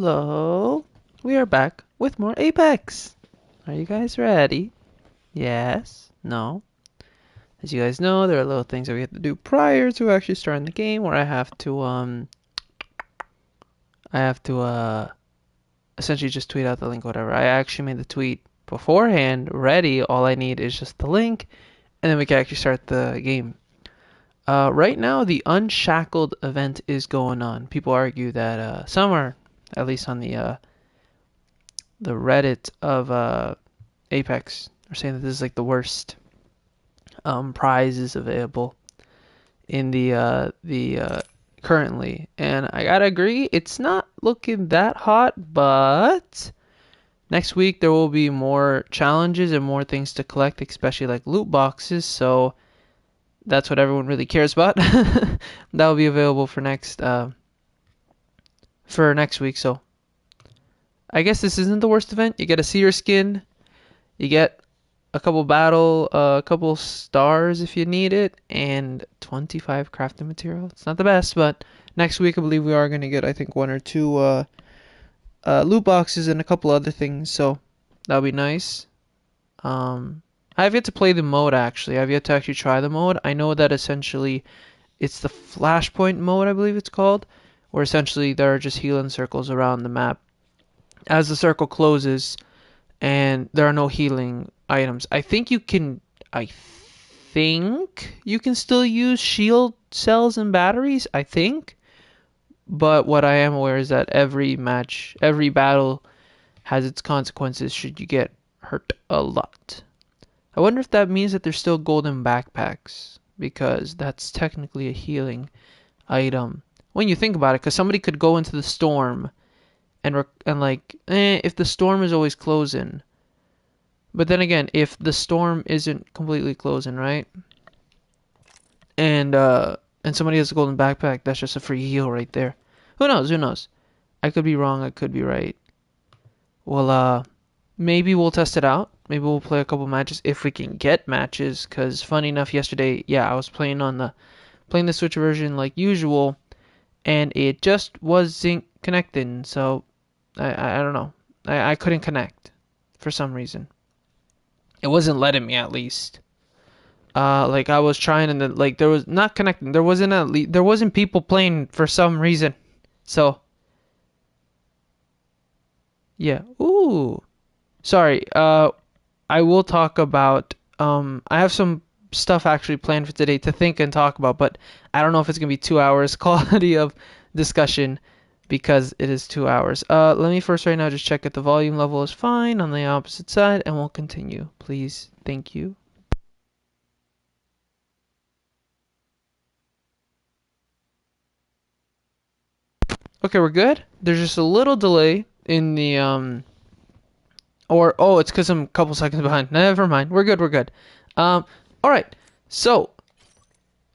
Hello. We are back with more Apex. Are you guys ready? Yes? No? As you guys know, there are little things that we have to do prior to actually starting the game where I have to essentially just tweet out the link, whatever. I actually made the tweet beforehand, ready. All I need is just the link, and then we can actually start the game. Right now, the Unshackled event is going on. People argue that some are, at least on the Reddit of Apex, are saying that this is like the worst prizes available in the currently, and I gotta agree, it's not looking that hot. But next week there will be more challenges and more things to collect, especially like loot boxes. So that's what everyone really cares about. That will be available for next week. So I guess this isn't the worst event. You get a seer skin, you get a couple stars if you need it, and 25 crafting material. It's not the best, but next week I believe we are going to get, I think, one or two loot boxes and a couple other things. So that'll be nice. I've yet to play the mode, actually. I've yet to actually try the mode. I know that essentially it's the flashpoint mode, I believe it's called, where essentially there are just healing circles around the map. As the circle closes and there are no healing items, I think you can still use shield cells and batteries, I think. But what I am aware is that every battle has its consequences should you get hurt a lot. I wonder if that means that there's still golden backpacks, because that's technically a healing item when you think about it, because somebody could go into the storm and if the storm is always closing, but then again, if the storm isn't completely closing, right, and somebody has a golden backpack, that's just a free heal right there. Who knows? I could be wrong, I could be right. Well, maybe we'll test it out. Maybe we'll play a couple matches if we can get matches, because funny enough, yesterday, I was playing the Switch version like usual, and it just wasn't connecting. So I don't know. I couldn't connect for some reason. It wasn't letting me, at least. I was trying, and then there was not connecting. There wasn't people playing for some reason. So yeah. Ooh. Sorry. I will talk about. I have some stuff actually planned for today to think and talk about, but I don't know if it's gonna be 2 hours quality of discussion, because it is 2 hours. Let me first right now just check if the volume level is fine on the opposite side, and we'll continue. Please, thank you. Okay, we're good. There's just a little delay in the it's because I'm a couple seconds behind. Never mind. We're good. All right. So,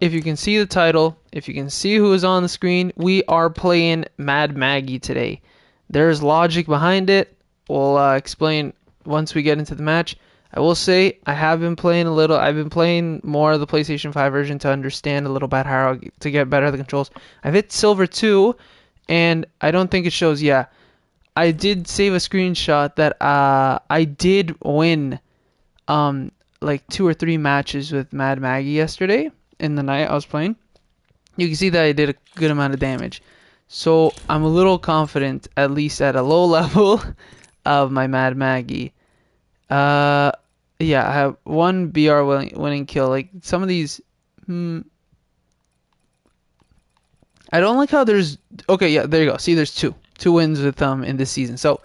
if you can see the title, if you can see who is on the screen, we are playing Mad Maggie today. There's logic behind it. We'll explain once we get into the match. I will say I have been playing a little. I've been playing more of the PlayStation 5 version to understand a little bit how to get better at the controls. I've hit Silver 2, and I don't think it shows. Yeah, I did save a screenshot that I did win 2 or 3 matches with Mad Maggie yesterday in the night I was playing. You can see that I did a good amount of damage. So I'm a little confident, at least at a low level, of my Mad Maggie. I have one BR winning kill. Like some of these, I don't like how there's. Okay, yeah, there you go. See, there's two wins with in this season. So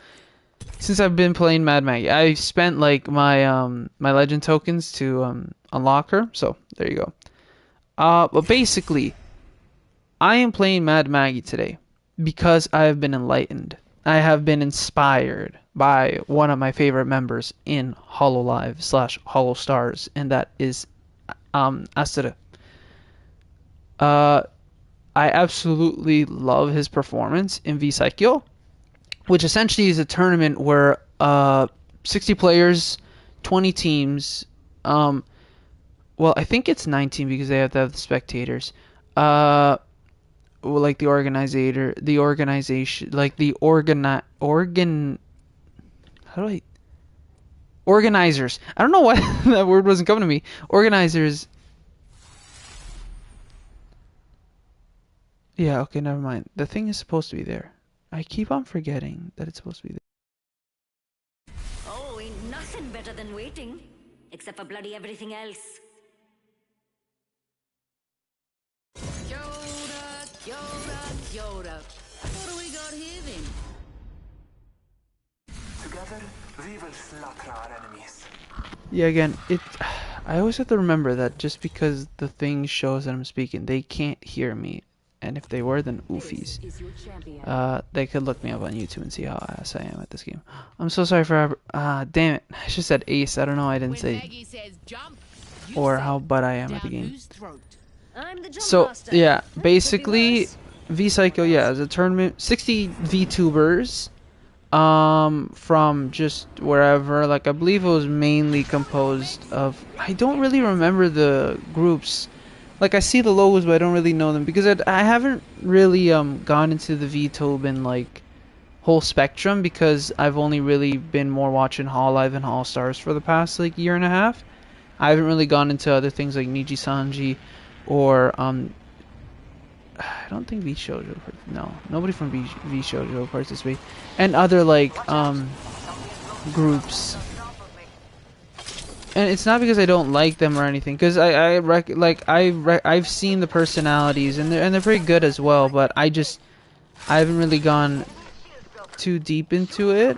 since I've been playing Mad Maggie, I spent like my my legend tokens to unlock her. So there you go. But basically, I am playing Mad Maggie today because I have been enlightened. I have been inspired by one of my favorite members in HoloLive/Holo Stars, and that is Astel. I absolutely love his performance in V-Cycle, which essentially is a tournament where 60 players, 20 teams. Well, I think it's 19 because they have to have the spectators. like the organization, like the organizers. I don't know why that word wasn't coming to me. Organizers. Yeah, okay, never mind. The thing is supposed to be there. I keep on forgetting that it's supposed to be there. Oh, ain't nothing better than waiting. Except for bloody everything else. Yoda, Yoda, Yoda. What do we got here then? Together, we will slaughter our enemies. Yeah, again, I always have to remember that just because the thing shows that I'm speaking, they can't hear me. And if they were, then oofies. They could look me up on YouTube and see how ass I am at this game. I'm so sorry for damn it. I just said ace. I don't know. I didn't say or how butt I am at the game. So yeah, basically V-Cycle, yeah, is a tournament, 60 VTubers from just wherever. Like, I believe it was mainly composed of, I don't really remember the groups. Like, I see the logos, but I don't really know them because I haven't really gone into the VTube and like whole spectrum because I've only really been more watching Hololive and All Stars for the past like year and a half. I haven't really gone into other things like Niji Sanji or I don't think V Shoujo. No, nobody from V Shoujo participates, and other like groups. And it's not because I don't like them or anything, because I've seen the personalities and they're pretty good as well, but I haven't really gone too deep into it.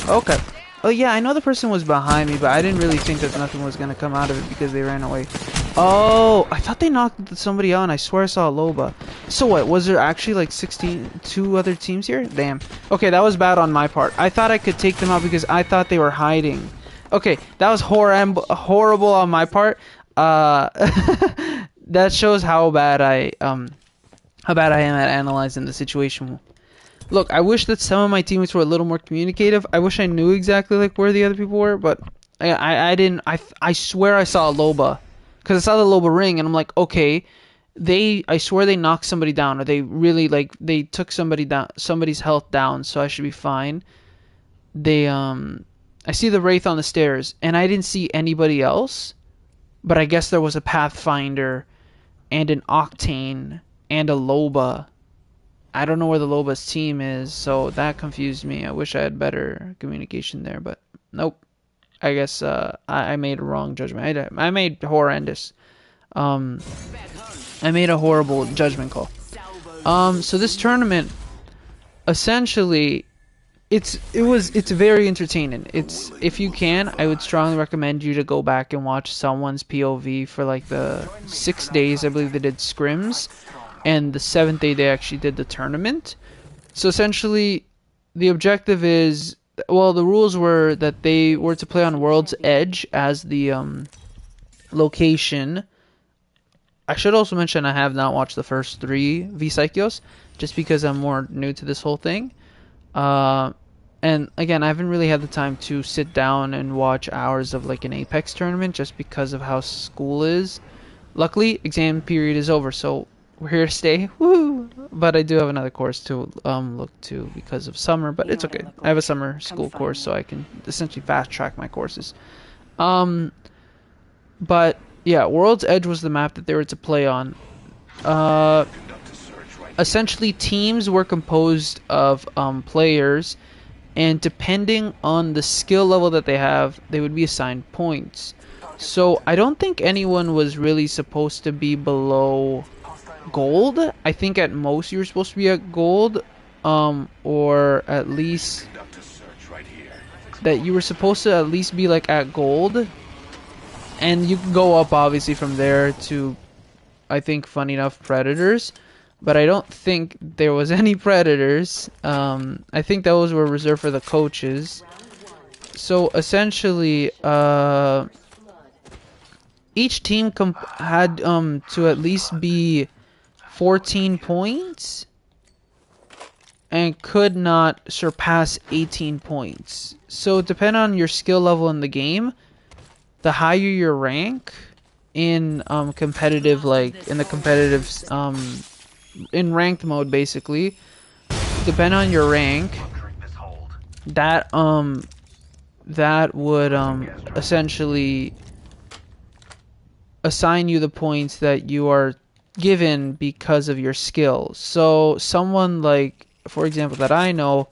Okay. Oh yeah, I know the person was behind me, but I didn't really think that nothing was gonna come out of it because they ran away. Oh, I thought they knocked somebody out, and I swear I saw a Loba. So what, was there actually like 2 other teams here? Damn. Okay, that was bad on my part. I thought I could take them out because I thought they were hiding. Okay, that was horrible on my part. That shows how bad I am at analyzing the situation. Look, I wish that some of my teammates were a little more communicative. I wish I knew exactly like where the other people were, but I didn't. I swear I saw a Loba. Because I saw the Loba ring, and I'm like, okay, I swear they knocked somebody down, or they really, like, they took somebody's health down, so I should be fine. I see the Wraith on the stairs, and I didn't see anybody else, but I guess there was a Pathfinder, and an Octane, and a Loba. I don't know where the Loba's team is, so that confused me. I wish I had better communication there, but nope. I guess I made a wrong judgment. I made horrendous. I made a horrible judgment call. So this tournament, essentially, it's very entertaining. If you can, I would strongly recommend you to go back and watch someone's POV for like the 6 days. I believe they did scrims, and the 7th day they actually did the tournament. So essentially, the objective is. Well, the rules were that they were to play on World's Edge as the location. I should also mention I have not watched the first 3 V-Psychos, just because I'm more new to this whole thing. And again, I haven't really had the time to sit down and watch hours of like an Apex tournament, just because of how school is. Luckily, exam period is over, so we're here to stay. Woo! But I do have another course to look to because of summer, but it's okay. I have a summer school course, so I can essentially fast track my courses. But yeah, World's Edge was the map that they were to play on. Essentially, teams were composed of players, and depending on the skill level that they have, they would be assigned points. So I don't think anyone was really supposed to be below gold. I think at most you were supposed to be at gold, or at least that you were supposed to at least be like at gold, and you can go up obviously from there to, I think, funny enough, predators, but I don't think there was any predators. I think those were reserved for the coaches. So essentially, each team had to at least be 14 points. and could not surpass 18 points. So depending on your skill level in the game, the higher your rank in competitive, like in the competitive in ranked mode, basically, depending on your rank, that would essentially assign you the points that you are given because of your skill. So someone like, for example, that I know,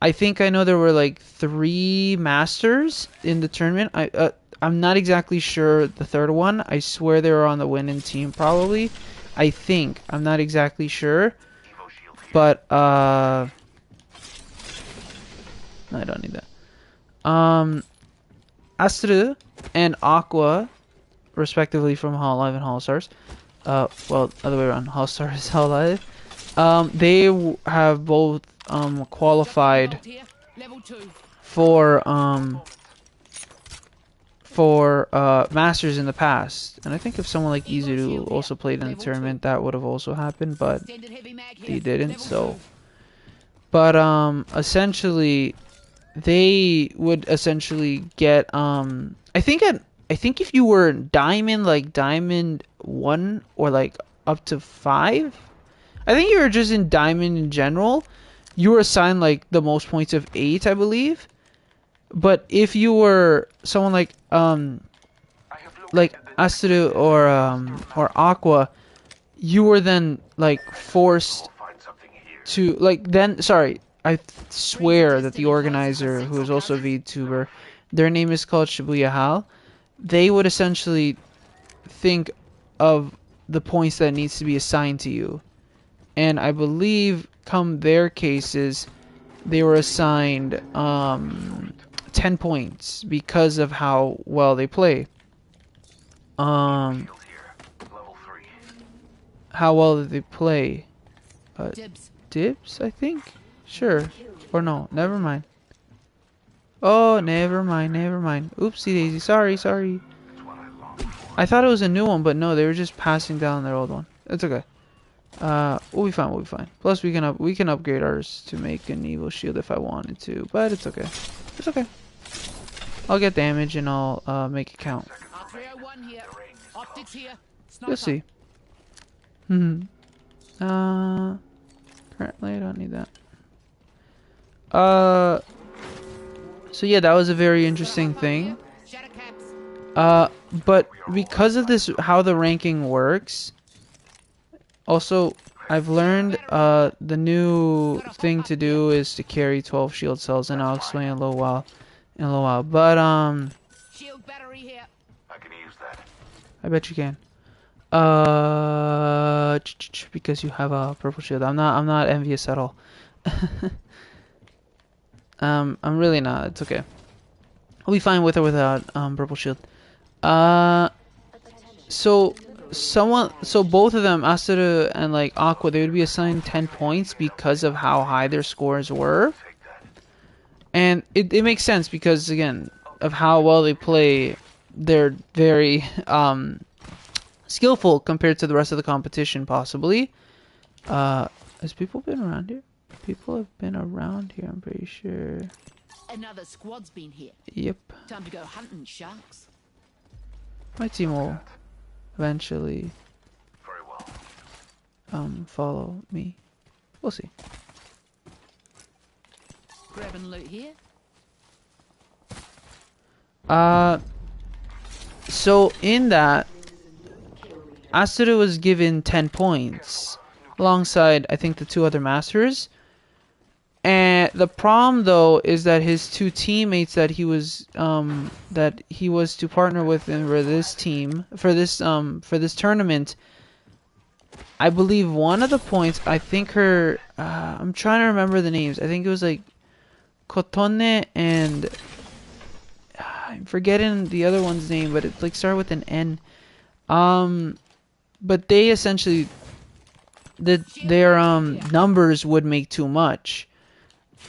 I think I know there were like 3 masters in the tournament. I'm not exactly sure the third one. I swear they were on the winning team, probably. I think. I'm not exactly sure. But no, I don't need that. Astel and Aqua, respectively, from Hololive and Holostars. Well, other way around. Holostars, Hololive. They have both qualified for Masters in the past, and I think if someone like Izuru also played in the tournament, that would have also happened, but they didn't. So, but essentially, they would essentially get I think if you were diamond, like diamond 1 or like up to 5, I think you were just in diamond in general, you were assigned like the most points of 8, I believe. But if you were someone like Astel or Aqua, you were then like forced to sorry, I swear that the organizer, who is also a VTuber, their name is called Shibuya Hal, they would essentially think of the points that needs to be assigned to you. And I believe come their cases, they were assigned 10 points because of how well they play. How well did they play? Dibs, I think? Sure. Or no, never mind. Oh, never mind. Oopsie daisy, sorry. I thought it was a new one, but no, they were just passing down their old one. It's okay. We'll be fine. Plus, we can upgrade ours to make an evil shield if I wanted to, but it's okay. It's okay. I'll get damage and I'll make it count. You'll see. Currently I don't need that. So yeah, that was a very interesting thing. But because of this, how the ranking works, also I've learned the new thing to do is to carry 12 shield cells, and I'll explain in a little while. But shield battery here. I can use that. I bet you can. Because you have a purple shield. I'm not envious at all. I'm really not. It's okay. I'll be fine with or without purple shield. So both of them, Astel and like Aqua, they would be assigned 10 points because of how high their scores were. And it makes sense because, again, of how well they play, they're very skillful compared to the rest of the competition, possibly. Has people been around here? People have been around here, I'm pretty sure. Another squad's been here. Yep. Time to go hunting sharks. My team will eventually Very well. follow me. We'll see. Grabbing loot here. So in that, Astel was given 10 points alongside, I think, the 2 other masters. And the problem, though, is that his 2 teammates that he was to partner with for this team for this tournament, I believe one of the points, I think her, I'm trying to remember the names. I think it was like Kotone and I'm forgetting the other one's name, but it like started with an N. But they essentially their numbers would make too much.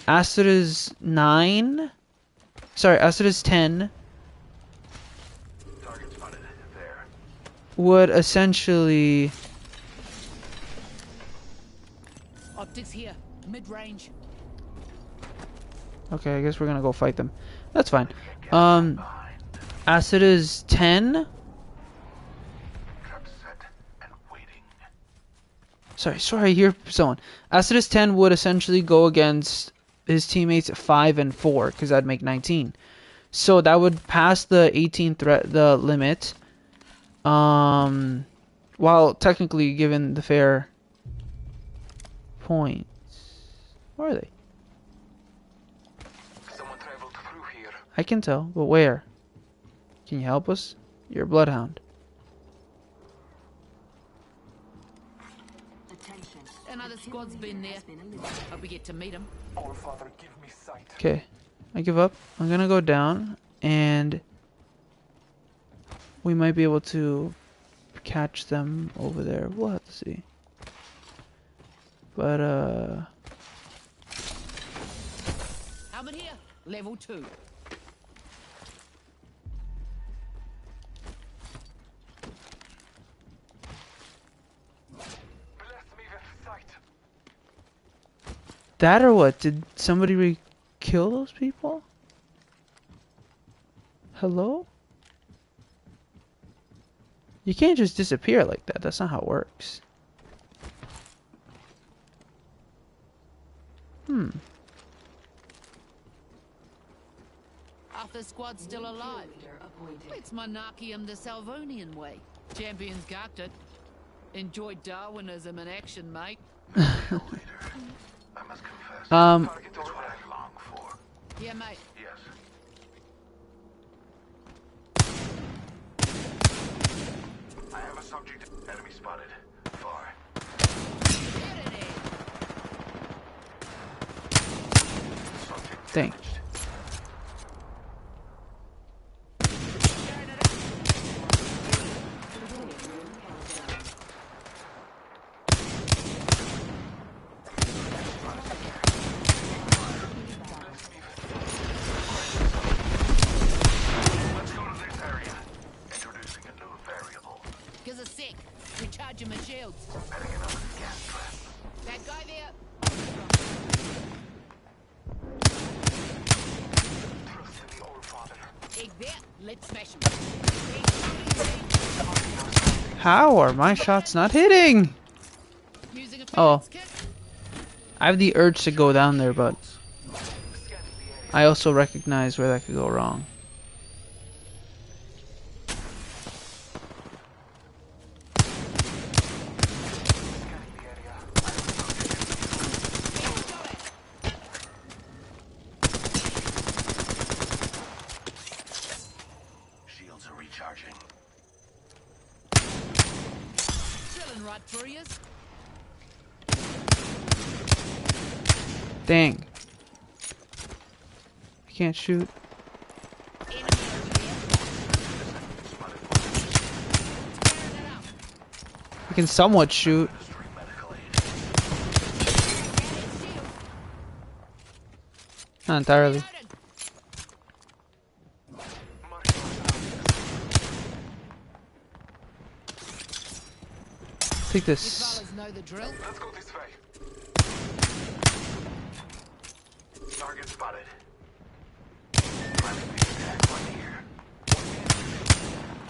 Astel's 9. Sorry, Astel's 10 Target spotted. There. would essentially Optics here. Mid-range. Okay, I guess we're gonna go fight them. That's fine. Acid is 10. Trap set and waiting. Sorry, I hear someone. Acid is 10 would essentially go against his teammates 5 and 4, because that'd make 19. So that would pass the 18 the limit. While technically given the fair points. Where are they? Someone traveled through here. I can tell, but where? Can you help us? You're a bloodhound. Attention. Another squad's been there. Hope we get to meet them. All Father, give me sight. Okay, I give up. I'm gonna go down, and we might be able to catch them over there. We'll have to see. But Helmet here. Level 2. Bless me with sight. that or what? Did somebody kill those people? Hello? You can't just disappear like that. That's not how it works. Half the squad's still alive. It's Monarchium the Salvonian way. Champions carked it. Enjoyed Darwinism in action, mate. I must confess. Um, That's what I long for. Yeah, mate. Yes. I have a subject. Enemy spotted. Far. Get it in. Subject dang. damaged. Let's go to this area. Introducing a new variable. Gives a sec. Recharging my shields. Heading another scan trap. That guy there. Trust in the All Father. Egg there. Let's smash him. How are my shots not hitting? Using a Oh. phoenix kit. I have the urge to go down there, but I also recognize where that could go wrong. Shields are recharging. Drilling right through you. Dang. I can't shoot. Enemy over there. Tearing it up. I can somewhat shoot. Administering medical aid. Shield. Not entirely. Reloading. Take You this. fellas know the drill. Let's go this way. Target spotted. Planning the attack right here.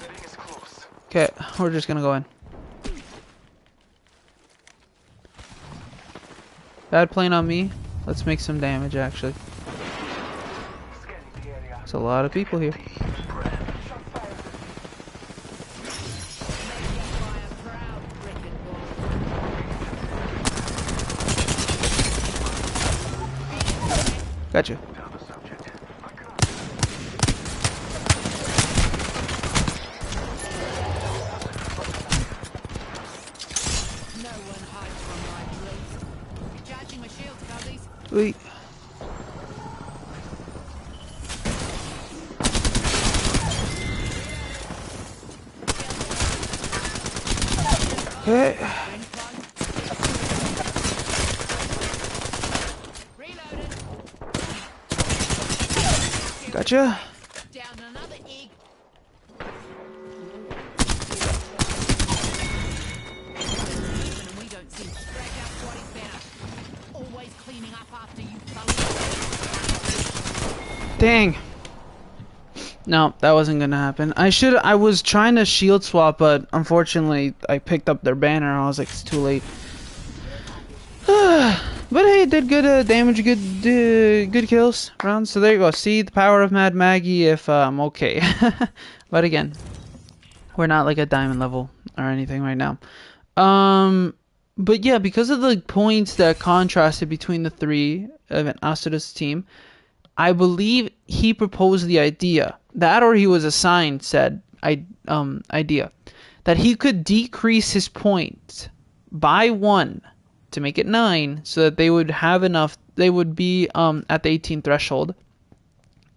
The ring is close. Okay, we're just gonna go in. Bad plane on me. Let's make some damage, actually. Scanning the area. There's a lot of people here. Spread. Shot fired. Make your fire proud, wrecking ball. Gotcha. Found the subject. No one hides from my drills. Recharging my shields, cubbies. Wait. Okay. Ring climb. Reloaded. Gotcha. Down another egg. Even we don't see. Drag out Squatty's banner. Always clean Dang. No, that wasn't gonna happen. I was trying to shield swap, but unfortunately I picked up their banner and I was like, it's too late. But hey, it did good damage, good kills rounds. So there you go. See the power of Mad Maggie if okay. But again, we're not like a diamond level or anything right now. But yeah, because of the points that contrasted between the three of Astel's team, I believe he proposed the idea, that or he was assigned said idea, that he could decrease his points by 1 to make it 9, so that they would have enough, they would be at the 18 threshold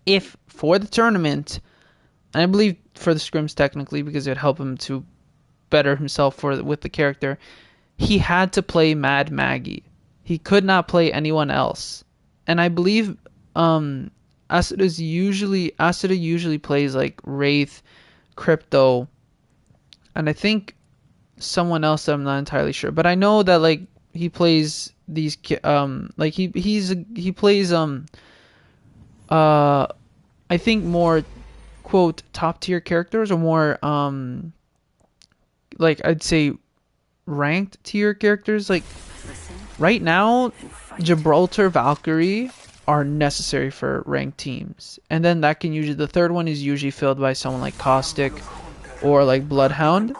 if for the tournament, and I believe for the scrims technically, because it would help him to better himself with the character, he had to play Mad Maggie. He could not play anyone else. And I believe Astel usually plays like Wraith, Crypto, and I think someone else that I'm not entirely sure. But I know that like he plays these like he plays I think more quote top tier characters, or more like I'd say ranked tier characters. Like right now Gibraltar, Valkyrie are necessary for ranked teams, and then that can usually, the third one is usually filled by someone like Caustic or like Bloodhound,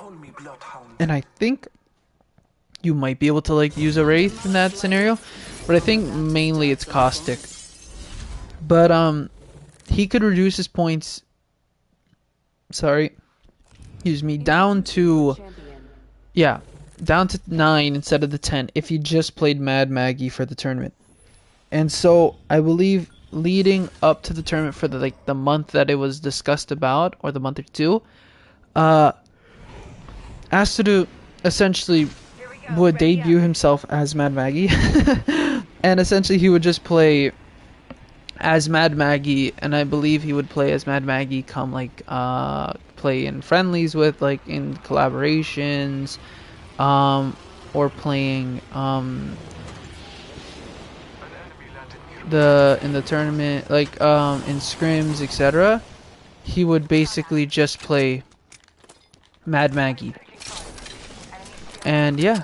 and I think you might be able to like use a Wraith in that scenario, but I think mainly it's Caustic. But he could reduce his points, down to, yeah, down to 9 instead of the 10 if he just played Mad Maggie for the tournament. And so I believe leading up to the tournament for the month that it was discussed about, or the month or two, Astel essentially would debut himself as Mad Maggie, and essentially he would just play as Mad Maggie, and I believe he would play as Mad Maggie come like play in friendlies with, like in collaborations, or playing in the tournament, like in scrims, etc. He would basically just play Mad Maggie. And yeah,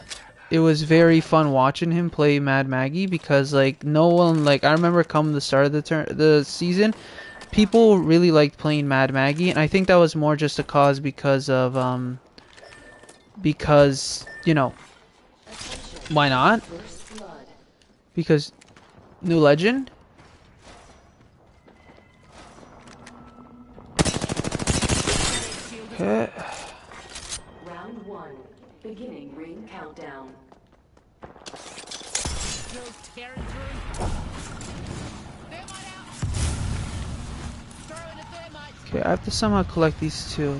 it was very fun watching him play Mad Maggie, because like no one, like I remember come the start of the season, people really liked playing Mad Maggie, and I think that was more just a cause because of because, you know, why not? Because new legend. Okay. Round 1, beginning ring countdown. Okay, I have to somehow collect these two.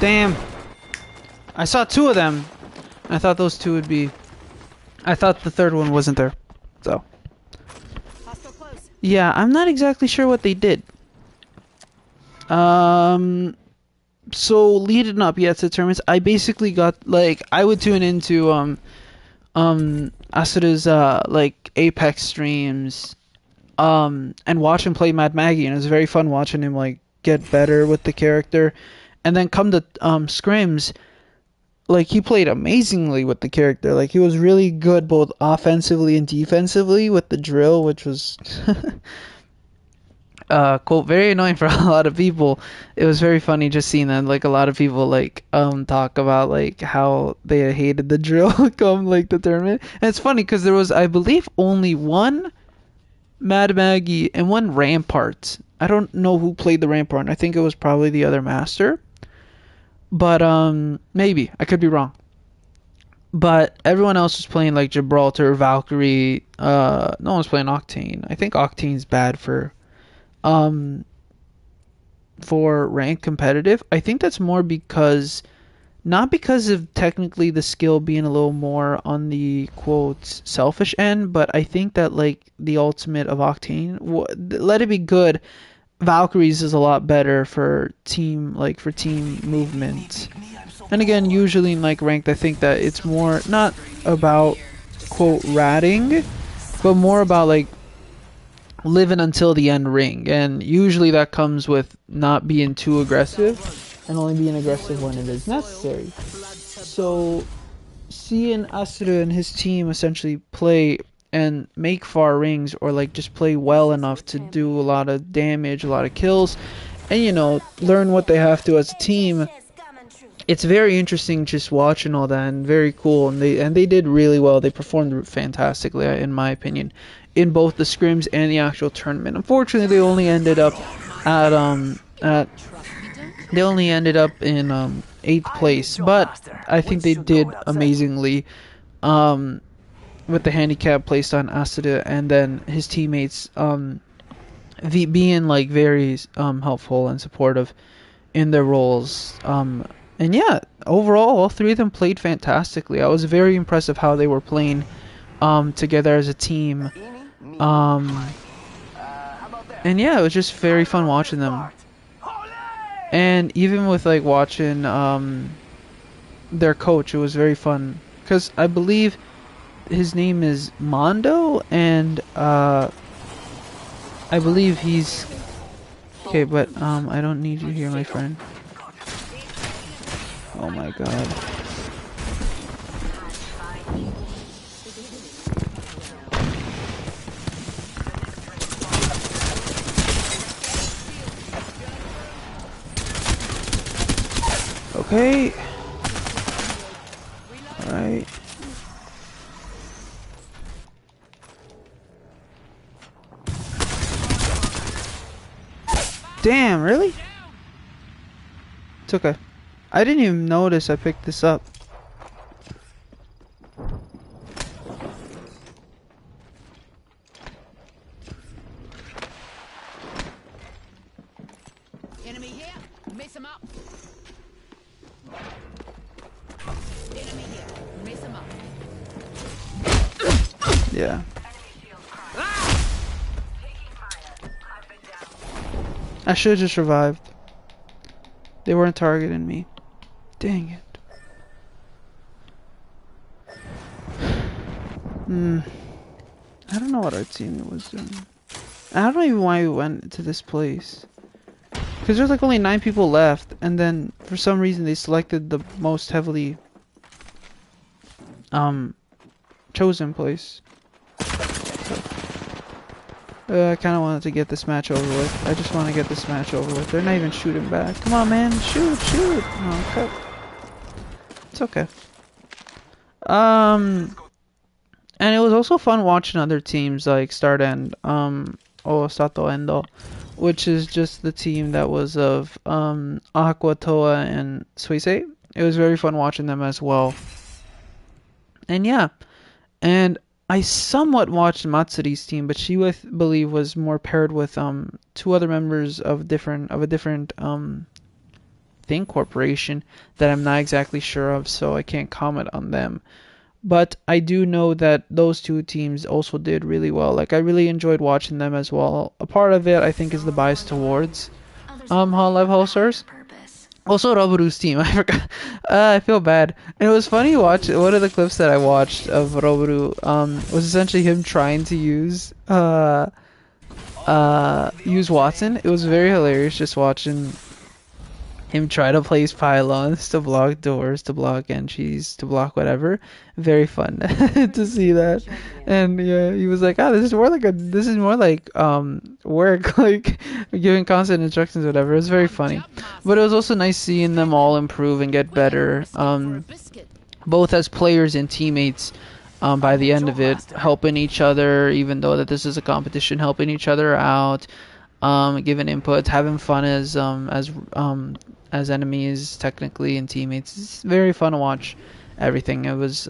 Damn! I saw 2 of them. I thought those 2 would be... I thought the third one wasn't there. So... yeah, I'm not exactly sure what they did. So leading up to the tournaments, I basically got, like, I would tune into Astel's like Apex streams, and watch him play Mad Maggie, and it was very fun watching him like get better with the character. And then come to scrims, like he played amazingly with the character. Like he was really good both offensively and defensively with the drill, which was quote very annoying for a lot of people. It was very funny just seeing that, like a lot of people like talk about like how they hated the drill come like the tournament. And it's funny because there was, I believe, only one Mad Maggie and one Rampart. I don't know who played the Rampart. I think it was probably the other master. But maybe I could be wrong. But everyone else was playing like Gibraltar, Valkyrie. No one's playing Octane. I think Octane's bad for ranked competitive. I think that's more because, not because of technically the skill being a little more on the quotes selfish end, but I think that like the ultimate of Octane, let it be good, Valkyries is a lot better for team movement. And again, usually in like ranked, I think that it's more not about quote ratting, but more about like living until the end ring. And usually that comes with not being too aggressive and only being aggressive when it is necessary. So seeing Astel and his team essentially play and make far rings, or like just play well enough to do a lot of damage, a lot of kills, and you know, learn what they have to as a team, it's very interesting just watching all that, and very cool. And they did really well. They performed fantastically, in my opinion, in both the scrims and the actual tournament. Unfortunately, they only ended up in 8th place, but I think they did amazingly with the handicap placed on Astel, and then his teammates being like very helpful and supportive in their roles. And yeah, overall, all 3 of them played fantastically. I was very impressed of how they were playing together as a team. And yeah, it was just very fun watching them. And even with like watching their coach, it was very fun, because I believe his name is Mondo, and I believe he's okay. But I don't need you here, my friend. Oh my god. Okay. Alright. Damn, really? It's okay. I didn't even notice I picked this up. Enemy here. Mess him up. Enemy here. Mess him up. Yeah. I should have just revived. They weren't targeting me. Dang it. I don't know what our team was doing. I don't know even why we went to this place. Because there's like only 9 people left, and then for some reason they selected the most heavily chosen place. I kind of wanted to get this match over with. I just want to get this match over with. They're not even shooting back. Come on, man. Shoot, shoot. Oh, cut. It's okay. And it was also fun watching other teams like Start End, Sato Endo, which is just the team that was of Aqua, Toa, and Suisei. It was very fun watching them as well. And yeah, and I somewhat watched Matsuri's team, but she believe was more paired with 2 other members of a different thing corporation that I'm not exactly sure of, so I can't comment on them. But I do know that those 2 teams also did really well. Like, I really enjoyed watching them as well. A part of it, I think, is the bias towards Hololive Holsters. Also, Roboru's team. I forgot. I feel bad. And it was funny watching one of the clips that I watched of Roboru. Was essentially him trying to use Watson. It was very hilarious just watching him try to place pylons to block doors, to block entries, to block whatever. Very fun to see that. And yeah, he was like, this is more like work, like giving constant instructions, whatever. It was very funny. But it was also nice seeing them all improve and get better, both as players and teammates. By the end of it, helping each other, even though that this is a competition, helping each other out, giving inputs, having fun as enemies technically and teammates. It's very fun to watch everything. It was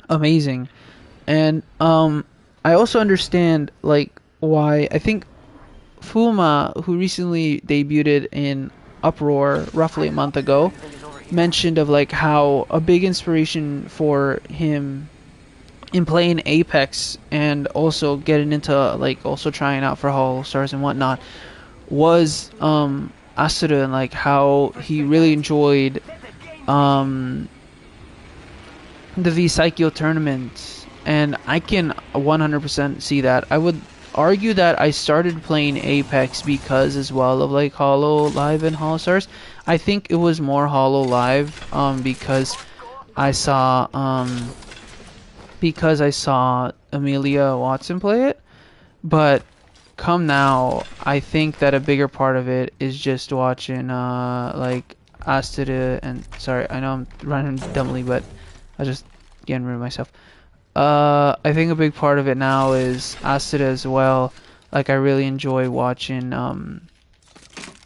amazing. And I also understand like why I think Fuma, who recently debuted in Uproar roughly a month ago, mentioned of like how a big inspiration for him in playing Apex and also getting into like also trying out for Hollow Stars and whatnot was Astel, and like how he really enjoyed the V-Cycle tournament, and I can 100% see that. I would argue that I started playing Apex because as well of like Hollow Live and Hollow Stars. I think it was more Hollow Live because I saw Amelia Watson play it, but come now, I think that a bigger part of it is just watching like Astel, and sorry, I know I'm running dumbly, but I was just getting rid of myself. I think a big part of it now is Astel as well. Like I really enjoy watching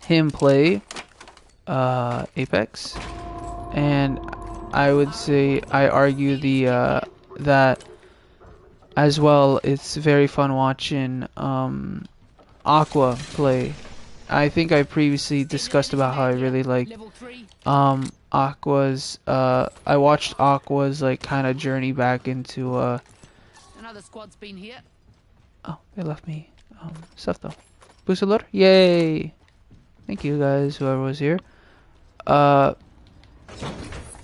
him play Apex, and I would say I argue that as well. It's very fun watching Aqua play. I think I previously discussed about how I really like Aqua's I watched Aqua's like kind of journey back into Another squad's been here. oh, they left me stuff though. Booster loader? Yay! Thank you guys, whoever was here. Do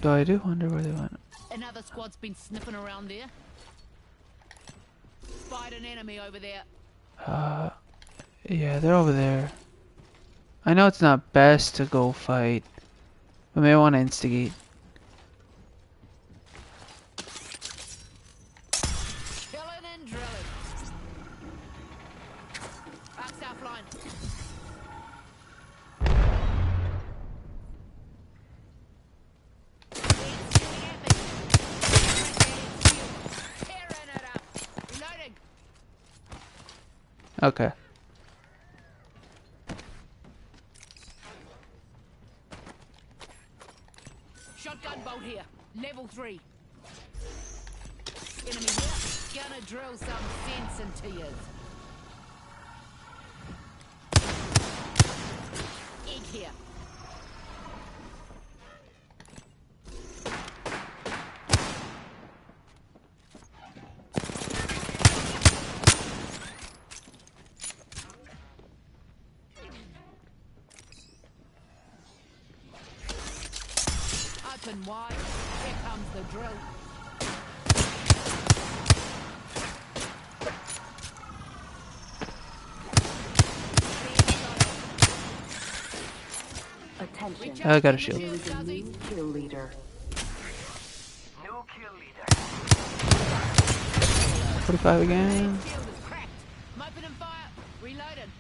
I do wonder where they went? Another squad's been sniffing around there. Spied an enemy over there. Yeah, they're over there. I know it's not best to go fight, but maybe I want to instigate. Killing and drilling. Back south line. Tearing it up. Reloading. Okay. Shotgun bolt here. Level 3. Enemy here. Gonna drill some sense into you. Egg here. Open wide. Here comes the drill. Attention. I got a shield. There is a new kill leader. New kill leader. 45 again. Shield is cracked. I'm opening fire. Reloading.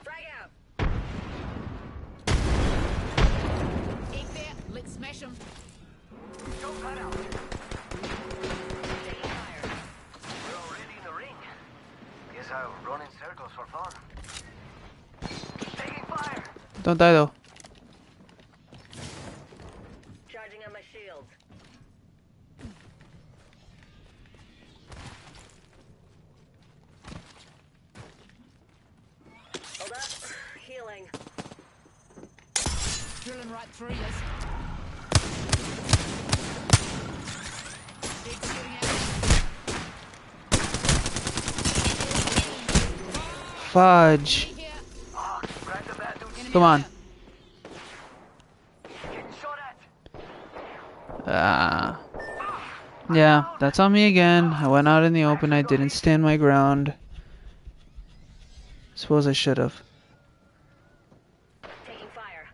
Frag out. Egg there. Let's smash him. Don't cut out. Taking fire. We're already in the ring. Guess I'll run in circles for fun. Taking fire. Don't die though. Charging on my shields. Hold up. Healing. Drilling right through us. Egg shooting at us. Fudge. Here. Oh, grab the bad dude. Enemy Come on. here. Getting shot at. Yeah, that's on me again. I went out in the open. I didn't stand my ground. Suppose I should have. Taking fire.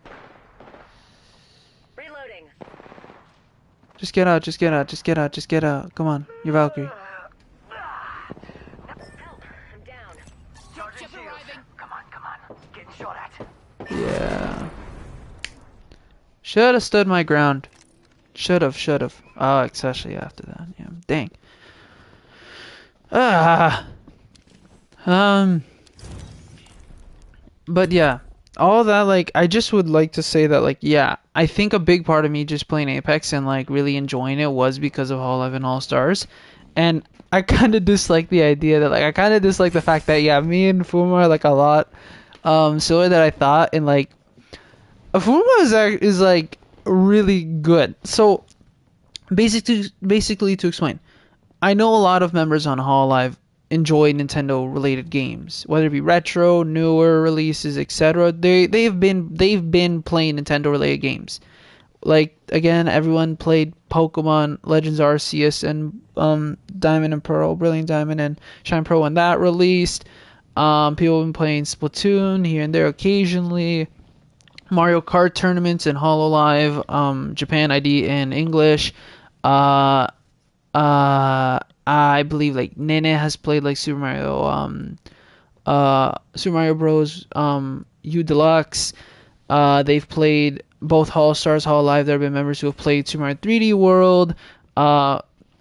Reloading. Just get out, just get out, just get out, just get out. Come on, you're Valkyrie. Help. I'm down. Charging Ship shields. arriving. Come on, come on. Getting shot at. Yeah. Should have stood my ground. Should have, should have. Oh, especially after that. Yeah, dang. But yeah, all that, like, I just would like to say that, like, yeah, I think a big part of me just playing Apex and, like, really enjoying it was because of All 11 All-Stars. And I kind of dislike the idea that, like, I kind of dislike the fact that, yeah, me and Fuma are, like, a lot similar that I thought. And, like, Fuma is like really good. So basically to explain, I know a lot of members on Hololive enjoy Nintendo related games, whether it be retro, newer releases, etc. They've been playing Nintendo related games. Like again, everyone played Pokemon Legends Arceus and Diamond and Pearl, Brilliant Diamond and Shine Pearl when that released. People have been playing Splatoon here and there occasionally. Mario Kart tournaments in Hololive, Japan ID in English. I believe like Nene has played like Super Mario Bros. U Deluxe. They've played both Hall Stars, Hololive. There have been members who have played Super Mario 3D World.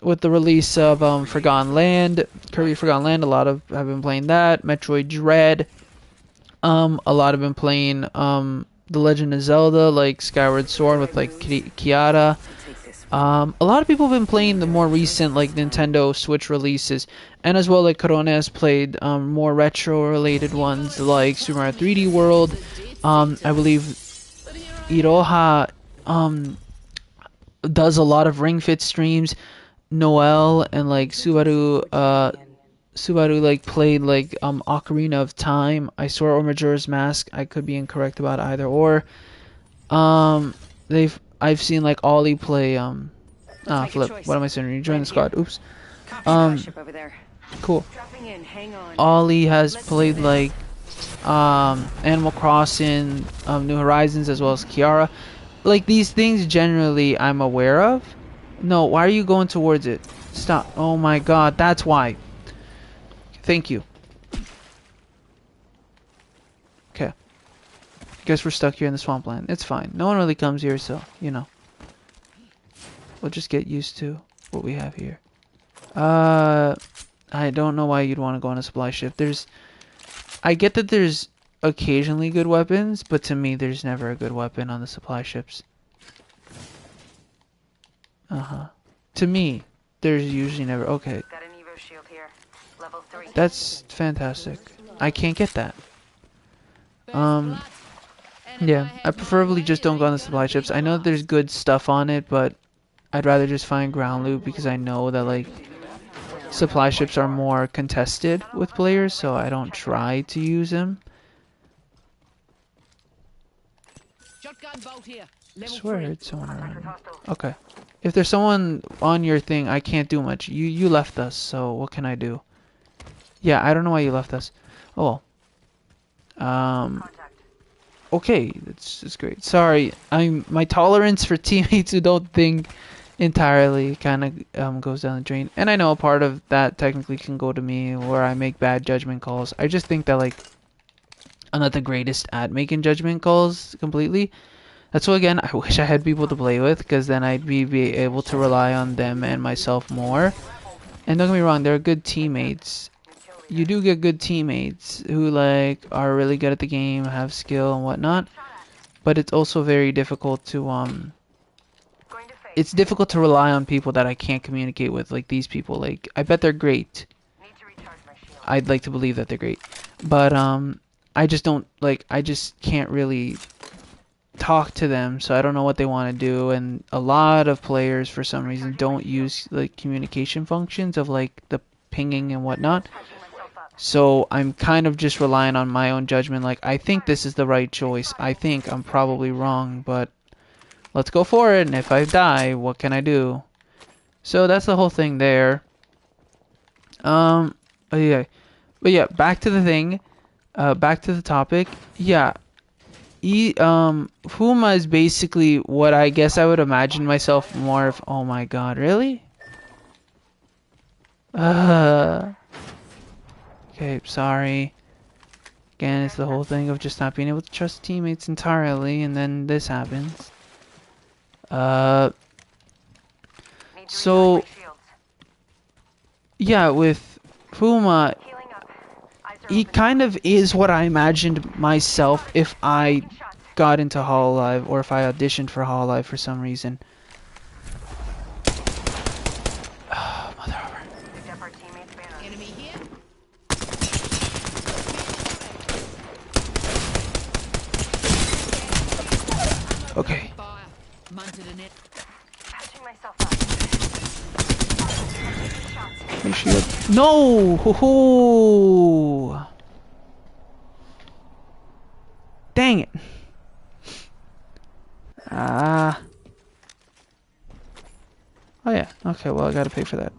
With the release of Forgotten Land, Kirby Forgotten Land, a lot of have been playing that. Metroid Dread. A lot have been playing The Legend of Zelda, like Skyward Sword with like Kiara. A lot of people have been playing the more recent like Nintendo Switch releases, and as well like Corona has played more retro related ones like Super Mario 3D World. I believe Iroha does a lot of Ring Fit streams. Noel and like Subaru like played like Ocarina of Time. I saw or Majora's Mask. I could be incorrect about either or. I've seen like Ollie play Flip. What am I saying? You join the squad. Oops. Cool. Ollie has played like Animal Crossing, New Horizons, as well as Kiara. Like these things generally I'm aware of. No, why are you going towards it? Stop. Oh my god, that's why. Thank you. Okay. Guess we're stuck here in the swampland. It's fine. No one really comes here, so, you know. We'll just get used to what we have here. I don't know why you'd want to go on a supply ship. I get that there's occasionally good weapons, but to me there's never a good weapon on the supply ships. To me, there's usually never... Okay. Got an Evo shield here. Level 3. That's fantastic. I can't get that. Yeah, I preferably just don't go on the supply ships. I know that there's good stuff on it, but I'd rather just find ground loot because I know that, like, supply ships are more contested with players, so I don't try to use them. I swear I heard someone around. Okay. If there's someone on your thing, I can't do much. You left us, so what can I do? Yeah, I don't know why you left us. Oh well. Okay, that's great. Sorry, my tolerance for teammates who don't think entirely kind of goes down the drain. And I know a part of that technically can go to me where I make bad judgment calls. I just think that, like, I'm not the greatest at making judgment calls completely. That's why, again, I wish I had people to play with, because then I'd be able to rely on them and myself more. And don't get me wrong, they're good teammates. You do get good teammates who, like, are really good at the game, have skill and whatnot. But it's also very difficult to, it's difficult to rely on people that I can't communicate with, like these people. Like, I bet they're great. I'd like to believe that they're great. But, I just don't, like, I just can't really talk to them, so I don't know what they want to do. And a lot of players, for some reason, don't use, like, communication functions of, like, the pinging and whatnot. So I'm kind of just relying on my own judgment. Like, I think this is the right choice. I think I'm probably wrong, but let's go for it. And if I die, what can I do? So that's the whole thing there. Yeah. But yeah, back to the thing. Back to the topic. Yeah. Fuma is basically what I guess I would imagine myself more of. Oh my god, really? Okay, sorry. Again, it's the whole thing of just not being able to trust teammates entirely, and then this happens. So, yeah, with Fuma, he kind of is what I imagined myself if I got into Hololive, or if I auditioned for Hololive for some reason. Oh, mother over. Okay. Fire. Munted in it. Patching myself up. Shots. Make sure you... No! Ho ho! Dang it. Ah. Oh yeah. Okay, well I gotta pay for that.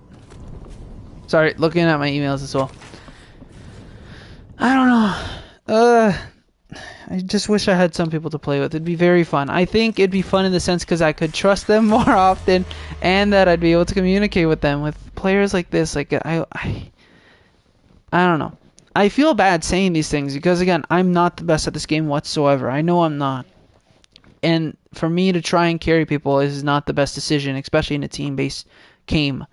Sorry, looking at my emails as well. I don't know. I just wish I had some people to play with. It'd be very fun. I think it'd be fun in the sense because I could trust them more often, and that I'd be able to communicate with them. With players like this, like I don't know. I feel bad saying these things because again, I'm not the best at this game whatsoever. I know I'm not. And for me to try and carry people is not the best decision, especially in a team-based game.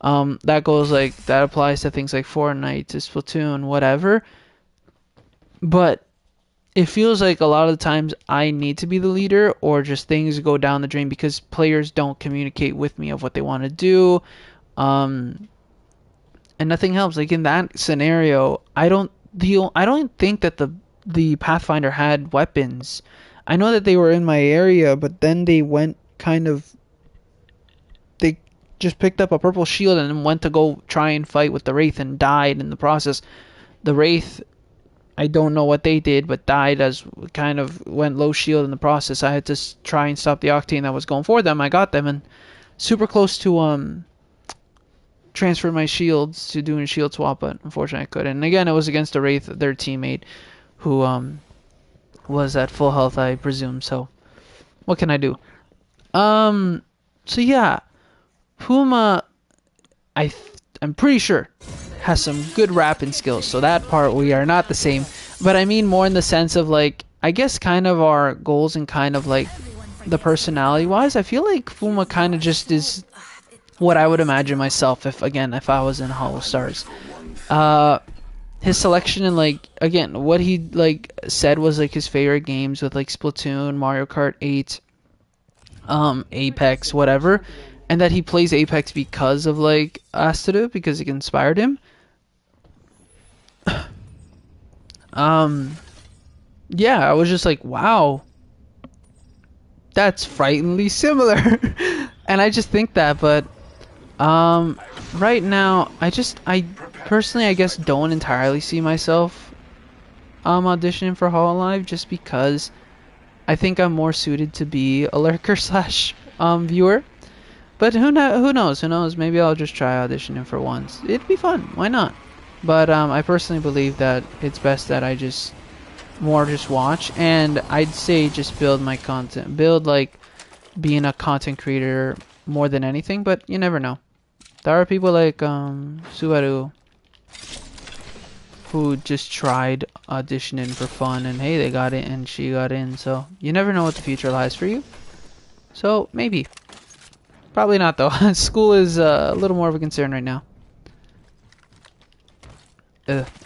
That goes like that applies to things like Fortnite, to Splatoon, whatever. But it feels like a lot of the times I need to be the leader, or just things go down the drain because players don't communicate with me of what they want to do, and nothing helps. Like in that scenario, I don't think that the Pathfinder had weapons. I know that they were in my area, but then they went they just picked up a purple shield and then went to go try and fight with the Wraith and died in the process. The Wraith, I don't know what they did, but died as kind of went low shield in the process. I had to try and stop the Octane that was going for them. I got them and super close to transfer my shields to doing a shield swap, but unfortunately I couldn't. And again, it was against a Wraith, their teammate, who was at full health, I presume. So what can I do? So yeah, Puma, I'm pretty sure has some good rapping skills. So that part we are not the same. But I mean more in the sense of like, I guess kind of our goals and kind of like the personality wise. I feel like Fuma kind of just is what I would imagine myself if I was in Hollow Stars. His selection and like again what he like said was like his favorite games with like Splatoon, Mario Kart 8, Apex, whatever, and that he plays Apex because of like Astel, because it inspired him. Yeah, I was just like, wow, that's frighteningly similar. And I just think that, but right now I personally I guess don't entirely see myself auditioning for Hololive, just because I think I'm more suited to be a lurker slash viewer. But who knows, maybe I'll just try auditioning for once. It'd be fun, why not? But I personally believe that it's best that I just watch, and I'd say just build my content, build like being a content creator more than anything. But you never know. There are people like Subaru who just tried auditioning for fun, and hey, they got it and she got in. So you never know what the future lies for you. So maybe, probably not though. School is a little more of a concern right now.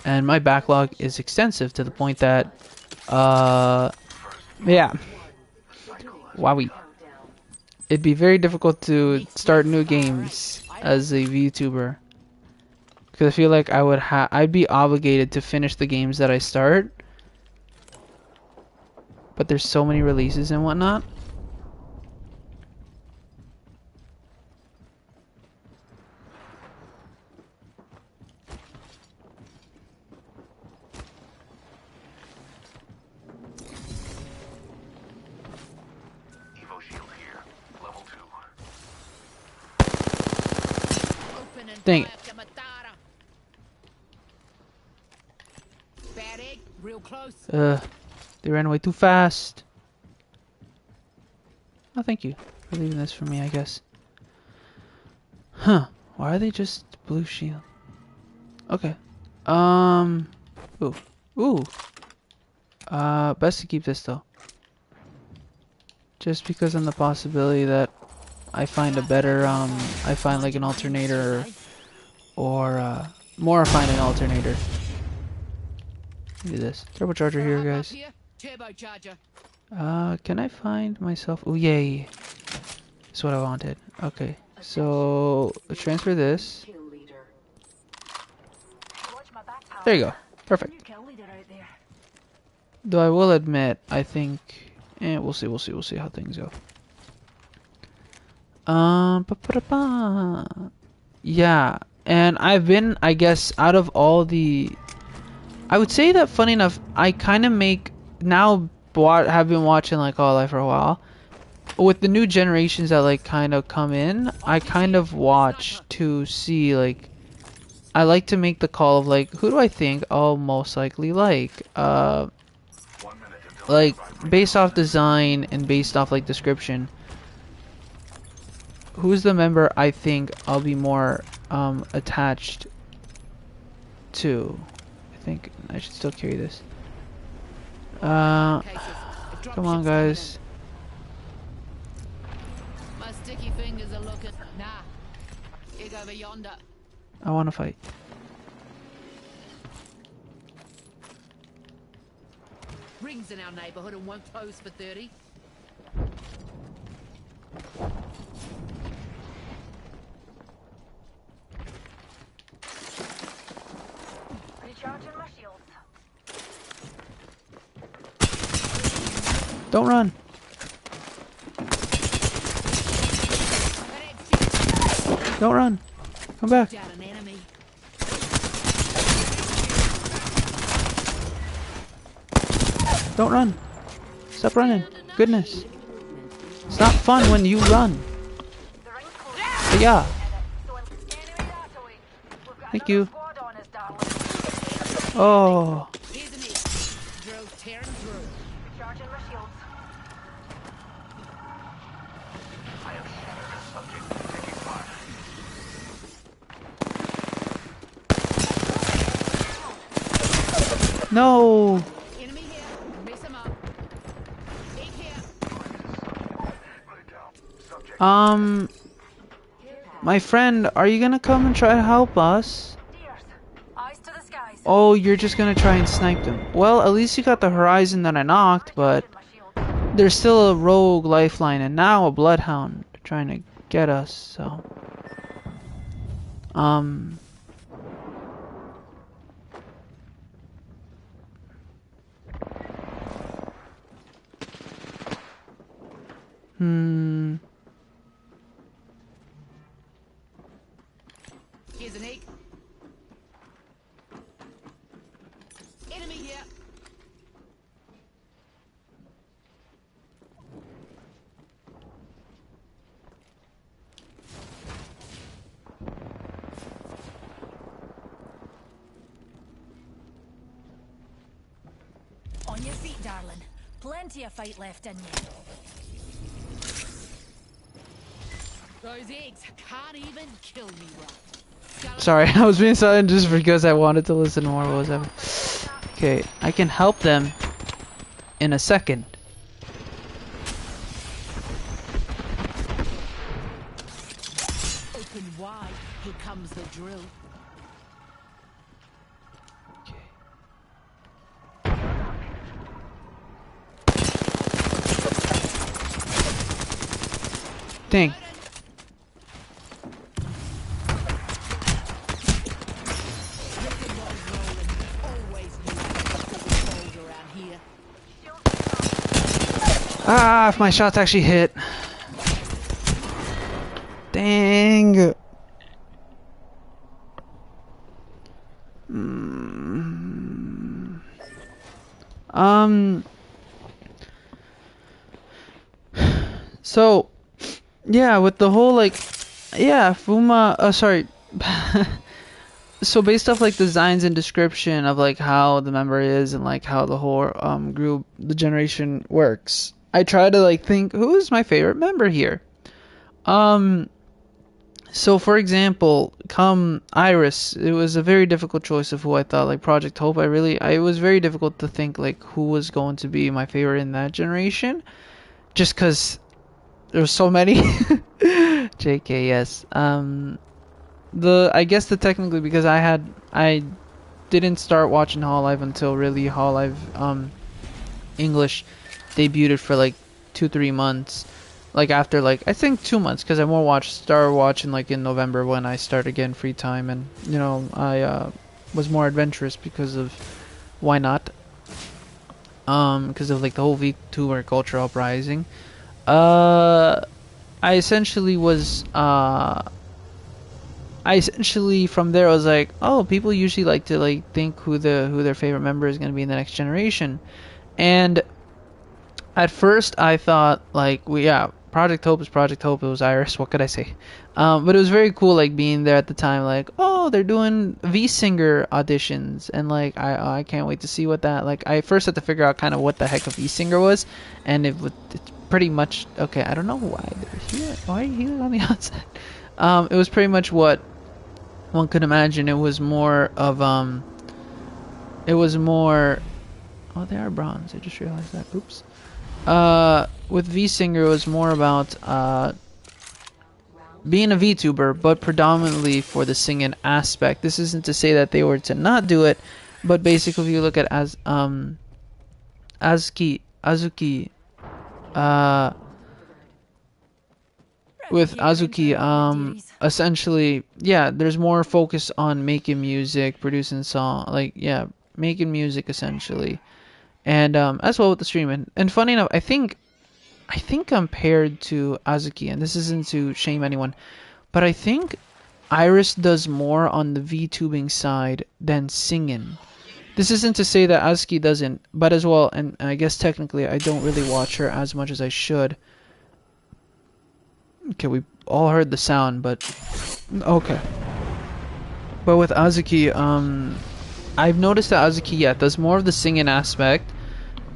And my backlog is extensive to the point that yeah, wowie, it'd be very difficult to start new games as a VTuber, because I feel like I'd be obligated to finish the games that I start, but there's so many releases and whatnot. Dang it. They ran away too fast. Oh, thank you for leaving this for me, I guess. Huh. Why are they just blue shield? Okay. Ooh. Ooh. Best to keep this though. Just because on the possibility that I find a better, I find like an alternator, or more find an alternator. Do this. Turbocharger here, guys. Can I find myself? Oh, yay. That's what I wanted. Okay. So, let's transfer this. There you go. Perfect. Though I will admit, I think And we'll see how things go. Ba-ba-da-ba. Yeah, and I've been, I guess, out of all the, I would say that, funny enough, I kind of make now have been watching like Hololive for a while. With the new generations that like kind of come in, I kind of watch to see like, I like to make the call of like, who do I think I'll most likely like based off design and based off like description. Who's the member I think I'll be more attached to? I think I should still carry this. Come on, guys. My sticky fingers are looking. Nah. You go over yonder. I want to fight. Rings in our neighborhood and won't close for 30. Recharging my shields. Don't run. Don't run. Come back. Down an enemy. Don't run. Stop running. Goodness. It's not fun when you run. The ring's closed. But yeah. So enemy that away. We've got Thank another you. squad on us, darling. Oh. Here's an it. Drove tearing through. Recharging my shields. I have shattered a subject taking fire. No. Enemy here. Mess him up. Egg here. Put it down. Subject. My friend, are you gonna come and try to help us? Deers. Eyes to the skies. Oh, you're just gonna try and snipe them. Well, at least you got the horizon that I knocked, but Recharging my shields. there's still a rogue lifeline and now a bloodhound trying to get us, so. Here's an egg. Enemy here. On your feet, darling. Plenty of fight left in you. Those eggs can't even kill me right. Sorry, I was being silent just because I wanted to listen more. What was happening? Okay, I can help them in a second. Open wide. Here comes the drill. Dang. Ah, if my shots actually hit. Dang. So, yeah, with the whole like, yeah, Fuma, sorry. So based off like designs and description of like how the member is and like how the whole group, the generation works, I try to like think who is my favorite member here. So for example, come Iris, it was a very difficult choice of who I thought, like Project Hope. It was very difficult to think like who was going to be my favorite in that generation, just because there's so many. JK, yes. I guess technically because I didn't start watching Hololive until really Hololive English debuted for like 2-3 months, like after like I think 2 months, because I started watching like in November when I started getting free time, and you know I was more adventurous because of why not. because of like the whole VTuber culture uprising. I essentially was from there I was like, oh, people usually like to like think who their favorite member is going to be in the next generation. And at first I thought like, Project Hope is Project Hope, it was Iris, what could I say? But it was very cool like being there at the time, like, oh, they're doing V-Singer auditions, and like I can't wait to see what that, like, I first had to figure out kind of what the heck a V-Singer was, and it's pretty much, okay, I don't know why they're here, why are you here on the outside? It was pretty much what one could imagine. It was more of oh, they are bronze, I just realized that, oops. With V-Singer it was more about being a VTuber, but predominantly for the singing aspect. This isn't to say that they were to not do it, but basically if you look at Azuki, with Azuki, essentially, yeah, there's more focus on making music, producing song, like, yeah, making music essentially, and as well with the streaming. And funny enough, I think compared to Azuki, and this isn't to shame anyone, but I think Iris does more on the VTubing side than singing. This isn't to say that Azuki doesn't, but as well, and I guess technically I don't really watch her as much as I should. Okay, we all heard the sound, but okay. But with Azuki, I've noticed that Azuki, yeah, does more of the singing aspect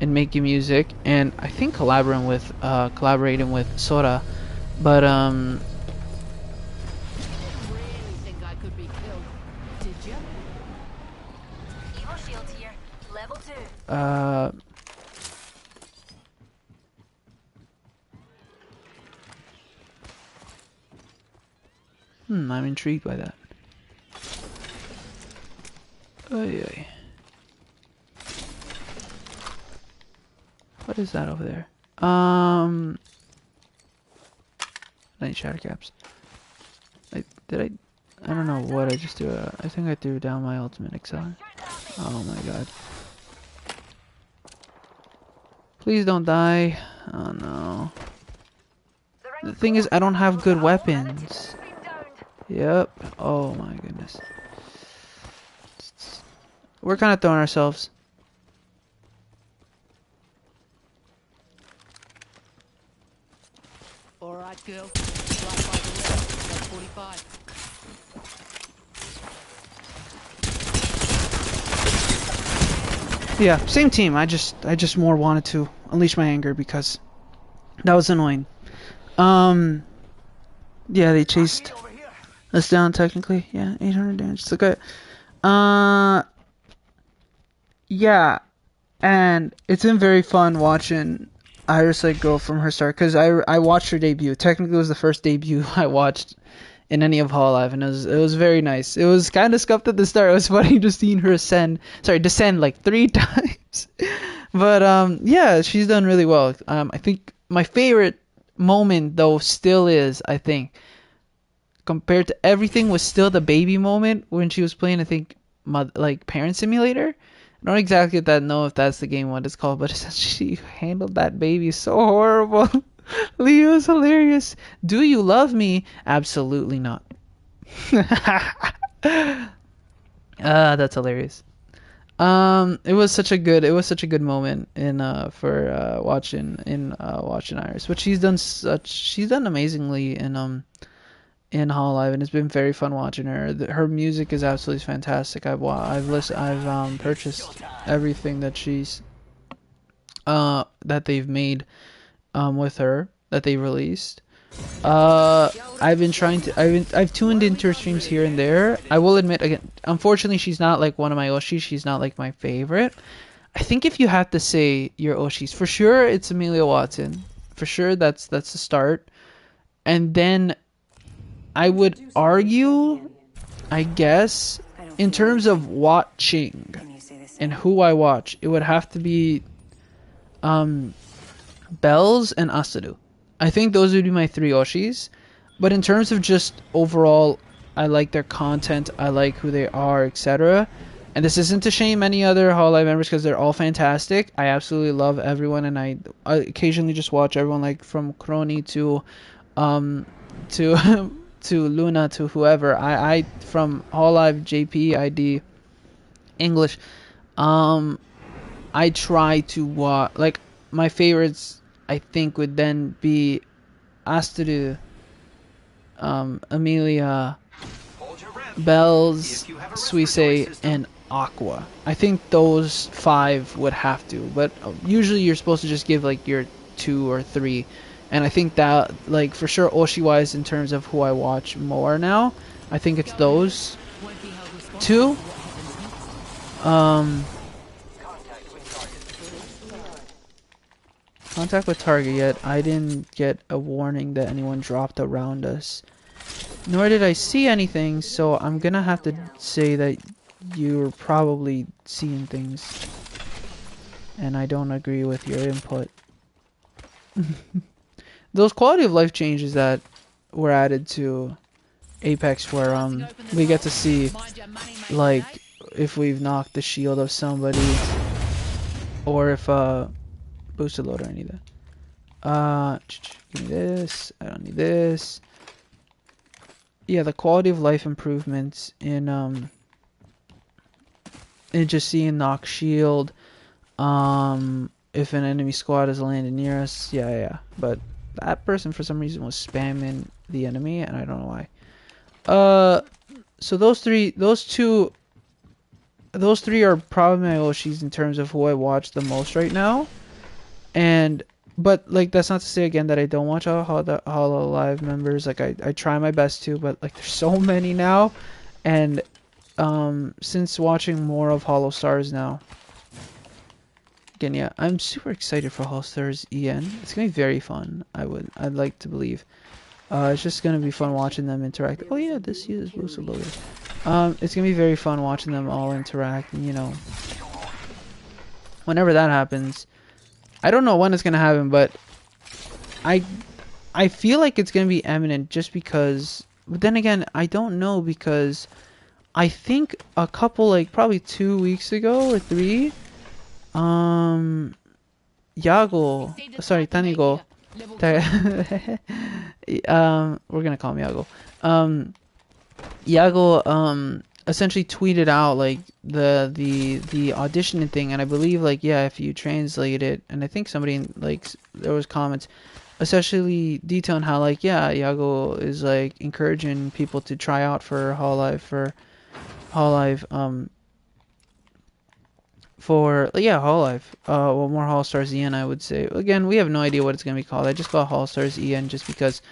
in making music, and I think collaborating with Sora, but Really think I could be killed, did you? Evil shield here. Level 2. I'm intrigued by that. Oy, oy. What is that over there? I need shatter caps. I don't know what I just threw. I think I threw down my ultimate Excel. Oh my god. Please don't die. Oh no. The thing is, I don't have good weapons. Yep. Oh my goodness. We're kind of throwing ourselves. Alright, girl. Right by the left, 45. Yeah, same team. I just more wanted to unleash my anger because that was annoying. Yeah, they chased us down technically. Yeah, 800 damage. It's okay. Yeah, and it's been very fun watching Iris like go from her start, because I watched her debut. Technically, it was the first debut I watched in any of Hololive, and it was very nice. It was kind of scuffed at the start. It was funny just seeing her descend like 3 times. But yeah, she's done really well. I think my favorite moment though still is, I think, compared to everything, was still the baby moment when she was playing, I think, like Parent Simulator. I don't exactly know if that's the game what it's called, but she handled that baby so horrible. Leo's hilarious. Do you love me? Absolutely not. That's hilarious. It was such a good moment for watching Iris. But she's done amazingly in Hololive, and it's been very fun watching her. Her music is absolutely fantastic. I've purchased everything that she's that they've made with her, that they released. I've tuned into her streams here and there. I will admit, again, unfortunately she's not like one of my Oshis. She's not like my favorite. I think if you have to say your Oshis, for sure it's Amelia Watson. For sure that's the start. And then I would argue, I guess, in terms of watching and who I watch, it would have to be Bells and Asadu. I think those would be my 3 Oshis. But in terms of just overall, I like their content, I like who they are, etc. And this isn't to shame any other Hololive members because they're all fantastic. I absolutely love everyone, and I occasionally just watch everyone, like from Crony to to Luna to whoever. I from Hololive, JP, ID, English. I try to watch, like, my favorites. I think would then be Astel, Amelia, Bells, Suisse, and Aqua. I think those 5 would have to, but usually you're supposed to just give like your 2 or 3, and I think that, like, for sure Oshi-wise, in terms of who I watch more now, I think it's those 2. Contact with target yet. I didn't get a warning that anyone dropped around us. Nor did I see anything, so I'm gonna have to say that you're probably seeing things. And I don't agree with your input. Those quality of life changes that were added to Apex, where we get to see, like, if we've knocked the shield of somebody, or if boosted loader, I need that. Give me this. I don't need this. Yeah, the quality of life improvements in just seeing knock shield, if an enemy squad is landed near us, yeah. But that person for some reason was spamming the enemy, and I don't know why. So those three are probably my Oshis in terms of who I watch the most right now. But like, that's not to say again that I don't watch all the Hololive members. Like, I try my best to, but like, there's so many now, and since watching more of Hollow Stars now, again, yeah, I'm super excited for Hollow Stars EN. It's gonna be very fun. I'd like to believe. It's just gonna be fun watching them interact. Oh yeah, this is boosted loader. It's gonna be very fun watching them all interact, and, you know, whenever that happens. I don't know when it's gonna happen, but I feel like it's gonna be imminent, just because. But then again, I don't know, because I think a couple, like probably 2 weeks ago or 3, Tanigo, we're gonna call him Yago. Yago essentially tweeted out like the auditioning thing, and I believe, like, yeah, if you translate it, and I think somebody, like, there was comments essentially detailing how, like, yeah, Yago is like encouraging people to try out for Hololive, Hololive, well, more Hollow Stars EN, I would say. Again, we have no idea what it's gonna be called. I just call it Hollow Stars EN just because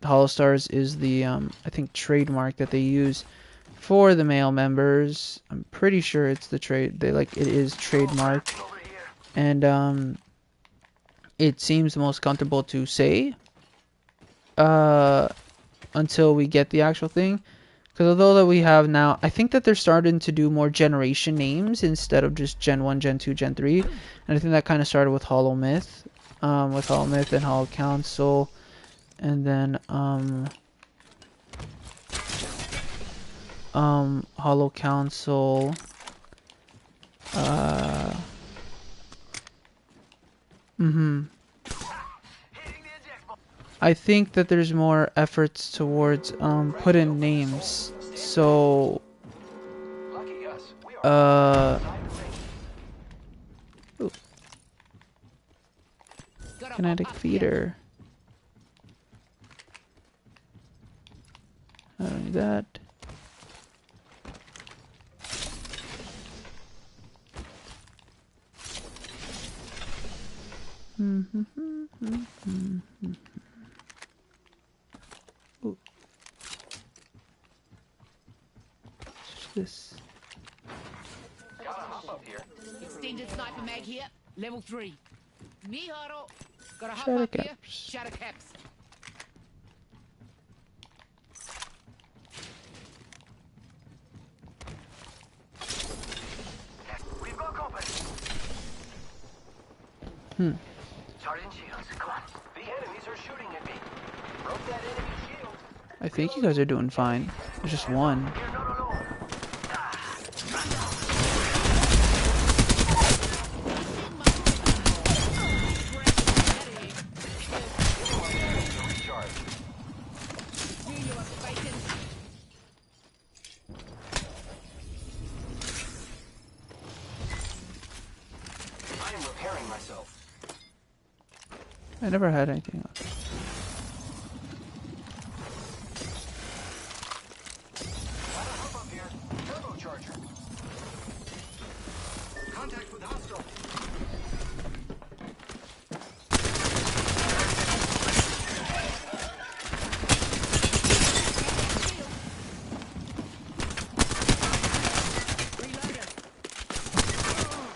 Hollow Stars is the I think trademark that they use for the male members. I'm pretty sure it's the it is trademarked, and it seems the most comfortable to say until we get the actual thing. Because although that we have now, I think that they're starting to do more generation names instead of just Gen 1, Gen 2, Gen 3. And I think that kind of started with Hollow Myth, and Hollow Council, and then Hollow Council, I think that there's more efforts towards put in names. So kinetic feeder. I don't need that. Ooh. This. Extended sniper mag here, level 3. Miharo, got a hop Shadow up here. caps. Shadow caps. We've got company. Sergeant Shields, come on. The enemies are shooting at me. Broke that enemy shield. I think you guys are doing fine. There's just one. You're not alone. I never had anything else. Contact with hostile.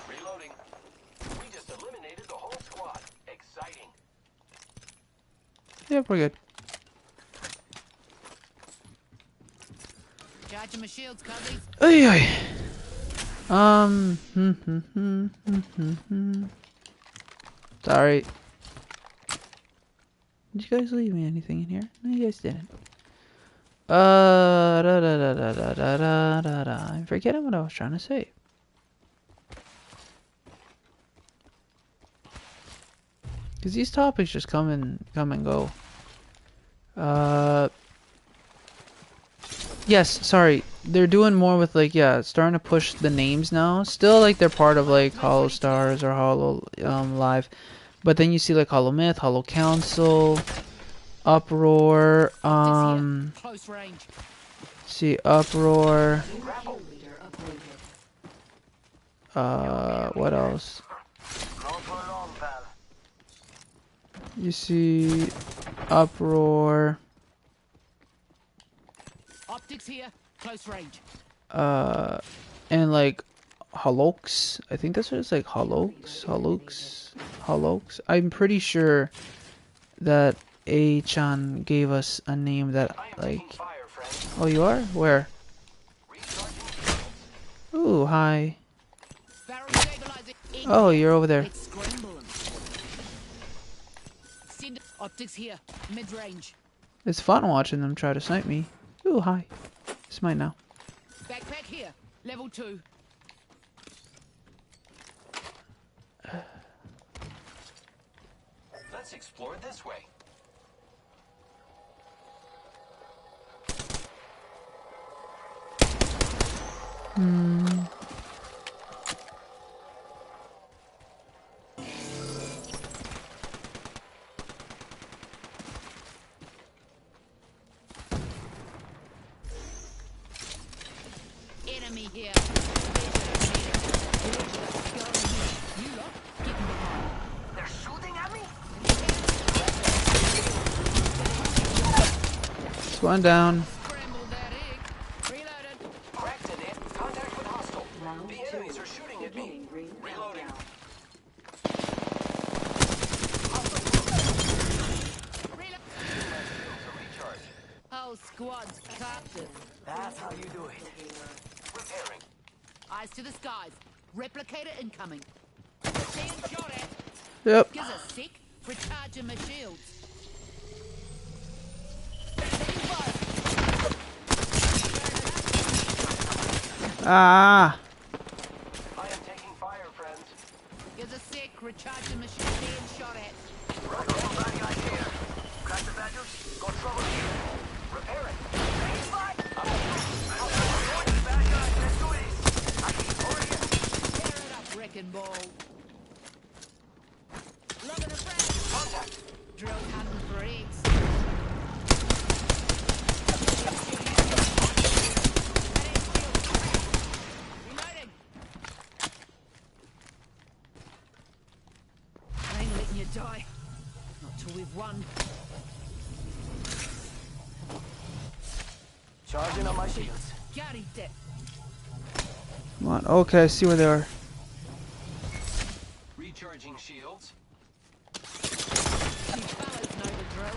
Reloading. We just eliminated the whole squad. Exciting. Yeah, we're good. Charging my shields, cubbies. Ay, ay. Sorry. Did you guys leave me anything in here? No, you guys didn't. I'm forgetting what I was trying to say. Cause these topics just come and go. Yes, sorry. They're doing more with like, yeah, starting to push the names now. Still like they're part of like Hollow Stars or Hollow Live. But then you see like Hollow Myth, Hollow Council, Uproar, Close range. see Uproar. What else? Not for long, pal. You see Uproar, Optics here. Close range. and like Holokes. I think that's what it's like. Holokes. I'm pretty sure that A-chan gave us a name that like. Fire, friend. Oh, you are? Where? Ooh, hi. Barrel stabilizing. Oh, you're over there. Let's scramble 'em. Send optics here. Mid range. It's fun watching them try to snipe me. Ooh, hi. It's mine now. Backpack here. Level 2. Let's explore this way. Enemy here. They're shooting at me? It's one down. Scramble that egg. Reloaded. Cracked in it. Contact with hostile. The enemies are shooting at me. Reloading. Reload. Recharge. Whole squad's captive. That's how you do it. Repairing. Eyes to the skies. Replicator incoming. Being shot at. Yep. Gives a sec. Recharging my shields. Ah. I am taking fire, friends. Gives a sec. Recharging my shields. Being shot at. Right on, bad guy here. Crack the badgers. Got trouble here. Repair it. Taking fire. Bad guy. Let's do this. I keep over here. Tear it up, wrecking ball. Loving a friend. Contact. Drill hunting for eggs. Reloading. I ain't letting you die. Not till we've won. Charging on my shields. Got it. Come on. Okay, I see where they are. Recharging shields. You fellas know the drill.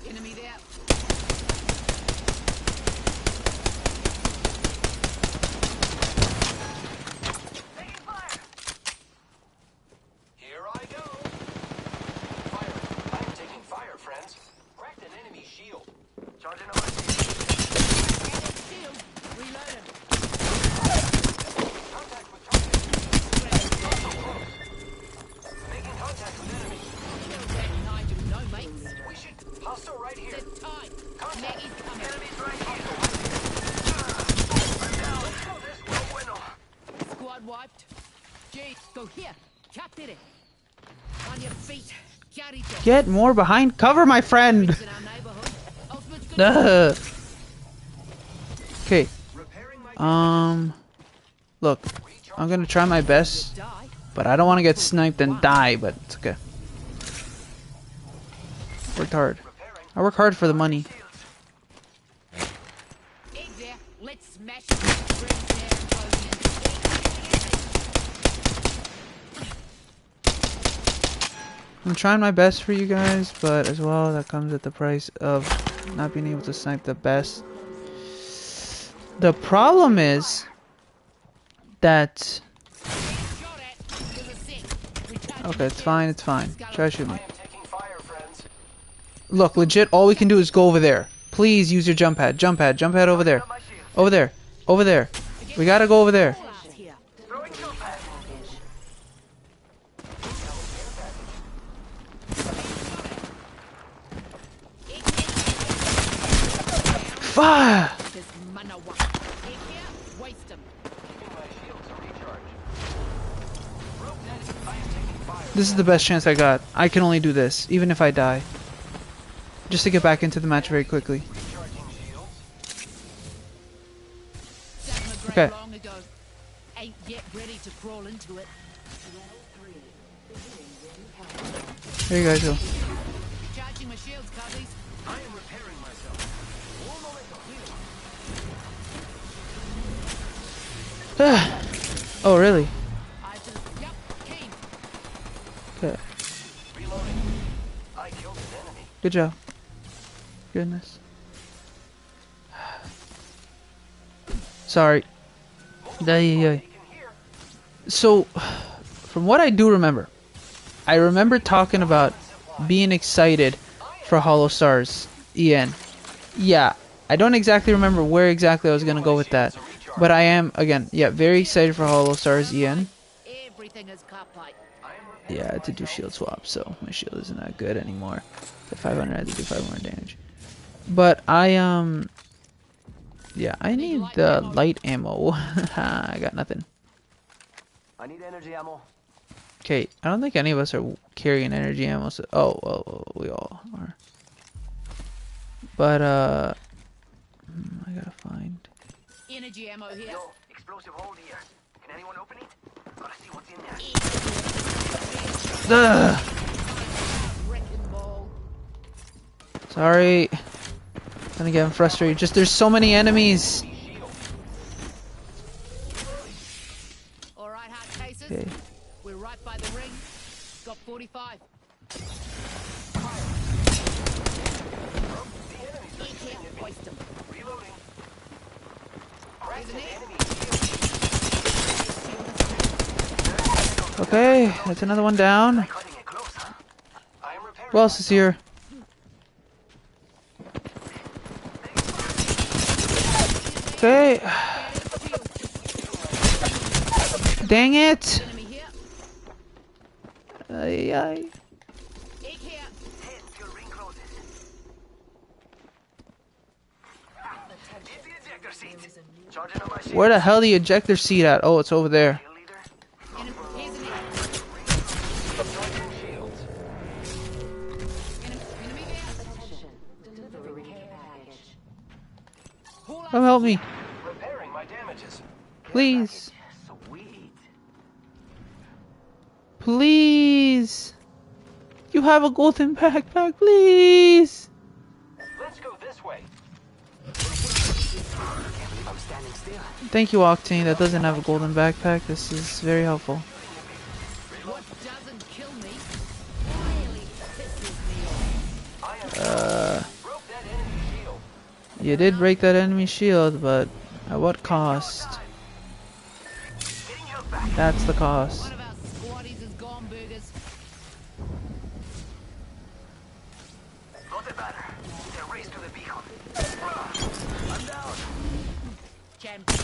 Enemy there. Taking fire. Here I go. Fire. I'm taking fire, friends. Cracked an enemy shield. Charging on my shield. Shield. Reloading. Contact with target. Making contact with enemy. Kill that Nigel, no mates. We should. Hostile right here. Sit tight. Contact. Maggie's coming. Enemies right here. I'm down. Let's go this way, bueno. Squad wide. So here, capture it. On your feet. Carito. Get more behind cover, my friend. In our neighborhood. Ultimate's good. Okay. Look, I'm gonna try my best, Die. but I don't want to get sniped and die. But it's okay. Worked hard. I work hard for the money. Egg there. Let's smash it. Bring there, I'm trying my best for you guys, but as well, that comes at the price of not being able to snipe the best. The problem is that... Okay, it's fine, it's fine. Try to shoot me. Look, legit, all we can do is go over there. Please use your jump pad. Jump pad over there. Over there. Over there. We gotta go over there. Fire! This is the best chance I got. I can only do this, even if I die. Just to get back into the match very quickly. Okay. Ain't yet ready to crawl into it. There you guys go. Charging my shields, Claes. I am repairing myself. One moment of healing. Oh, really? Yep, keen. Okay. Reloading. I killed an enemy. Good job. Goodness. Sorry. So, from what I do remember, I remember talking about being excited for Hollow Stars EN. Yeah, I don't exactly remember where exactly I was gonna go with that, but I am, again, yeah, very excited for Hollow Stars EN. Everything is carplite. Yeah, I had to do shield swap, so my shield isn't that good anymore. At 500, I had to do 5 more damage. But yeah, I need the light ammo. I got nothing. I need energy ammo. Okay, I don't think any of us are carrying energy ammo. So, oh, we all are. But I gotta find. Energy ammo here. Yo, explosive hole here. Can anyone open it? Gotta see what's in there. Ugh. Wrecking ball. Sorry. I'm getting frustrated. Just there's so many enemies. All right, hard cases. Okay. We're right by the ring. Got 45. Waste them. Reloading. Okay, that's another one down. Cutting it close, huh? I am repairing. Who else is here? Okay. Dang it! Enemy here. Ay, ay. Egg here. 10 till ring closes. It's the ejector seat. Charging on my shield. Where the hell the ejector seat at? Oh, it's over there. Leader. Here's an egg. Charging shields. Enemy there. Come help me, Repairing my damages. please. Sweet. Please. You have a golden backpack, please. Let's go this way. I'm standing still. Thank you, Octane. That doesn't have a golden backpack. This is very helpful. What doesn't kill me really pisses me off. Broke that enemy shield. You did break that enemy shield, but at what cost? Getting health back. That's the cost. One of our squaddies is gone, burgers. Got it better. They're race to the beacon. I'm down. Champion.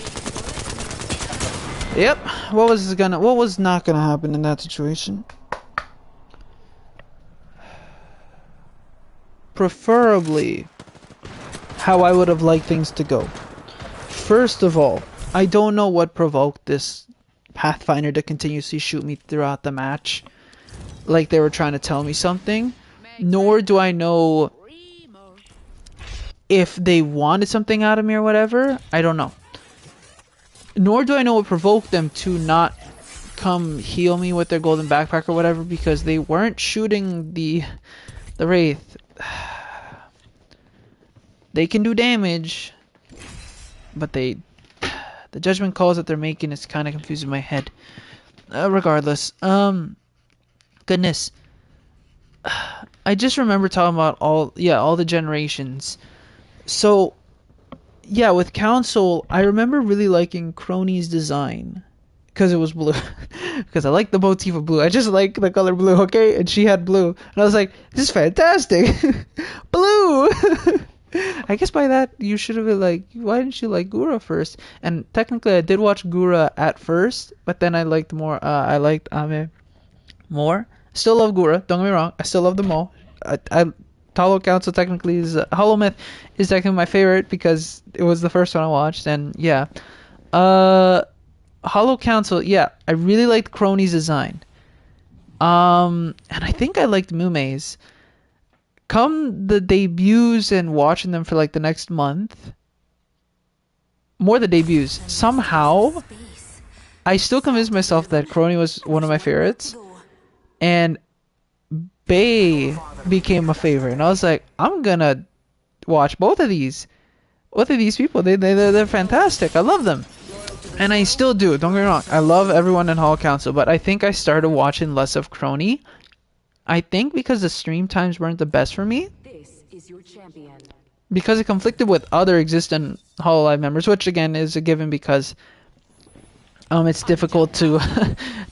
Yep. What was not gonna happen in that situation? Preferably how I would have liked things to go. First of all, I don't know what provoked this Pathfinder to continuously shoot me throughout the match, like they were trying to tell me something. Nor do I know if they wanted something out of me or whatever. I don't know. Nor do I know what provoked them to not come heal me with their golden backpack or whatever, because they weren't shooting the Wraith. They can do damage, but the judgment calls that they're making is kind of confusing my head. Regardless, goodness, I just remember talking about all the generations. So yeah, with Council, I remember really liking Crony's design because it was blue. Because I like the motif of blue. I just like the color blue, okay? And she had blue, and I was like, this is fantastic. Blue. I guess by that you should have been like, why didn't you like Gura first? And technically I did watch Gura at first, but then I liked more. I liked Ame more. Still love Gura, don't get me wrong. I still love them all. Hollow Council technically is Hollow Myth is technically my favorite because it was the first one I watched, and yeah. Hollow Council, yeah, I really liked Crony's design. And I think I liked Mume's. Come the debuts and watching them for like the next month, more the debuts, somehow I still convinced myself that Crony was one of my favorites, and Bay became a favorite, and I was like, I'm gonna watch both of these people. They're fantastic. I love them, and I still do. Don't get me wrong. I love everyone in Hall Council, but I think I started watching less of Crony. I think because the stream times weren't the best for me. This is your champion. Because it conflicted with other existing Hololive members, which again is a given because it's difficult to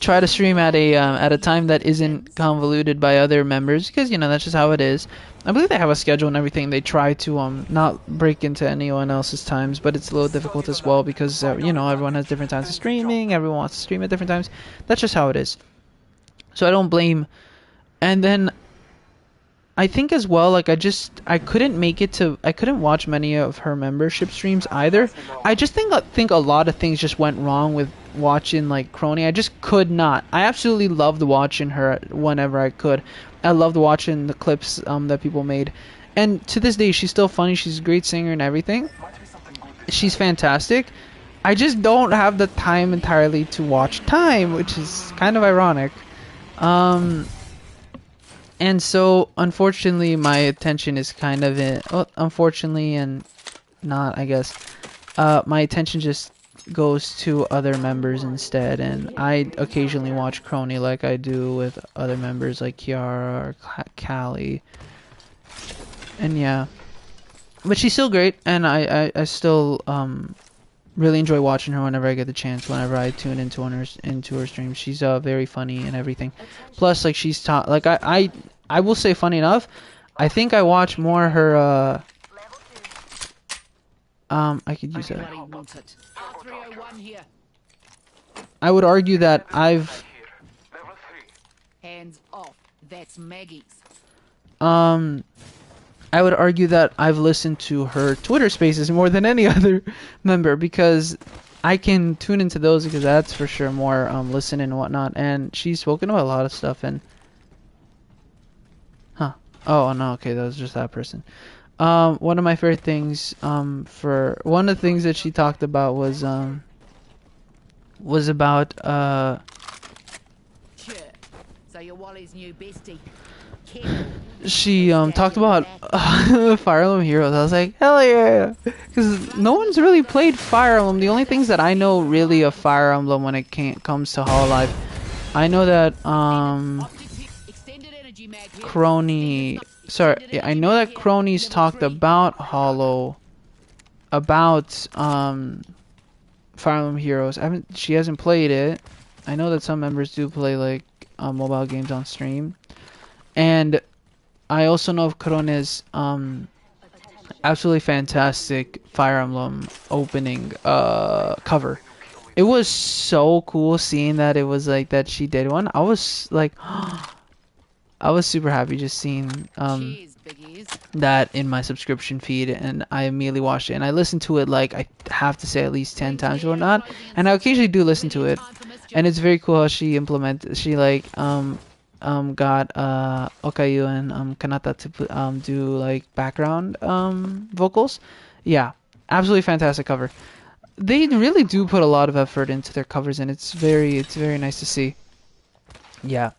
try to stream at a time that isn't convoluted by other members, because that's just how it is. I believe they have a schedule and everything. They try to not break into anyone else's times, but it's a little difficult as well because everyone has different times of streaming. Everyone wants to stream at different times. That's just how it is. So I don't blame. And then I think as well, like I couldn't watch many of her membership streams either. I just think a lot of things just went wrong with watching like Crony. I just could not. I absolutely loved watching her whenever I could. I loved watching the clips that people made. And to this day, she's still funny. She's a great singer and everything. She's fantastic. I just don't have the time entirely to watch time, which is kind of ironic. And so, unfortunately, my attention is kind of unfortunately and not, I guess. My attention just goes to other members instead, and I occasionally watch Crony like I do with other members like Kiara or Callie. And yeah, but she's still great, and I still really enjoy watching her whenever I get the chance. Whenever I tune into her streams, she's very funny and everything. Plus, like she's like I will say, funny enough, I think I watch more her. I could use that. I would argue that I've. Hands off. That's Maggie's. I would argue that I've listened to her Twitter Spaces more than any other member, because I can tune into those because that's for sure more listening and whatnot. And she's spoken about a lot of stuff. And oh no, okay, that was just that person. One of my favorite things for one of the things that she talked about was about Sure. So you're Wally's new bestie. she talked about Fire Emblem Heroes. I was like, hell yeah, because no one's really played Fire Emblem. The only things that I know really of Fire Emblem when it comes to Hololive, I know that Crony. Sorry, yeah, I know that Crony's talked about Fire Emblem Heroes. She hasn't played it. I know that some members do play like mobile games on stream. And I also know of Krone's absolutely fantastic Fire Emblem opening cover. It was so cool seeing that it was like that she did one. I was like, I was super happy just seeing that in my subscription feed, and I immediately watched it. And I listened to it like, I have to say, at least 10 times or not. And I occasionally do listen to it. and it's very cool how she like got Okayu and Kanata to do like background vocals. Yeah, absolutely fantastic cover. They really do put a lot of effort into their covers, and it's very nice to see. Yeah.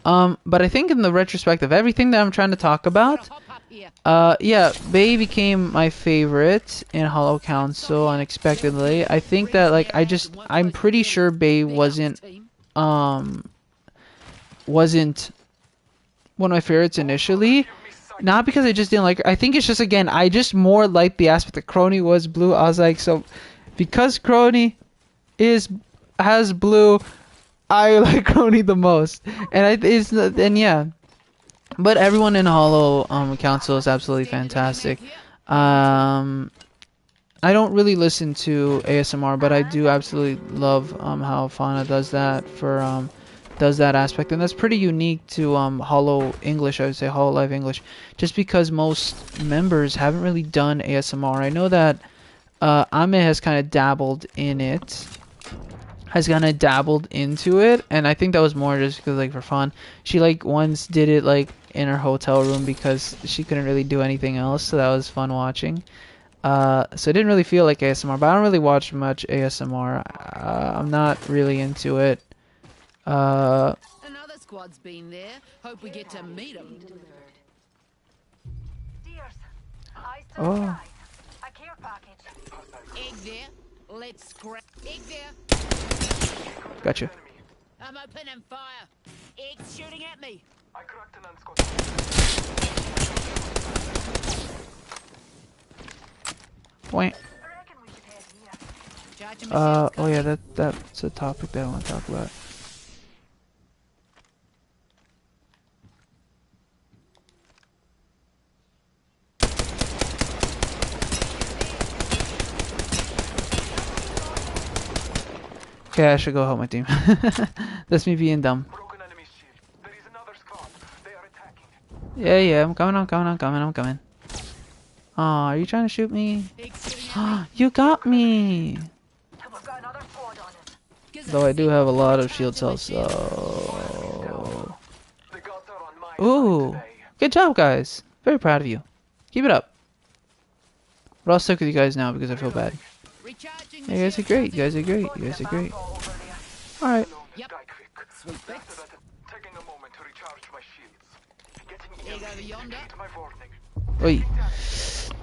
But I think in the retrospect of everything that I'm trying to talk about, yeah, Bay became my favorite in Hollow Council unexpectedly. I think that like I'm pretty sure Bay wasn't one of my favorites initially. Not because I just didn't like her. I think it's just, again, I just more liked the aspect that Crony was blue. I was like, so because Crony has blue, I like Crony the most. And yeah. But everyone in Hollow Council is absolutely fantastic. I don't really listen to ASMR, but I do absolutely love how Fauna does that does that aspect, and that's pretty unique to Hollow English. I would say Hollow Live English, just because most members haven't really done ASMR. I know that Ame has kind of dabbled in it, into it, and I think that was more just because, like, for fun. She like once did it like in her hotel room because she couldn't really do anything else, so that was fun watching. So it didn't really feel like ASMR, but I don't really watch much ASMR. I'm not really into it. Another squad's been there. Hope we get to meet them. Oh. A care package. Egg there. Let's scrap. Egg there. Gotcha. I'm opening fire. Egg's shooting at me. I cracked an unscotch. Point. Oh yeah, that's a topic that I want to talk about. Okay, I should go help my team. That's me being dumb. Broken enemy shield. There is another squad. They are attacking. Yeah, I'm coming. Aw, are you trying to shoot me? You got me! Though I do have a lot of shield cells, so... The gods are on my Ooh! side today. Good job, guys! Very proud of you. Keep it up. But I'll stick with you guys now because I feel bad. Recharging. You guys are great, you guys are great, you guys are great. Alright. Yep. Die quick. Sweet bits. Taking a moment to recharge my shields. Getting Egg over yonder. my warning. Wait.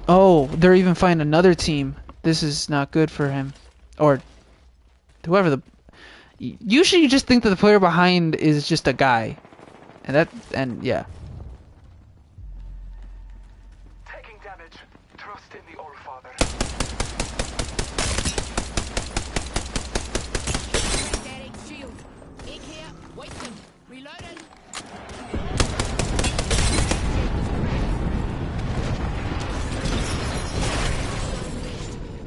Oh, they're even fighting another team. This is not good for him. Or whoever the... Usually you just think that the player behind is just a guy. And yeah. Taking damage. Trust in the All-Father. That egg shield. Egg here. Wait them. Reloading.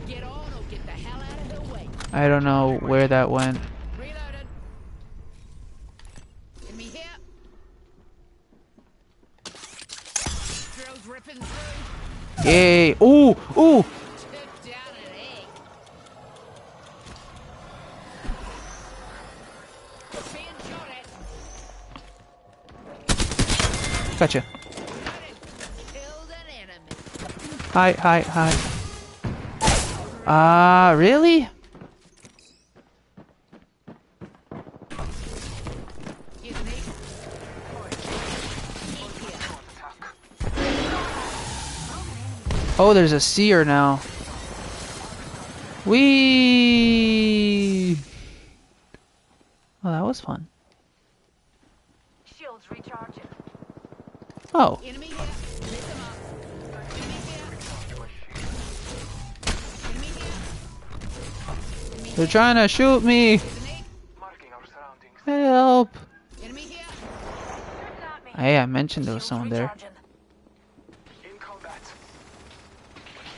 Get on or get the hell out of the way. I don't know where that went. Reloaded. Enemy here. Drills ripping through. Yay! Ooh! Ooh! Took down an egg. Being shot at. Gotcha. Killed an enemy. Hi. Really? Get an egg. Oh, there's a seer now. Whee! Well, that was fun. Shields recharging. Oh. Enemy here. Lift them up. Enemy here. Enemy here. They're trying to shoot me! Marking our surroundings. Help! Enemy here. Hey, I mentioned there was someone there. In combat.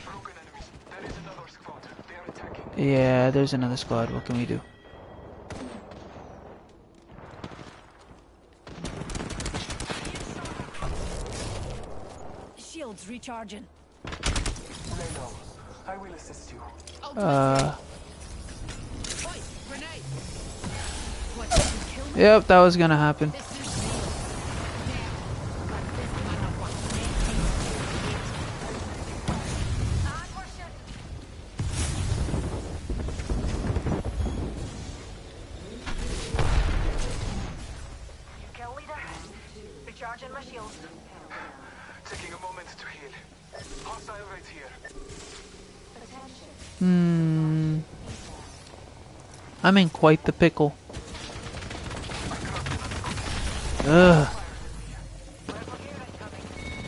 Broken enemies. There is another squad. They are attacking. Yeah, there's another squad. What can we do? Shields recharging. Lay low. I will assist you. Oi, grenade. like you can kill me. Yep, that was gonna happen. This is real. Now, but this motherfucker can't take it. And we're shooting. You kill leader. Recharging my shields. Taking a moment to heal. Hostile right here. I'm in quite the pickle. Ugh.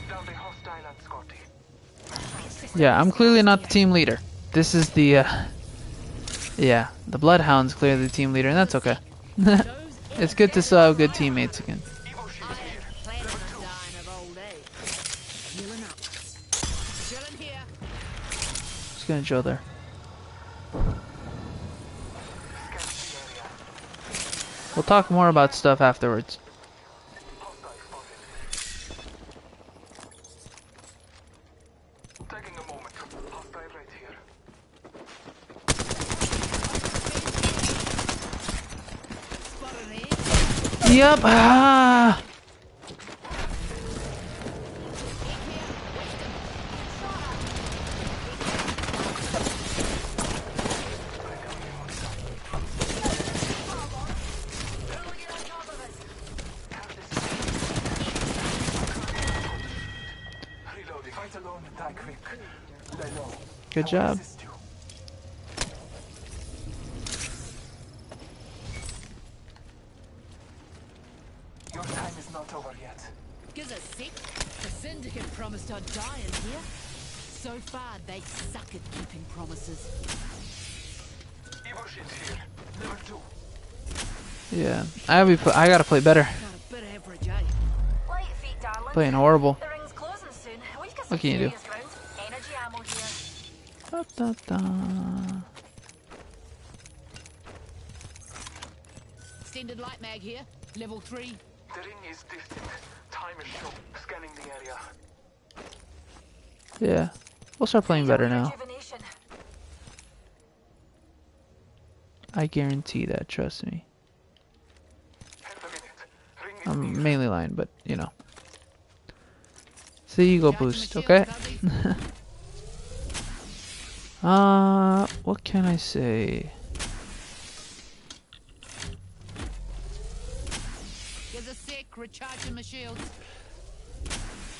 Down the hostile and Scotty. Yeah, I'm clearly not the team leader. This is the, yeah, the Bloodhound's clearly the team leader, and that's okay. It's good to still have good teammates again. Evo shield here. Planning on dying of old age. Healing up. Chilling here. Just gonna drill there. Scan the area. We'll talk more about stuff afterwards. Hostile spotted. Taking a moment. Hostile right here. Spotted here. Yep. Ah. Reloading. Fight alone, die quick. Lay low. Good I will job. assist you. Your time is not over yet. Gives a sec. The Syndicate promised I'd die in here. So far, they suck at keeping promises. Evo shield here. Level 2. Yeah, I gotta play better. Got a bit average, eh? Light feet, darling. Playing horrible. The ring's closing soon. We've got some What can you do? serious ground. Energy ammo here. Da, da, da. Extended light mag here. Level 3. The ring is distant. Time is short. Scanning the area. Yeah, we'll start playing better now. Rejuvenation. I guarantee that. Trust me. Half a minute. Ring is I'm mainly lying, but you know. So you go boost, okay? What can I say? Gives a sec. Recharging my shields.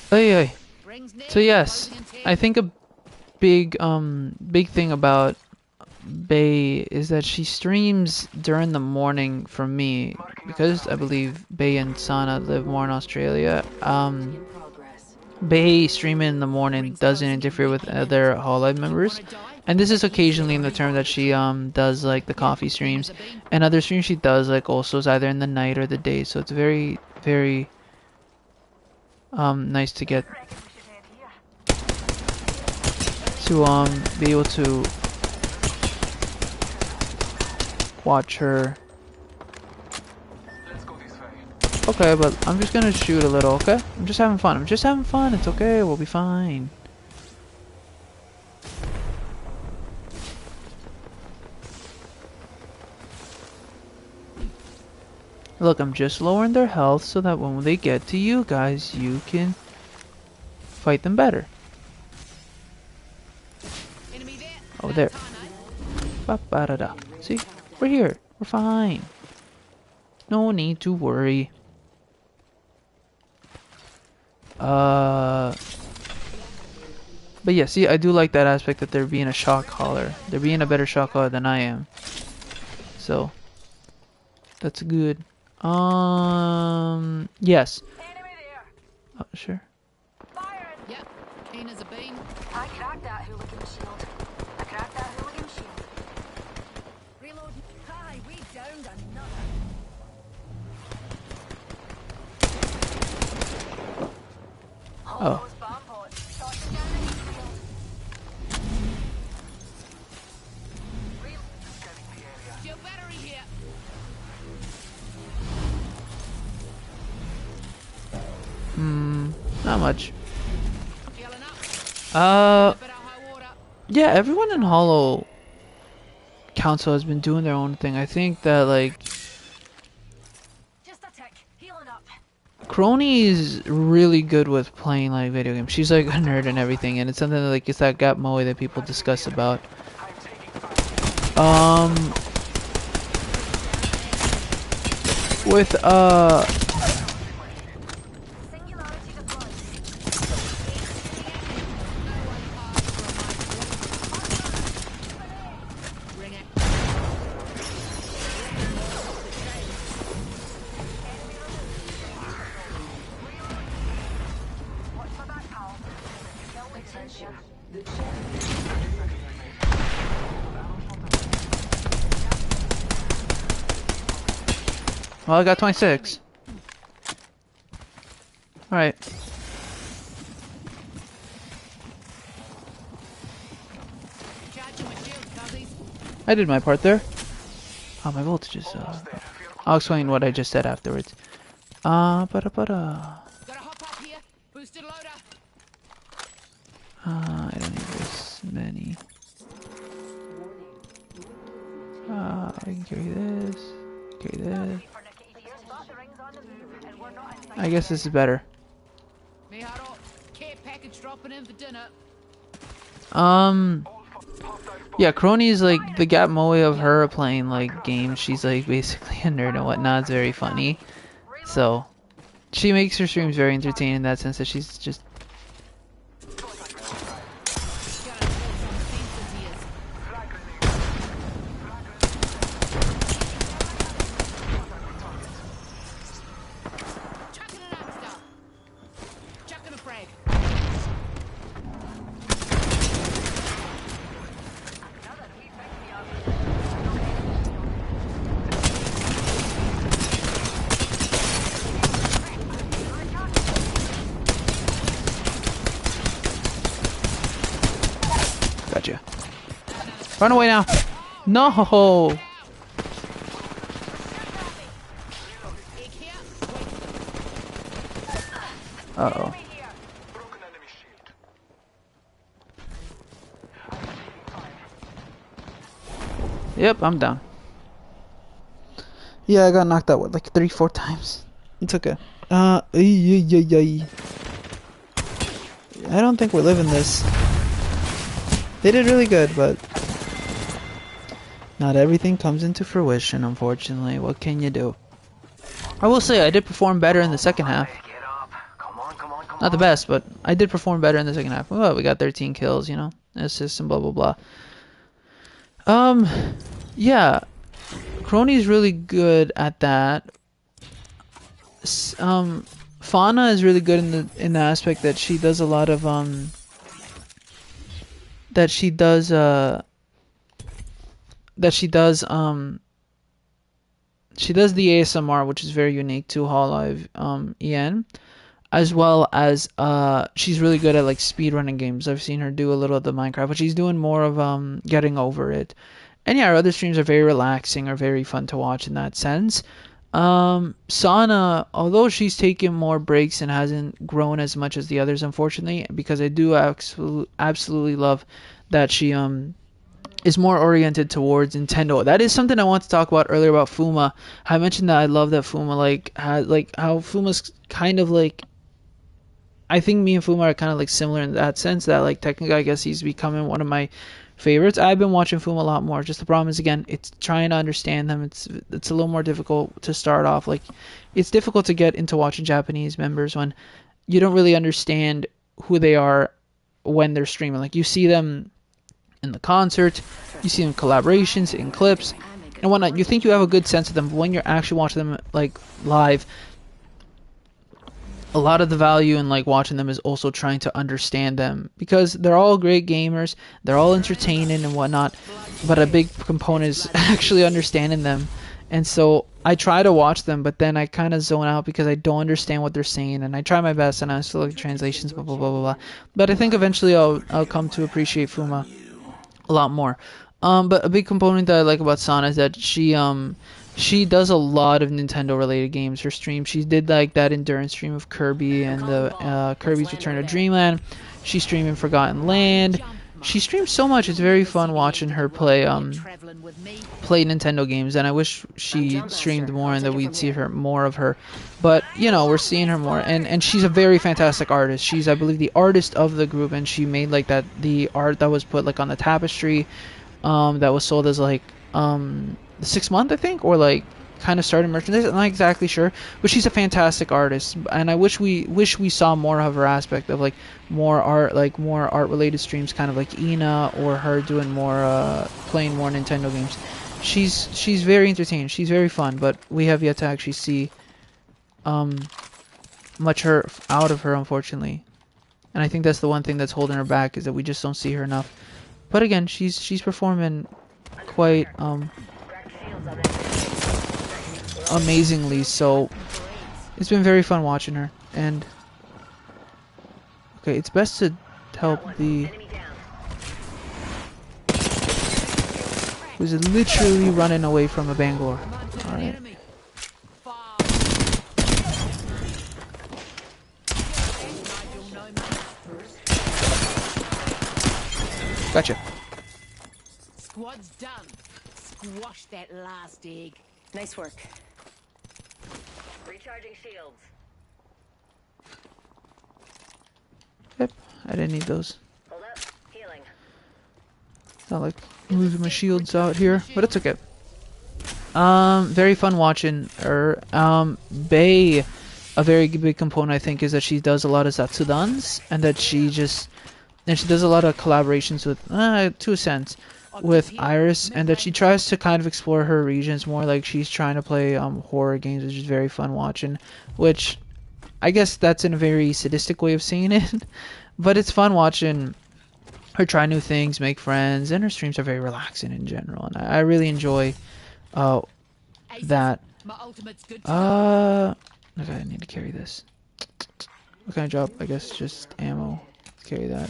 Hey. Rings near. So yes, Closing in 10. I think a big thing about Bay is that she streams during the morning for me because I believe Bay and Sana live more in Australia. Bay streaming in the morning doesn't interfere with other Hololive members, and this is occasionally in the term that she does like the coffee streams, and other streams she does like also is either in the night or the day. So it's very nice to get Reckon we should head here. to be able to watch her. Let's go this way. Okay, but I'm just gonna shoot a little, okay? I'm just having fun. It's okay. We'll be fine. Look, I'm just lowering their health so that when they get to you guys, you can fight them better. Enemy there. Over there. Time, eh? Ba-ba-da-da. See? We're here. We're fine. No need to worry. But yeah, see, I do like that aspect that they're being a shot caller. They're being a better shot caller than I am. So, that's good. Yes. Enemy there. Oh, sure. Firing. Yep. Keen as a bean. I cracked that hooligan shield. I cracked that hooligan shield. Reload. Hi, we downed another. Oh. Those bomb pods. Tossing down the shield. Scanning the area. Shield battery here. Not much. Healing up. Bit of high water. Yeah, everyone in Hollow Council has been doing their own thing. I think that, like, Crony is really good with playing like video games. She's like a nerd and everything, and it's something that, like, it's that gap moe that people discuss about. With Singularity deployed. Ring it. Watch for that, pal. Kill attention. well, I got 26. All right. Charging my shield, cuzzies. I did my part there. Oh, my voltage is. I'll explain what I just said afterwards. Ba-da. Gotta hop up here. Boosted loader. I don't need this many. I can carry this. Carry this. I guess this is better. Me haro. Care package dropping in for dinner. Yeah, Crony's like the gap moe of her playing like games. She's like basically a nerd and whatnot. It's very funny. So she makes her streams very entertaining in that sense that she's just. Gotta fill some fences here. Chucking an Astel. Chucking a frag. Gotcha. Run away now. No. Egg here. Uh-oh. Broken enemy shield. Yep, I'm down. Yeah, I got knocked out, what, like 3-4 times? It's okay. I don't think we're living this. They did really good, but not everything comes into fruition, unfortunately. What can you do? I will say I did perform better in the second half. Get up. Come on. Not the best, but I did perform better in the second half. Well, we got 13 kills, you know, assists and blah blah blah. Yeah, Crony's really good at that. Fauna is really good in the aspect that she does a lot of she does the ASMR, which is very unique to Hololive EN, as well as she's really good at like speedrunning games. I've seen her do a little of the Minecraft, but she's doing more of getting over it. And yeah, her other streams are very relaxing or very fun to watch in that sense. Sana, although she's taken more breaks and hasn't grown as much as the others, unfortunately, because I do absolutely love that she is more oriented towards Nintendo. That is something I want to talk about earlier about Fuma. I mentioned that I love that Fuma has how Fuma's kind of like, I think me and Fuma are kind of like similar in that sense that like technically I guess he's becoming one of my favorites. I've been watching Fuma a lot more. Just the problem is, again, it's trying to understand them. It's a little more difficult to start off. Like, it's difficult to get into watching Japanese members when you don't really understand who they are when they're streaming. Like, you see them in the concert, you see them in collaborations, in clips, and whatnot. You think you have a good sense of them, but when you're actually watching them like live, a lot of the value in like watching them is also trying to understand them, because they're all great gamers, they're all entertaining and whatnot, but a big component is actually understanding them. And so I try to watch them, but then I kind of zone out because I don't understand what they're saying, and I try my best and I still look at translations, blah blah blah blah blah. But I think eventually I'll come to appreciate Fuma a lot more. But a big component that I like about Sana is that she does a lot of Nintendo related games. Her stream, she did like that endurance stream of Kirby and the Kirby's Return to Dreamland. She's streaming Forgotten Land. she streams so much. It's very fun watching her play Traveling with me. play Nintendo games, and I wish she streamed more and that we'd see her more of her. But you know, we're seeing her more, and she's a very fantastic artist. She's, I believe, the artist of the group, and she made like the art that was put like on the tapestry, that was sold as like 6 month, I think, or like kind of started merchandise. I'm not exactly sure, but she's a fantastic artist, and I wish we saw more of her aspect of like more art related streams, kind of like Ina, or her doing more playing more Nintendo games. She's very entertaining. She's very fun, but we have yet to actually see much out of her, unfortunately. And I think that's the one thing that's holding her back, is that we just don't see her enough. But again, she's performing quite amazingly, so it's been very fun watching her. And okay, it's best to help the who's literally running away from a Bangalore. All right. Gotcha. Squad's done. Squash that last egg. Nice work. Recharging shields. Yep, I didn't need those. Hold up. Healing. It's not like I'm losing my shields out here, but it's okay. Very fun watching her. Bay, a very big component I think is that she does a lot of Zatsudans, and that she does a lot of collaborations with, to a sense, with Iris, and that she tries to kind of explore her regions more, like she's trying to play horror games, which is very fun watching, which I guess that's in a very sadistic way of seeing it, but it's fun watching her try new things, make friends, and her streams are very relaxing in general, and I really enjoy that. My ultimate's good. Okay, I need to carry this. What can I drop? I guess just ammo. Let's carry that.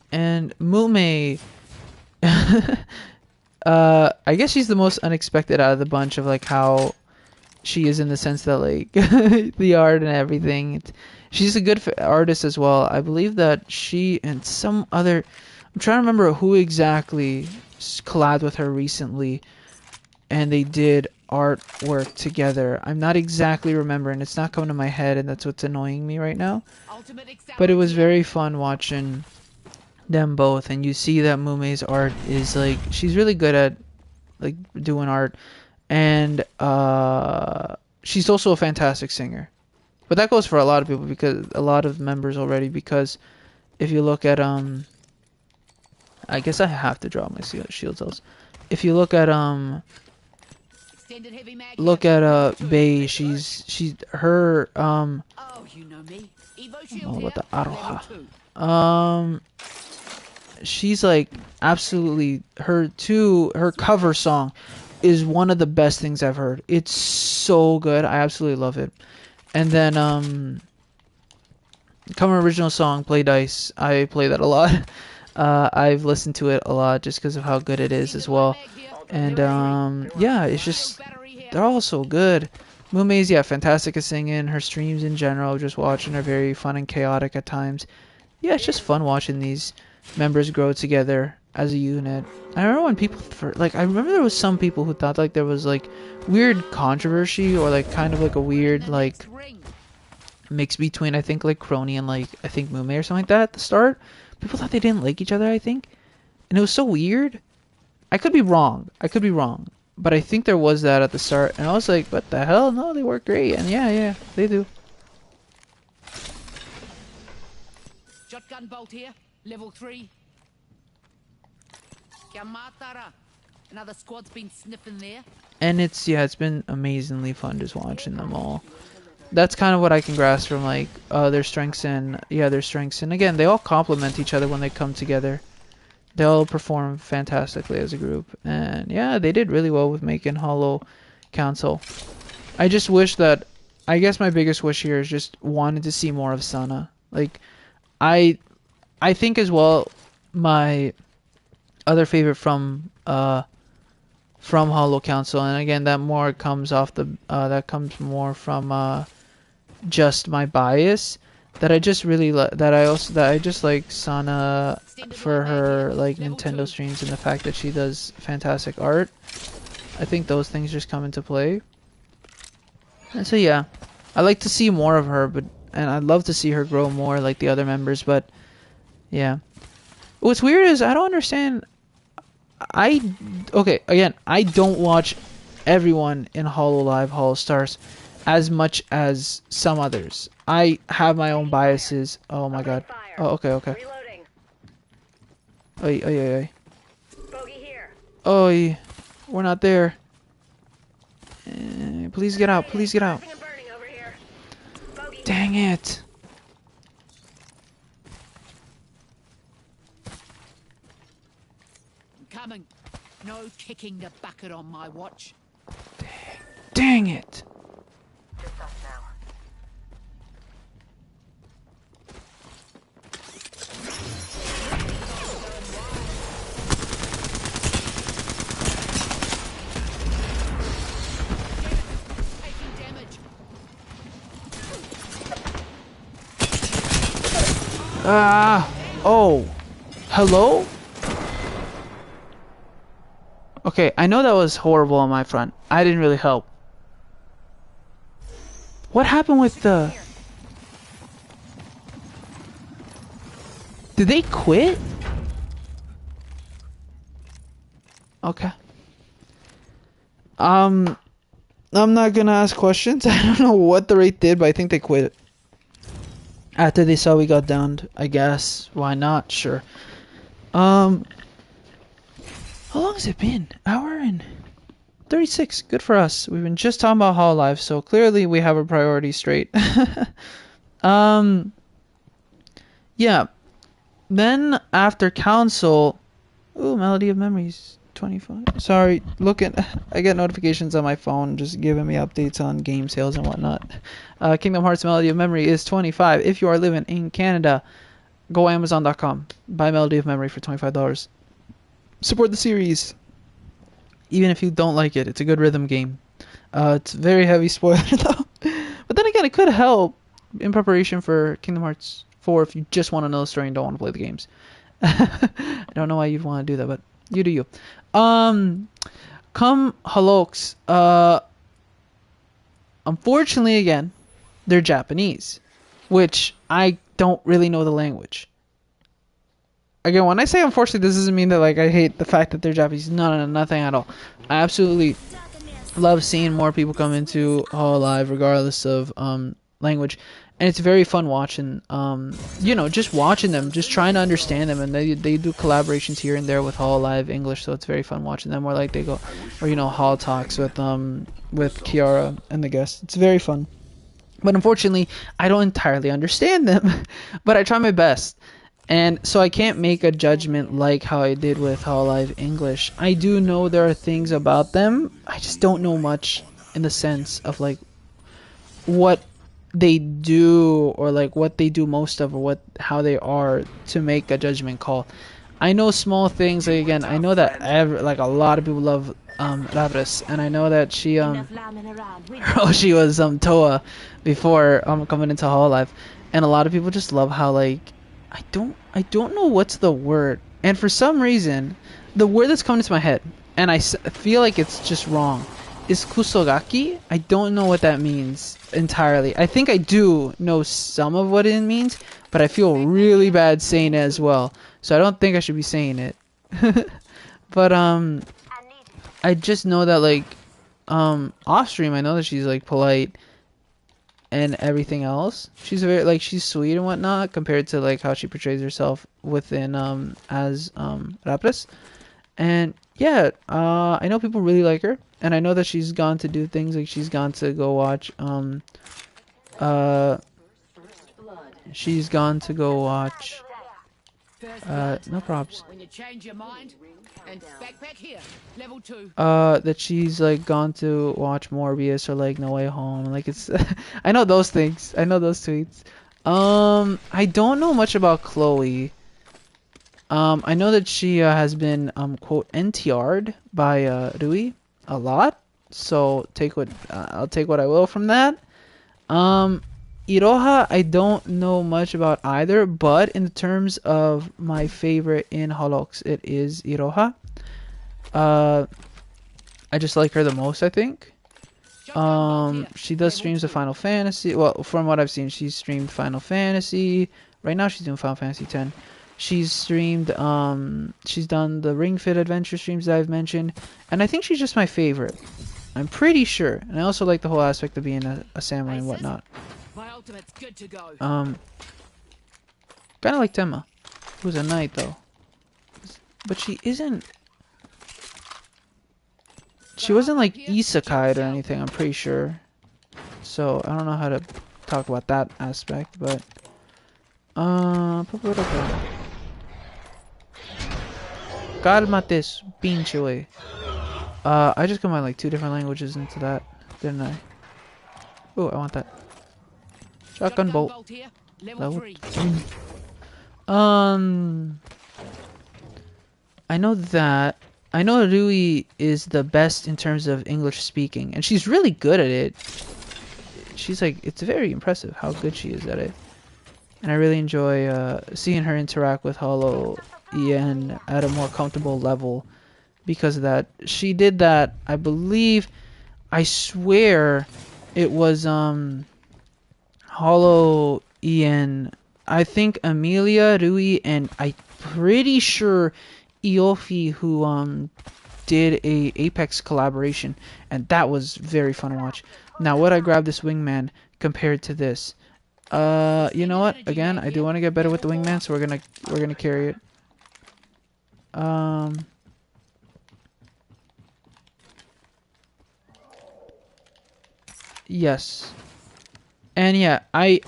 And Mume, I guess she's the most unexpected out of the bunch of like how she is, in the sense that like the art and everything. She's a good artist as well. I believe that she and some other, I'm trying to remember who exactly collabed with her recently, and they did artwork together. I'm not exactly remembering. It's not coming to my head, and that's what's annoying me right now. But it was very fun watching them both, and you see that Mume's art is like, she's really good at like doing art, and she's also a fantastic singer. But that goes for a lot of people, because a lot of members already, because if you look at I guess I have to drop my shield cells. If you look at Bay, she's her Oh, you know me. Evo what the Aroha. Aroha. She's like absolutely, her cover song is one of the best things I've heard. It's so good. I absolutely love it. And then cover original song, Play Dice. I play that a lot. I've listened to it a lot just because of how good it is as well. And yeah, it's just, they're all so good. Mume's, yeah, fantastic at singing. Her streams in general, just watching, are very fun and chaotic at times. Yeah, it's just fun watching these members grow together as a unit. I remember when people, I remember there was some people who thought like there was like weird controversy, or like kind of like a weird like mix between, I think, like Crony and like, I think Mume or something like that at the start. People thought they didn't like each other, I think. And it was so weird. I could be wrong. But I think there was that at the start. And I was like, what the hell? No, they work great. And yeah, they do. Shotgun bolt here, level 3. Yamatara. Another squad's been sniffing there. And it's been amazingly fun just watching them all. That's kind of what I can grasp from like their strengths, and again, they all complement each other when they come together. They all perform fantastically as a group, and yeah, they did really well with making Hollow Council. I just wish that, I guess my biggest wish here is just wanted to see more of Sana. Like, I think as well, my other favorite from Hollow Council, and again, that more comes off the that comes more from just my bias, that I just really that I just like Sana for her like Nintendo streams and the fact that she does fantastic art. I think those things just come into play. And so yeah, I like to see more of her, and I'd love to see her grow more like the other members, but yeah. What's weird is I don't understand. Okay, again, I don't watch everyone in Hololive Hollow Stars as much as some others. I have my own biases. Oh my god. Oh, okay, okay. Reloading. Oy, oy, oy, oy. Bogey here. Oy. We're not there. Please get out. Please get out. Nothing and burning over here. Bogey. Dang it. Coming. No kicking the bucket on my watch. Dang it. Just us now. Taking damage. Oh. Hello? Okay, I know that was horrible on my front. I didn't really help. What happened with the... Did they quit? Okay. I'm not gonna ask questions. I don't know what the Wraith did, but I think they quit. After they saw we got downed, I guess. Why not? Sure. How long has it been? Hour and 36. Good for us. We've been just talking about Hololive, so clearly we have our priorities straight. Yeah. Then after Council, ooh, Melody of Memories 25. Sorry, I get notifications on my phone just giving me updates on game sales and whatnot. Kingdom Hearts Melody of Memory is 25. If you are living in Canada, go Amazon.com. Buy Melody of Memory for $25. Support the series. Even if you don't like it, it's a good rhythm game. It's very heavy spoiler though. But then again, it could help in preparation for Kingdom Hearts 4 if you just want to know the story and don't want to play the games. I don't know why you'd want to do that, but you do you. Come Haloks. Unfortunately, again, they're Japanese, which I don't really know the language. Again, when I say unfortunately, this doesn't mean that like I hate the fact that they're Japanese. No, nothing at all. I absolutely love seeing more people come into Hololive regardless of language, and it's very fun watching just watching them, just trying to understand them, and they do collaborations here and there with Hololive English, so it's very fun watching them. Or like they go, or Hall Talks with Kiara and the guests. It's very fun, but unfortunately, I don't entirely understand them, but I try my best. And so I can't make a judgment like how I did with Hololive English. I do know there are things about them. I just don't know much in the sense of like what they do or like what they do most of or how they are to make a judgment call. I know small things. Like, again, I know that a lot of people love Ravris, and I know that she she was Toa before coming into Hololive, and a lot of people just love how like I don't know what's the word, and for some reason the word that's coming to my head, and I feel like it's just wrong, is kusogaki. I don't know what that means entirely. I think I do know some of what it means, but I feel really bad saying it as well, so I don't think I should be saying it. But I just know that like off stream I know that she's like polite and everything else. She's very like she's sweet and whatnot compared to like how she portrays herself within as Rapres. And yeah, I know people really like her, and I know that she's gone to do things like she's gone to go watch no props. When you change your mind, and backpack here, level 2. That she's like gone to watch Morbius or like No Way Home. Like it's I know those things. I know those tweets. I don't know much about Chloe. I know that she has been quote NTR'd by Rui a lot. So I'll take what I will from that. Iroha, I don't know much about either, but in terms of my favorite in Holox, it is Iroha. I just like her the most, I think. She does streams of Final Fantasy. Well, from what I've seen, she's streamed Final Fantasy. Right now, she's doing Final Fantasy X. She's streamed. She's done the Ring Fit Adventure streams that I've mentioned, and I think she's just my favorite. I'm pretty sure, and I also like the whole aspect of being a samurai and whatnot. My ultimate's good to go. Kind of like Tenma, who's a knight though, but she isn't. She wasn't like isekai or anything, I'm pretty sure. So I don't know how to talk about that aspect, but Calmates, pinche wey. I just combined like 2 different languages into that, didn't I? Oh, I want that. Shotgun bolt. Here. Level Level 3. I know that. I know Rui is the best in terms of English speaking, and she's really good at it. She's like, it's very impressive how good she is at it. And I really enjoy seeing her interact with Hollow EN at a more comfortable level because of that. She did that, I believe, I swear it was Hollow EN. I think Amelia, Rui, and I'm pretty sure Iofi who did a Apex collaboration, and that was very fun to watch. Now, would I grab this wingman compared to this? You know what? Again, I do want to get better with the wingman, so we're gonna carry it. Yes. And yeah, I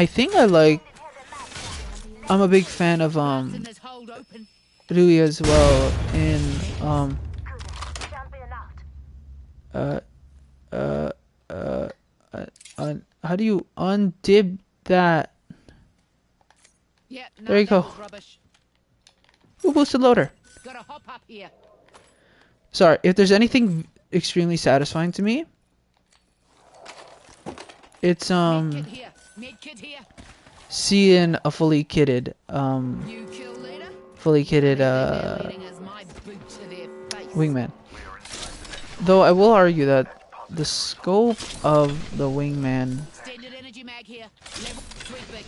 think I like. I'm a big fan of This hold open. Rui as well in how do you undib that? Yeah, no, There you that go. was rubbish. Who boosted loader? Gotta hop up here. Sorry, if there's anything extremely satisfying to me, it's Medkit here. Medkit here. seeing a fully kitted You kill leader. Leading as my boot to their face. wingman. Though I will argue that the scope of the wingman, Extended energy mag here. Level 3 bigs.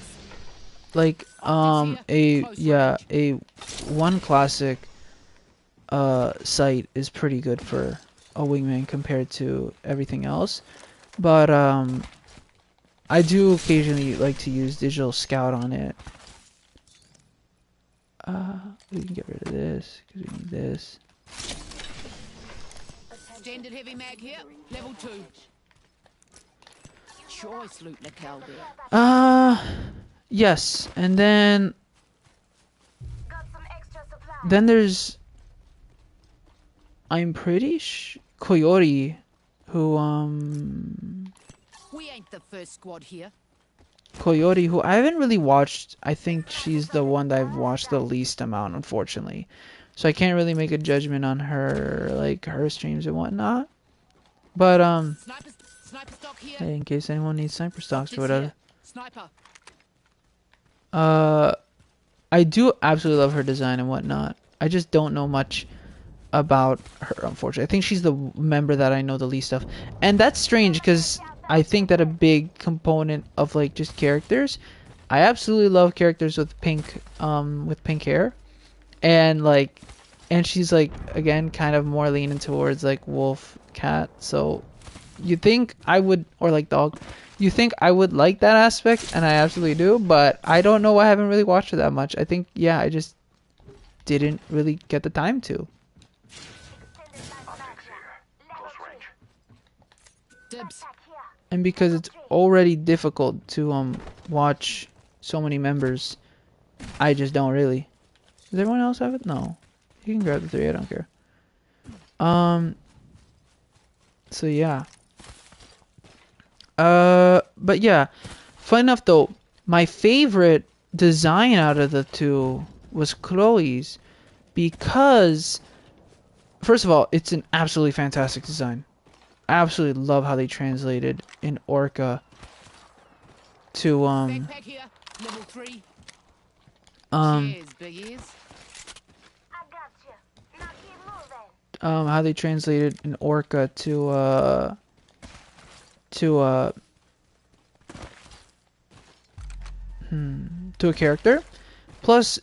like a one classic site is pretty good for a wingman compared to everything else, but I do occasionally like to use digital scout on it. We can get rid of this because we need this. Extended heavy mag here. Level 2. Choice loot locale there. Yes, and then Got some extra supplies. there's, I'm pretty Koyori, who We ain't the first squad here. Koyori, who I haven't really watched. I think she's the one that I've watched the least amount, unfortunately. So I can't really make a judgment on her, like her streams and whatnot. But Sniper stock here. hey, in case anyone needs sniper stocks or This whatever. here. Sniper. I do absolutely love her design and whatnot. I just don't know much about her, unfortunately. I think she's the member that I know the least of. And that's strange because I think that a big component of like just characters, I absolutely love characters with pink hair. And like, and she's like, again, kind of more leaning towards like wolf, cat. So you think I would, or like dog, you think I would like that aspect, and I absolutely do, but I don't know. I haven't really watched her that much. I think, yeah, I just didn't really get the time to. Optics here. Close range. Dibs. And because it's already difficult to watch so many members, I just don't really. Does everyone else have it? No. You can grab the 3, I don't care. So yeah. But yeah. Fun enough though, my favorite design out of the two was Chloe's, because first of all, it's an absolutely fantastic design. I absolutely love how they translated in Orca to Backpack here. Level 3. Cheers, big ears. I got you. Now keep moving. how they translated an orca to a character. Plus,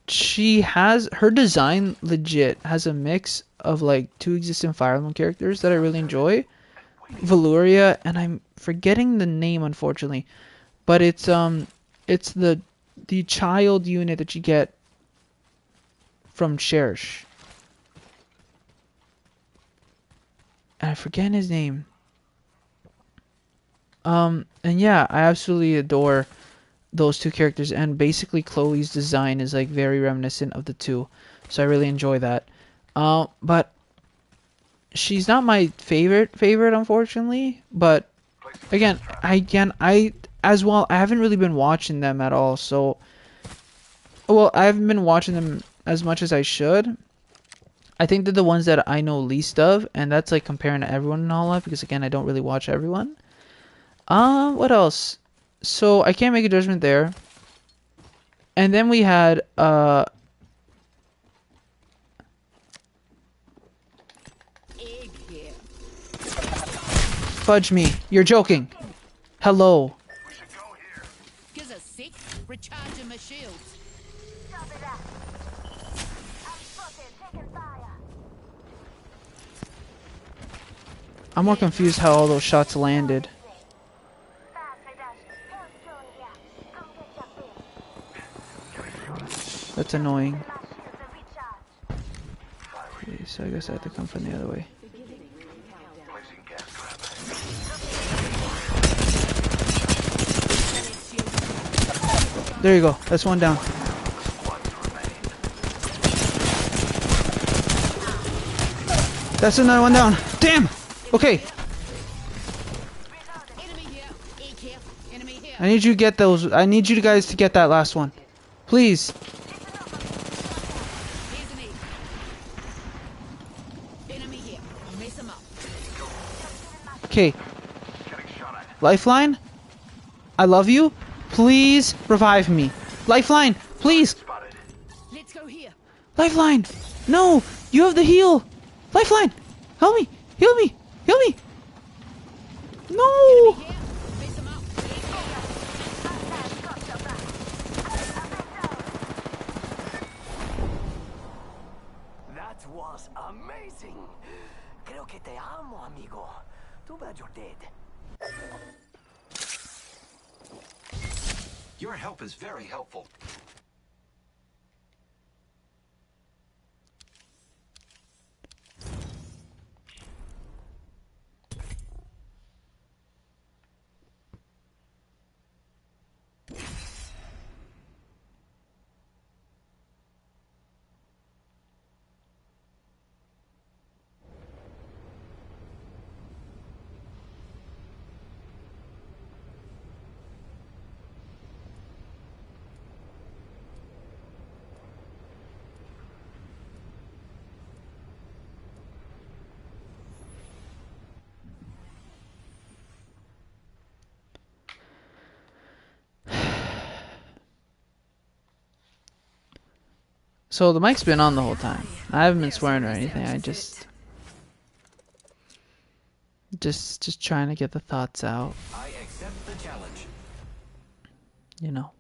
she has her design legit has a mix of like 2 existing Fire Emblem characters that I really enjoy, Valuria, and I'm forgetting the name unfortunately, but it's the child unit that you get from Cherish, and I forget his name. And yeah, I absolutely adore those 2 characters, and basically Chloe's design is like very reminiscent of the 2, so I really enjoy that. But she's not my favorite unfortunately, but again I as well, I haven't really been watching them at all, so well, I haven't been watching them as much as I should. I think they're the ones that I know least of, and that's like comparing to everyone and all that, because again, I don't really watch everyone. What else? So I can't make a judgment there. And then we had Egg here. fudge me. You're joking. Hello. We should go here. Gives a sec. Recharging my shields. Stop it up. I'm spotted. Taking fire. I'm more confused how all those shots landed. That's annoying. Okay, so I guess I have to come from the other way. Placing gas trap. There you go. That's one down. That's another one down. Damn! Okay. Enemy here. Egg here. Enemy here. I need you to get those. I need you guys to get that last one. Please. Here's an egg. Enemy here. Mess him up. Okay. Getting shot at. Lifeline? I love you. Please revive me. Lifeline, please. Spotted. Let's go here. Lifeline. No, you have the heal. Lifeline. Help me. Heal me. Heal me. No. Here. Mess him up. That was amazing. Creo que te amo, amigo. Too bad you're dead. Your help is very helpful. So the mic's been on the whole time. I haven't been swearing or anything. I just trying to get the thoughts out. I accept the challenge. You know,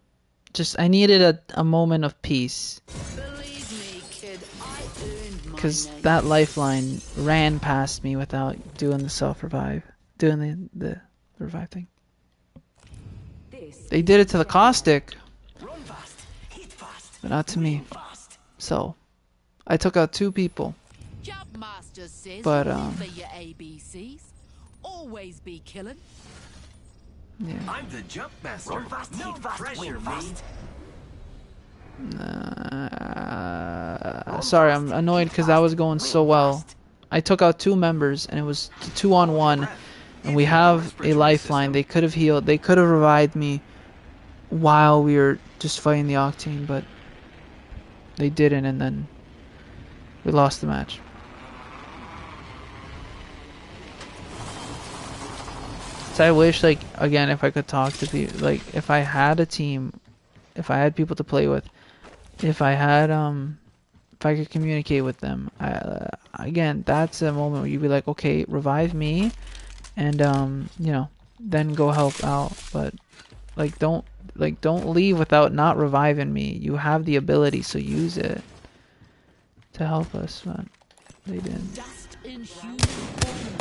just I needed a moment of peace, Believe me, kid. I earned my because name. that lifeline ran past me without doing the self-revive, doing the revive thing. They did it to the caustic, Run fast. Hit fast. but not to me. Fast. So I took out 2 people. Jump Master says, But, remember your ABCs. Always be killing. Yeah. I'm the jump master. Run fast. No Hit fast. pressure, Win fast. Sorry, I'm annoyed because that was going so well. I took out 2 members, and it was 2-on-1, and we have a lifeline. They could have healed. They could have revived me while we were just fighting the Octane, but they didn't, and then we lost the match. So I wish, like, again, if I could talk to people, like, if I had a team, if I had people to play with, if I had, if I could communicate with them, again, that's a moment where you'd be like, okay, revive me, and, you know, then go help out. But, like, don't leave without not reviving me. You have the ability, so use it to help us, but they didn't. Dust in human form.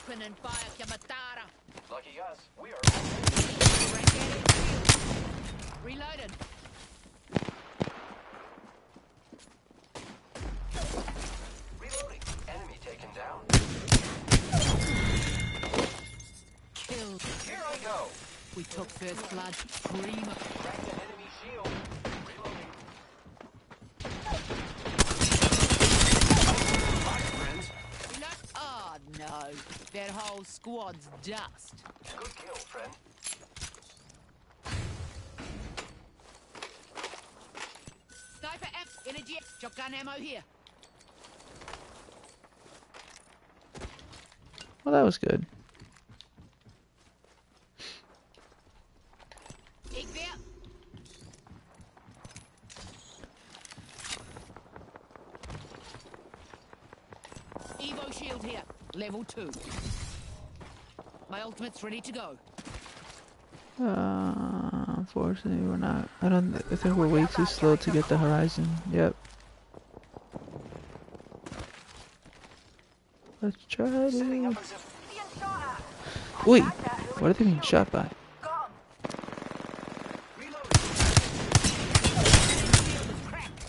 Open and fire, Kamatara. Lucky us, we are. Reloaded. Reloading. Enemy taken down. Killed. Here I go. We took first blood. Prima. Crack the enemy shield. Reloading. Bye, friends. Reload. Oh no. That whole squad's dust. Good kill, friend. Sniper amp, energy, shotgun ammo here. Well, that was good. Take that. Evo shield here, level 2. My ultimate's ready to go. Unfortunately, we're not. I think we're way too slow to get the horizon. Yep. Let's try Setting to. up as if Being shot at. Wait, what are they being shot by? Got 'em. reloading.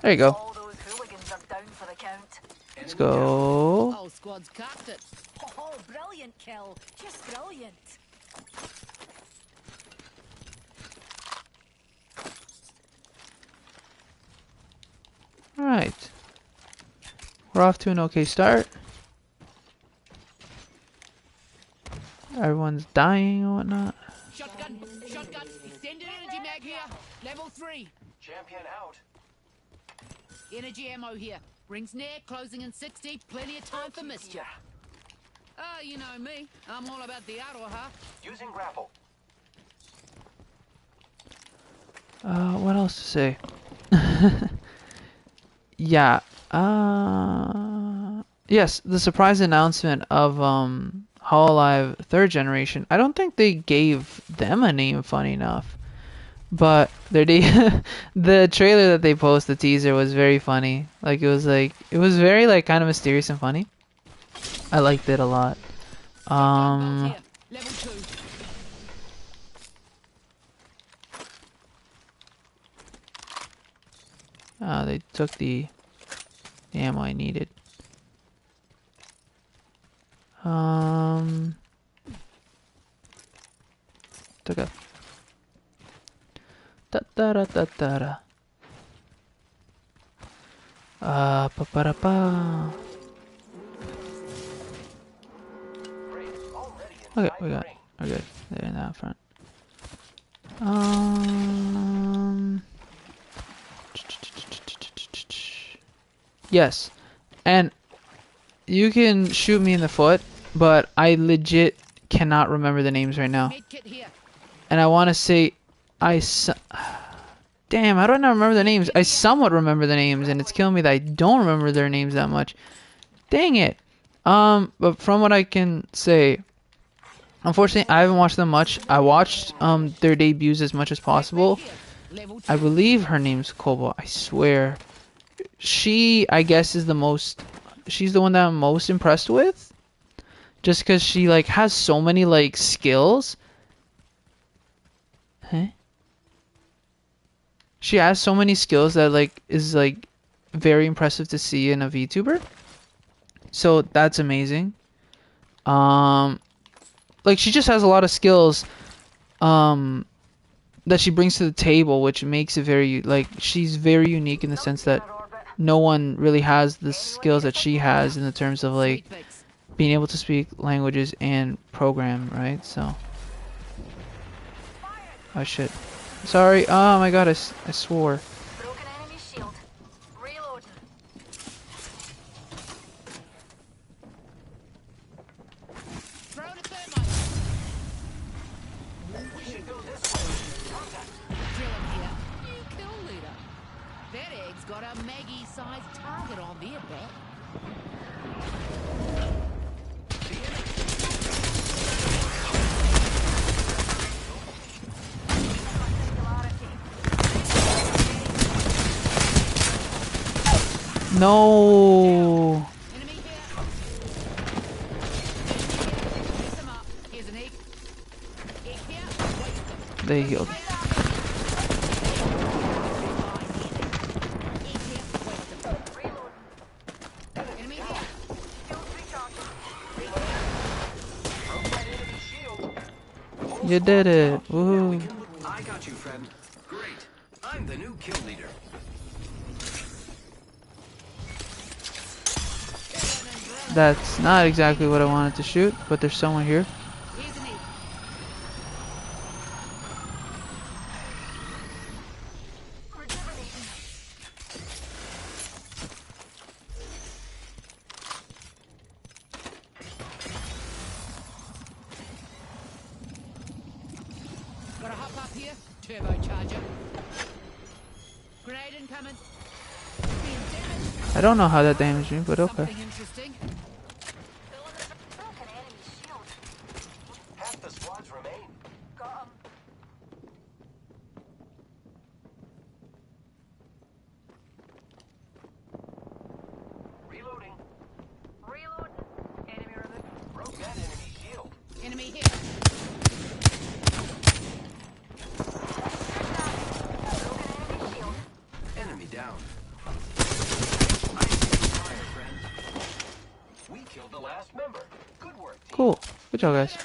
There you go. All those hooligans are down for the count. Let's go. Whole squad's cocked it. Oh, brilliant kill. Just brilliant. Alright. We're off to an okay start. Everyone's dying and whatnot. Shotgun, extended energy mag here, level 3. Champion out. Energy ammo here. Rings near, closing in 60. Plenty of time for mischief. Oh, you know me. I'm all about the Aroha. Using grapple. What else to say? Yeah. Yes, the surprise announcement of Hololive 3rd generation. I don't think they gave them a name funny enough. But the trailer that they posted, the teaser, was very funny. Like, it was very, like, kind of mysterious and funny. I liked it a lot. Here, level 2. They took the ammo I needed. Took a da da da da da da. Pa pa da pa. Great. Already Okay, inside we're the ring. good. They're in that front. Yes, and you can shoot me in the foot, but I legit cannot remember the names right now. Medkit here. And I want to say, damn, how do I not remember the names? I somewhat remember the names, and it's killing me that I don't remember their names that much. Dang it. But from what I can say, unfortunately, I haven't watched them much. I watched their debuts as much as possible. Here, level 2. I believe her name's Kobo. I swear. She, I guess, is she's the one that I'm most impressed with. Just because she, like, has so many, like, skills. Huh? She has so many skills that, like, is, like, very impressive to see in a VTuber. So, that's amazing. Like, she just has a lot of skills, that she brings to the table, which makes it very, like, she's very unique in the sense that no one really has the skills that she has in the terms of, like, Sweet fix. being able to speak languages and program, right? So, oh shit, sorry. Oh my god, I swore. Broken enemy shield. Reloading. Dylan here. You kill leader. That egg's got a Maggie-sized target on their back. No. Enemy here. Mess him up. Here's an egg. Egg here. Waste them. They healed. Egg here. Waste them. Enemy here. You did it. Woohoo. I got you, friend. Great. I'm the new kill leader. That's not exactly what I wanted to shoot, but there's someone here. Here's an egg. Gotta hop up here. Turbocharger. Grenade incoming. Being damaged. I don't know how that damaged me, but okay. Something interesting. Broken enemy shield. Half the squads remain. Got him. Reloading. Reload. Enemy removed. Broke that enemy shield. Enemy here. Broken enemy shield. Enemy down. I see fire, friend. We killed the last member. Good work, team. Cool. Good job, guys.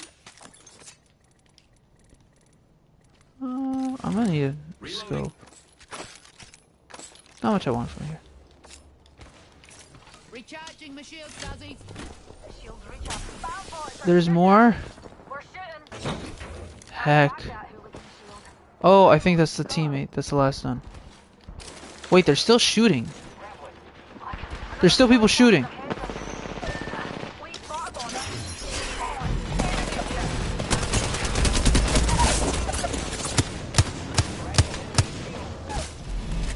I'm gonna need a scope. Not much I want from here. Recharging my shield, Duzzies. The shield's recharged. Bound boys are There's more? We're shooting. Heck. That hooligan shield. Oh, I think that's the teammate. That's the last one. Wait, they're still shooting. There's still people shooting. We fought on it.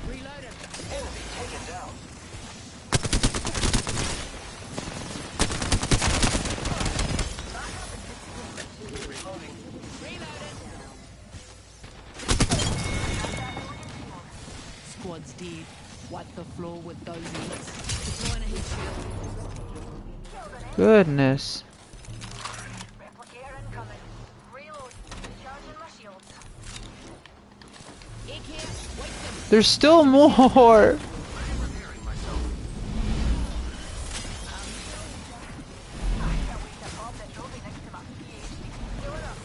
Reloaded. Enemy taken down. Reloading. Reloaded. Squad's dead. Wipe the floor with those eggs. Deploying a heat shield. Goodness. Replicator incoming. Reload. Charging my shields. Egg here. Waste them. There's still more. Repairing myself. I can't wait to pop that trophy next to my PhD. Fill it up.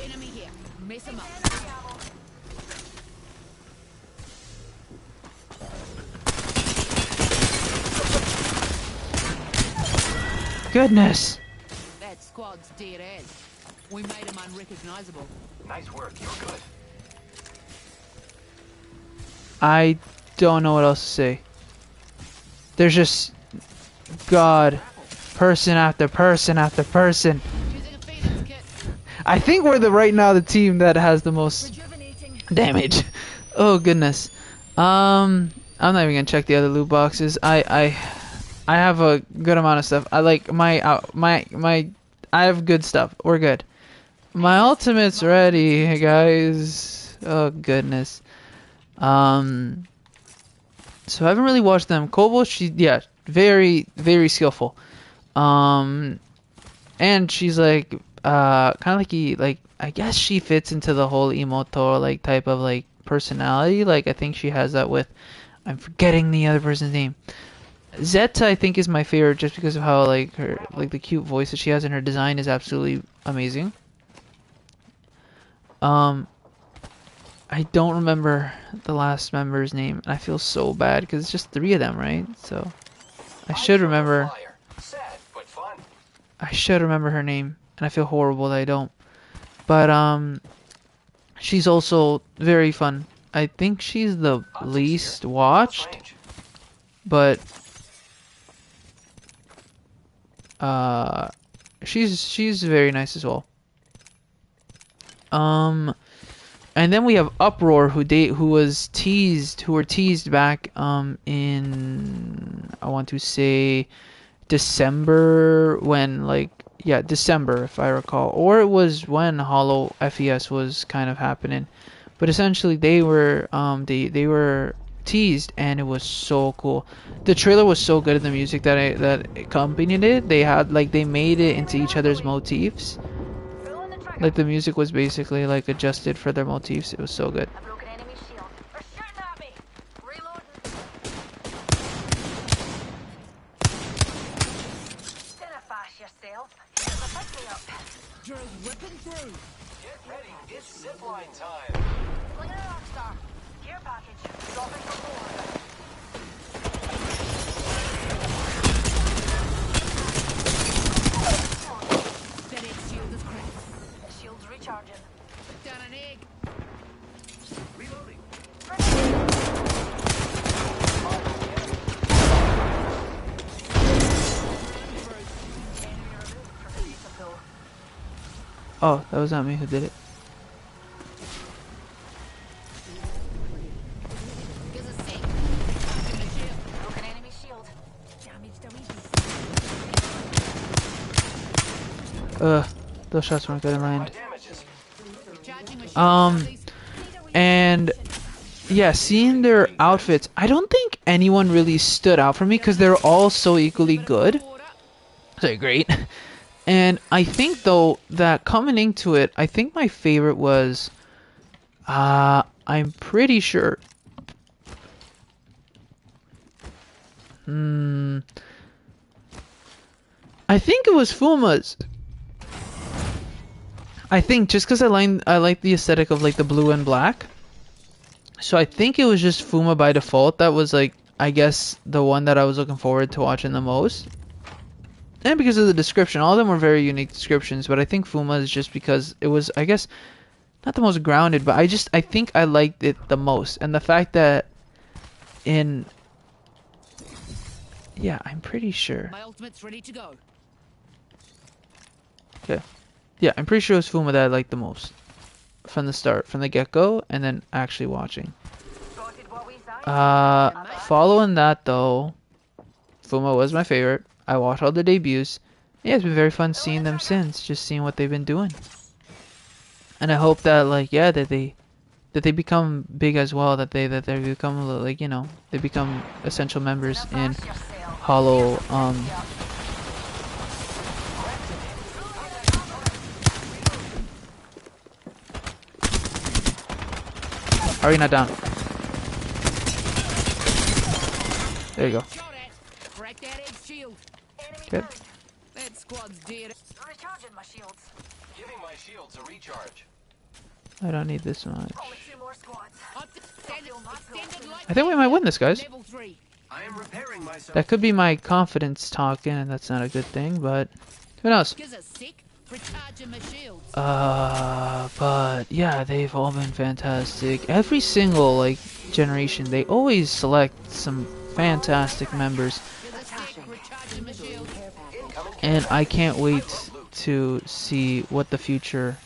Enemy here. Mess him up. Enemy ammo. Goodness. That squad's dead as. We made him unrecognizable. Nice work. You're good. I don't know what else to say. There's just God, person after person after person. Using a Phoenix kit. I think we're right now the team that has the most Rejuvenating. damage. Oh goodness. I'm not even gonna check the other loot boxes. I have a good amount of stuff. I like my I have good stuff. We're good. My ultimate's ready, guys. Oh goodness. So I haven't really watched them. Kobo, very skillful. And she's like kind of like I guess she fits into the whole Emoto like type of like personality. Like I think she has that with I'm forgetting the other person's name. Zeta I think is my favorite just because of how like her like the cute voice that she has and her design is absolutely amazing. I don't remember the last member's name and I feel so bad because it's just 3 of them, right? So I should remember. Flyer. Sad, but fun. I should remember her name and I feel horrible that I don't. But she's also very fun. I think she's the least watched, Range. but she's very nice as well. And then we have Uproar, who were teased back in, I want to say, December, when December if I recall, or it was when Hollow FES was kind of happening. But essentially they were teased, and it was so cool. The trailer was so good, at the music that accompanied it. They made it into each other's motifs. Like the music was basically like adjusted for their motifs. It was so good. A broken enemy shield. They're shooting at me. Reloading. Identify yourself. Here's a pick me up. Drill's ripping through. Get ready, it's zipline time. Look at that Rockstar. Care package. Dropping for more. That egg shield is cracked. Shield's recharging. Put down an egg. Reloading. Oh, that was not me who did it. Here's a sec. Charging my shield. Broken enemy shield. Damaged a wee bit. Those shots weren't gonna land. Damages. Charging my shield. And yeah, seeing their outfits, I don't think anyone really stood out for me because they're all so equally good. So great. And I think though that coming into it, I think my favorite was, I'm pretty sure. I think it was Fuma's. I think just because I like the aesthetic of like the blue and black. So I think it was just Fuma by default. That was like, I guess, the one that I was looking forward to watching the most. And because of the description, all of them were very unique descriptions. But I think Fuma is just because it was, I guess, not the most grounded, but I think I liked it the most. And the fact that yeah, I'm pretty sure. My ultimate's ready to go. Okay. Yeah, I'm pretty sure it was Fuma that I liked the most. From the start, from the get-go, and then actually watching. Spotted what we saw. Following that though, Fuma was my favorite. I watched all the debuts. Yeah, it's been very fun seeing them since, just seeing what they've been doing. And I hope that that they become big as well, that they become they become essential members in Hollow. Are you not down? There you go. Shot at. Crack that egg shield. Enemy Good. down. That squad's dead. Recharging my shields. Giving my shields a recharge. I don't need this much. Only 2 more squads. Extended light. I think we might win this, guys. Level 3. I am repairing myself. That could be my confidence talking, and that's not a good thing, but who knows? Gives a sec. Recharging my shields. But yeah, they've all been fantastic. Every single generation, they always select some fantastic members, Gives a sec. Recharging my shields. and I can't wait to see what the future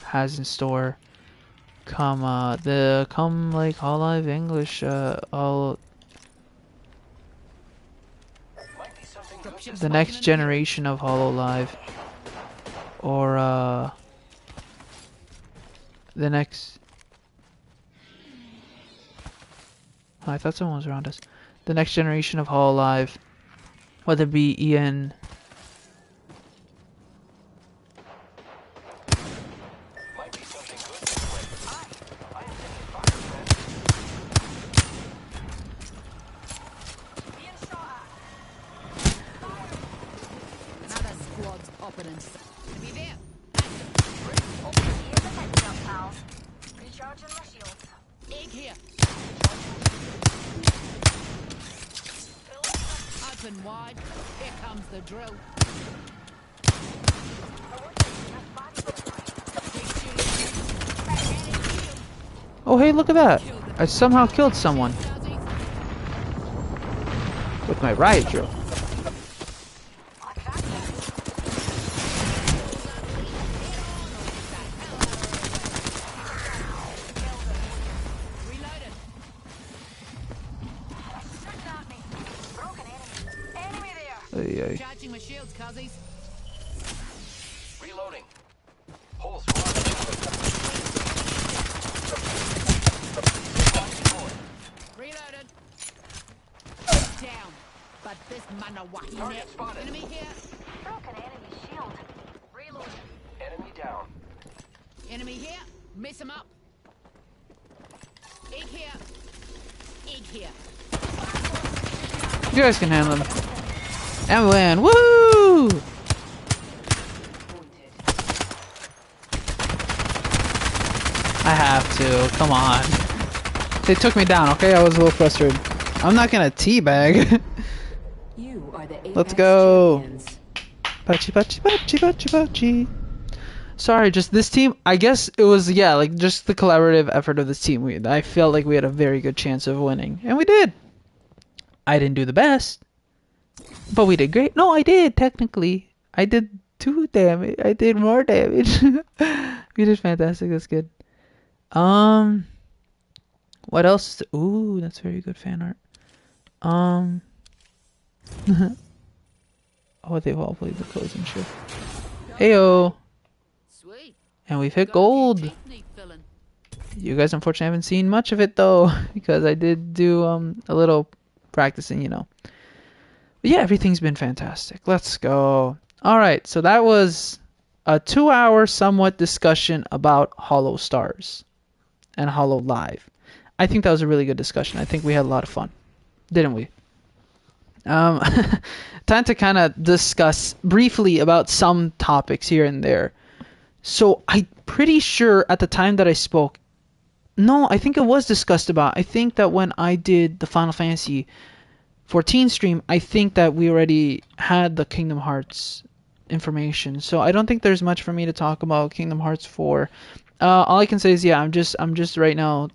has in store. Come Hololive English, all Might be something good. the next generation of Hololive, or the next. Oh, I thought someone was around us. The next generation of Hololive, whether it be Ian. Might be something good this way. I am taking fire, friend. Being shot Another squad's popping in. Be there. at. Here's a pick me up, pals. Recharging my shields. Egg here. Open wide. Here comes the drill. Oh, hey, look at that! I somehow killed someone with my riot drill. Recharging my shields, cuzzies. Reloading. Whole squad. Reloaded. Down. But this Manawahi Target net. spotted. Enemy here. Broken enemy shield. Reloading. Enemy down. Enemy here. Mess him up. Egg here. Egg here. You guys can handle them. And we win. Woo! I have to. Come on. They took me down, okay? I was a little frustrated. I'm not gonna teabag. You are the Let's Apex go. champions. Pachi, pachi, pachi, pachi, pachi. Sorry, just this team. I guess it was, yeah, like just the collaborative effort of this team. I felt like we had a very good chance of winning. And we did. I didn't do the best. But we did great. No, I did, technically. I did 2 damage. I did more damage. We did fantastic. That's good. What else? Ooh, that's very good fan art. Oh, they've all played the codes and shit. Heyo. Sweet. And we've hit Got a few gold. teeth need filling. You guys unfortunately haven't seen much of it though, because I did do a little practicing, you know. But yeah, everything's been fantastic. Let's go. Alright, so that was a 2-hour somewhat discussion about Hollow Stars and Hollow Live. I think that was a really good discussion. I think we had a lot of fun. Didn't we? Time to kind of discuss briefly about some topics here and there. So I'm pretty sure at the time that I spoke, no, I think it was discussed about. I think that when I did the Final Fantasy 14 stream, I think that we already had the Kingdom Hearts information. So I don't think there's much for me to talk about Kingdom Hearts 4. All I can say is, yeah, I'm just right now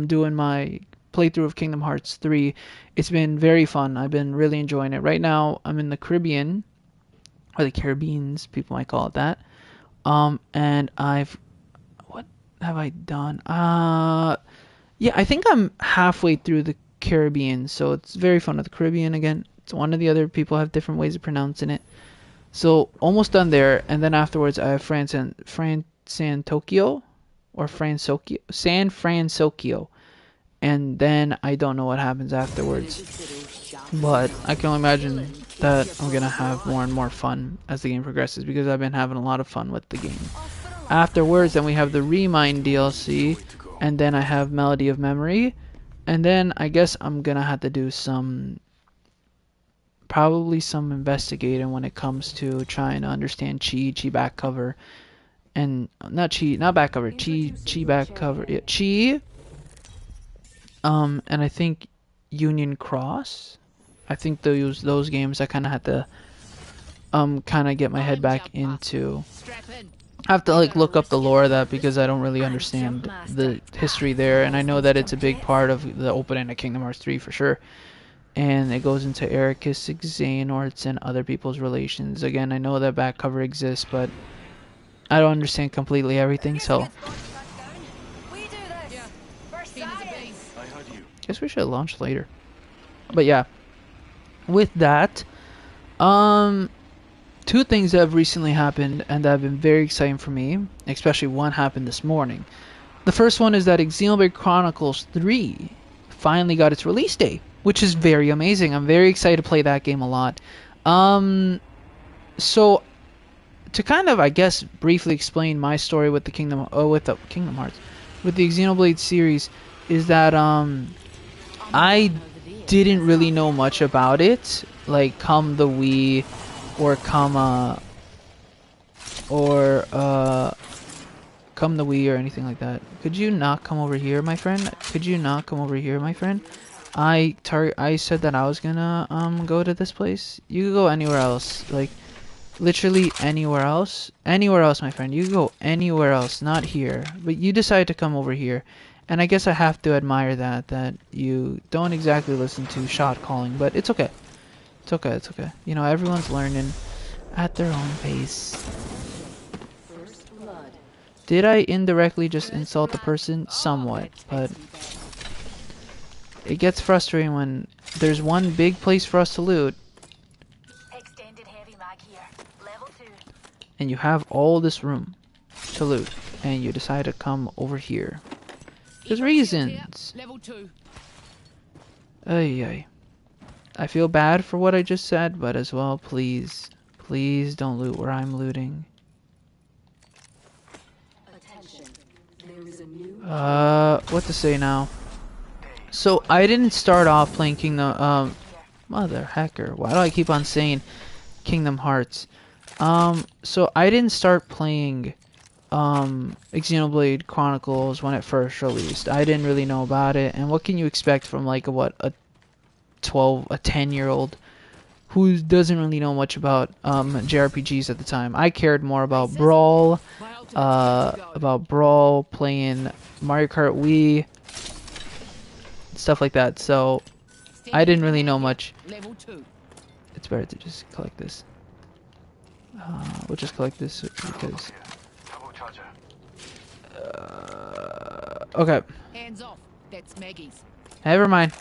doing my playthrough of Kingdom Hearts 3. It's been very fun. I've been really enjoying it. Right now, I'm in the Caribbean, or the Caribbeans, people might call it that. And what have I done? Yeah, I think I'm halfway through the Caribbean, so it's very fun with the Caribbean again. It's one of the other people have different ways of pronouncing it. So almost done there, and then afterwards I have San Fransokyo, San Fransokyo, and then I don't know what happens afterwards. But I can only imagine that I'm gonna have more and more fun as the game progresses, because I've been having a lot of fun with the game. Afterwards, then we have the Remind DLC, and then I have Melody of Memory, and then I guess I'm gonna have to do probably some investigating when it comes to trying to understand Chi back cover, and not back cover, Chi back cover, yeah, Chi, and I think Union Cross. I think those games I kind of had to kind of get my head back into. Strap in. I have to like look up the lore of that, because I don't really understand the history there, and I know that it's a big part of the opening of Kingdom Hearts 3 for sure. And it goes into Ericus, Xehanorts, and other people's relations. Again, I know that back cover exists, but I don't understand completely everything, so We do this. For Keen as a bee. science. I heard you. guess we should launch later. But yeah, with that, 2 things that have recently happened and that have been very exciting for me, especially one happened this morning. The first one is that Xenoblade Chronicles 3 finally got its release date, which is very amazing. I'm very excited to play that game a lot. So to kind of, I guess, briefly explain my story with the Kingdom Hearts, with the Xenoblade series, is that I didn't really know much about it, like come the Wii, or come the Wii or anything like that. Could you not come over here, my friend? Could you not come over here, my friend? I said that I was gonna go to this place. You could go anywhere else, like literally anywhere else, my friend. You could go anywhere else, not here. But you decided to come over here, and I guess I have to admire that you don't exactly listen to shot calling, but it's okay. It's okay. It's okay. You know, everyone's learning at their own pace. First blood. Did I indirectly just insult the person? Somewhat, but it gets frustrating when there's one big place for us to loot, Extended heavy and you have all this room to loot, and you decide to come over here. There's reasons. Level 2. Ay, ay. I feel bad for what I just said, but as well, please, please don't loot where I'm looting. Attention. There is a new What to say now? So I didn't start off playing Kingdom. Mother hecker. Why do I keep on saying Kingdom Hearts? So I didn't start playing Xenoblade Chronicles when it first released. I didn't really know about it, and what can you expect from like a 10-year-old who doesn't really know much about JRPGs at the time? I cared more about Brawl, playing Mario Kart Wii, stuff like that. So I didn't really know much. Level 2. It's better to just collect this. We'll just collect this because. Okay. Hands off. That's Maggie's. Never mind.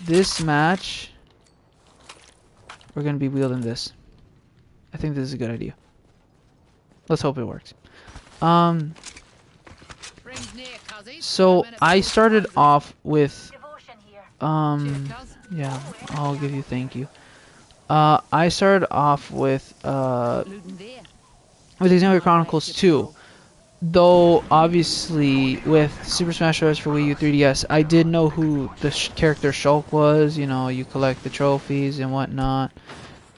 This match, we're gonna be wielding this. I think this is a good idea. Let's hope it works. Rings near, cuzzies. So I started off with Devotion here. yeah, I'll give you thank you. I started off with Looting there. Xenoblade Chronicles 2. Though obviously with Super Smash Bros. For Wii U 3DS, I did know who the character Shulk was. You know, you collect the trophies and whatnot,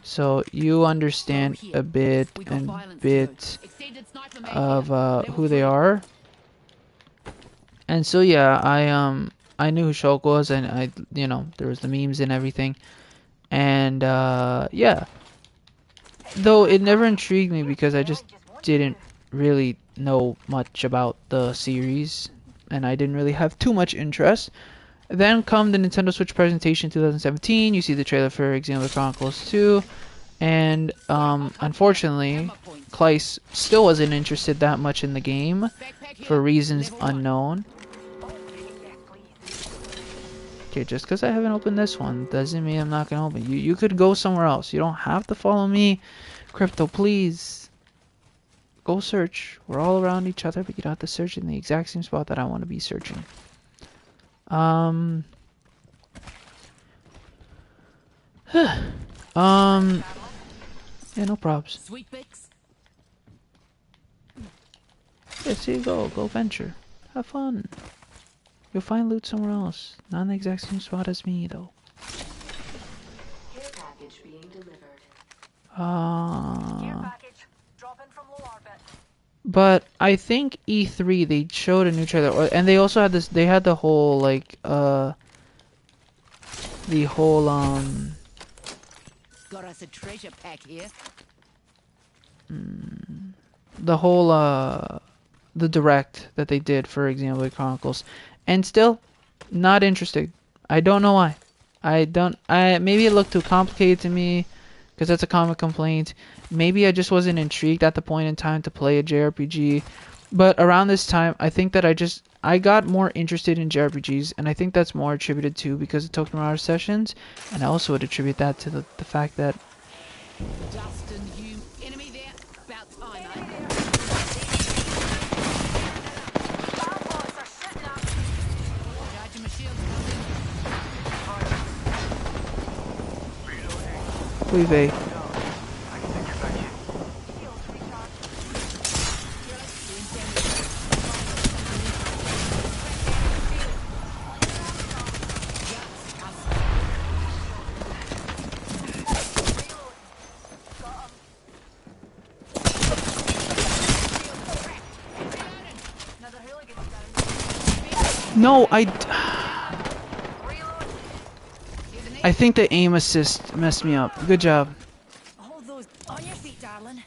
so you understand a bit Extended sniper mag of here. who they are. And so yeah, I knew who Shulk was, and there was the memes and everything, and yeah. Though it never intrigued me because I just didn't really know much about the series, and I didn't really have too much interest. Then come the Nintendo Switch presentation 2017, you see the trailer for Xenoblade Chronicles 2, and unfortunately, Claes still wasn't interested that much in the game Backpack here. for reasons Level 1. unknown. Okay, just because I haven't opened this one doesn't mean I'm not gonna open. You could go somewhere else. You don't have to follow me, Crypto. Please go search. We're all around each other, but you don't have to search in the exact same spot that I want to be searching. Yeah, no props. Sweet Bix. Yeah, see you go. Go venture. Have fun. You'll find loot somewhere else. Not in the exact same spot as me, though. care package being delivered. Care package. Dropping from low orbit. But I think E3 they showed a new trailer, and they also had this. They had the whole like Got us a treasure pack here. the whole the direct that they did for Xenoblade Chronicles, and still not interested. I don't know why. Maybe it looked too complicated to me, because that's a common complaint. Maybe I just wasn't intrigued at the point in time to play a JRPG. But around this time, I think that I got more interested in JRPGs, and I think that's more attributed to because of Tokyo Mirage Sessions, and I also would attribute that to the fact that Dustin, you enemy there. About time, eh? Battlebots are shooting at me. Charging my shields, cousin. We've Another hooligan down. no, Reload. I think the aim assist messed me up. Good job. Hold those on your feet, darling.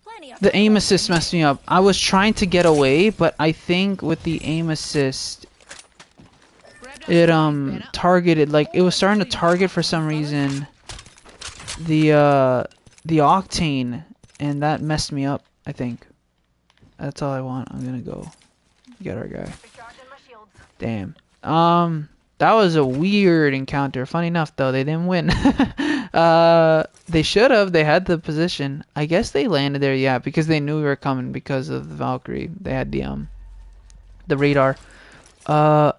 Plenty of The aim assist messed me up. I was trying to get away, but I think with the aim assist, it targeted, like it was starting to target for some reason the octane, and that messed me up. I think that's all I want. I'm gonna go get our guy. recharging my shields. Damn. That was a weird encounter. Funny enough, though, they didn't win. They should have. They had the position. I guess they landed there, yeah, because they knew we were coming because of the Valkyrie. They had the radar. Yeah,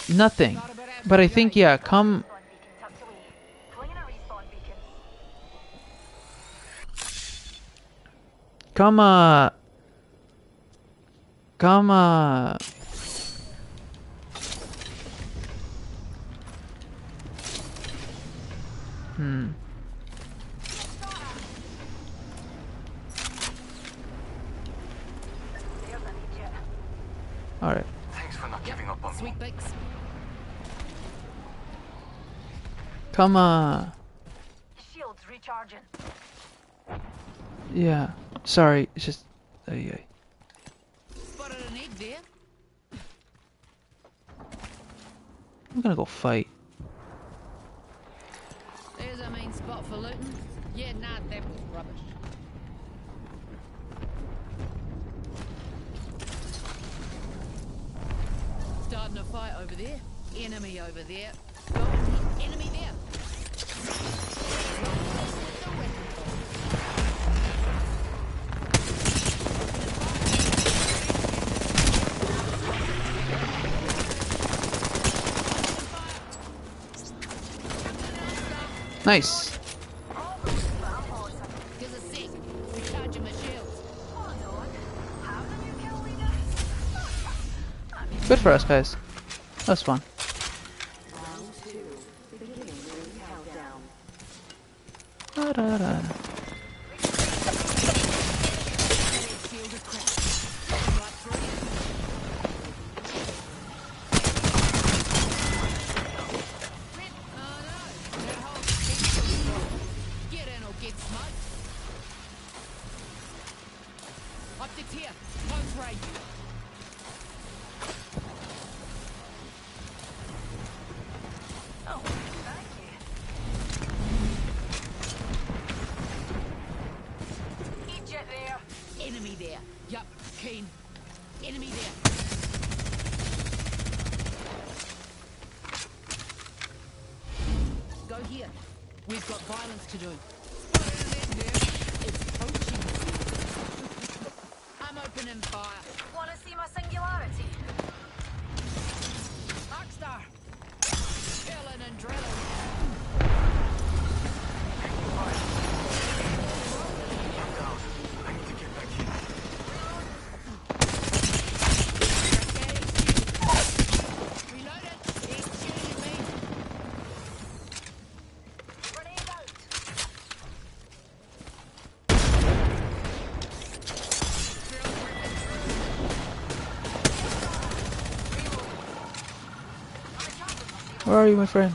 nothing. But I think, yeah, come. Respawn beacon tucked away. Flinging a respawn beacon. Come, There's an idiot. Alright. Thanks for not giving up on me. Sweet bakes. Come, Shields recharging. yeah. Sorry, it's just. Yeah. Spotted an egg there. I'm gonna go fight. There's a main spot for looting. Yeah, nah, that was rubbish. Starting a fight over there. Enemy over there. Go on, enemy there. Nice. Here's a sec. Recharging my shields. Good for us, guys. That's fun. Round 2. Beginning ring countdown. Da-da-da. Shield is cracked. Right through you. Oh no, that whole thing's full. Get in or get smoked. Optics here. Close range. Oh, thank you. Idiot there. Enemy there. Yup, keen. Enemy there. Go here. We've got violence to do. It's poaching. I'm opening fire. Wanna see my singularity? Rockstar. Killing and drilling. I need to get back in. Reloaded. He's shooting me. Grenade out. Where are you, my friend?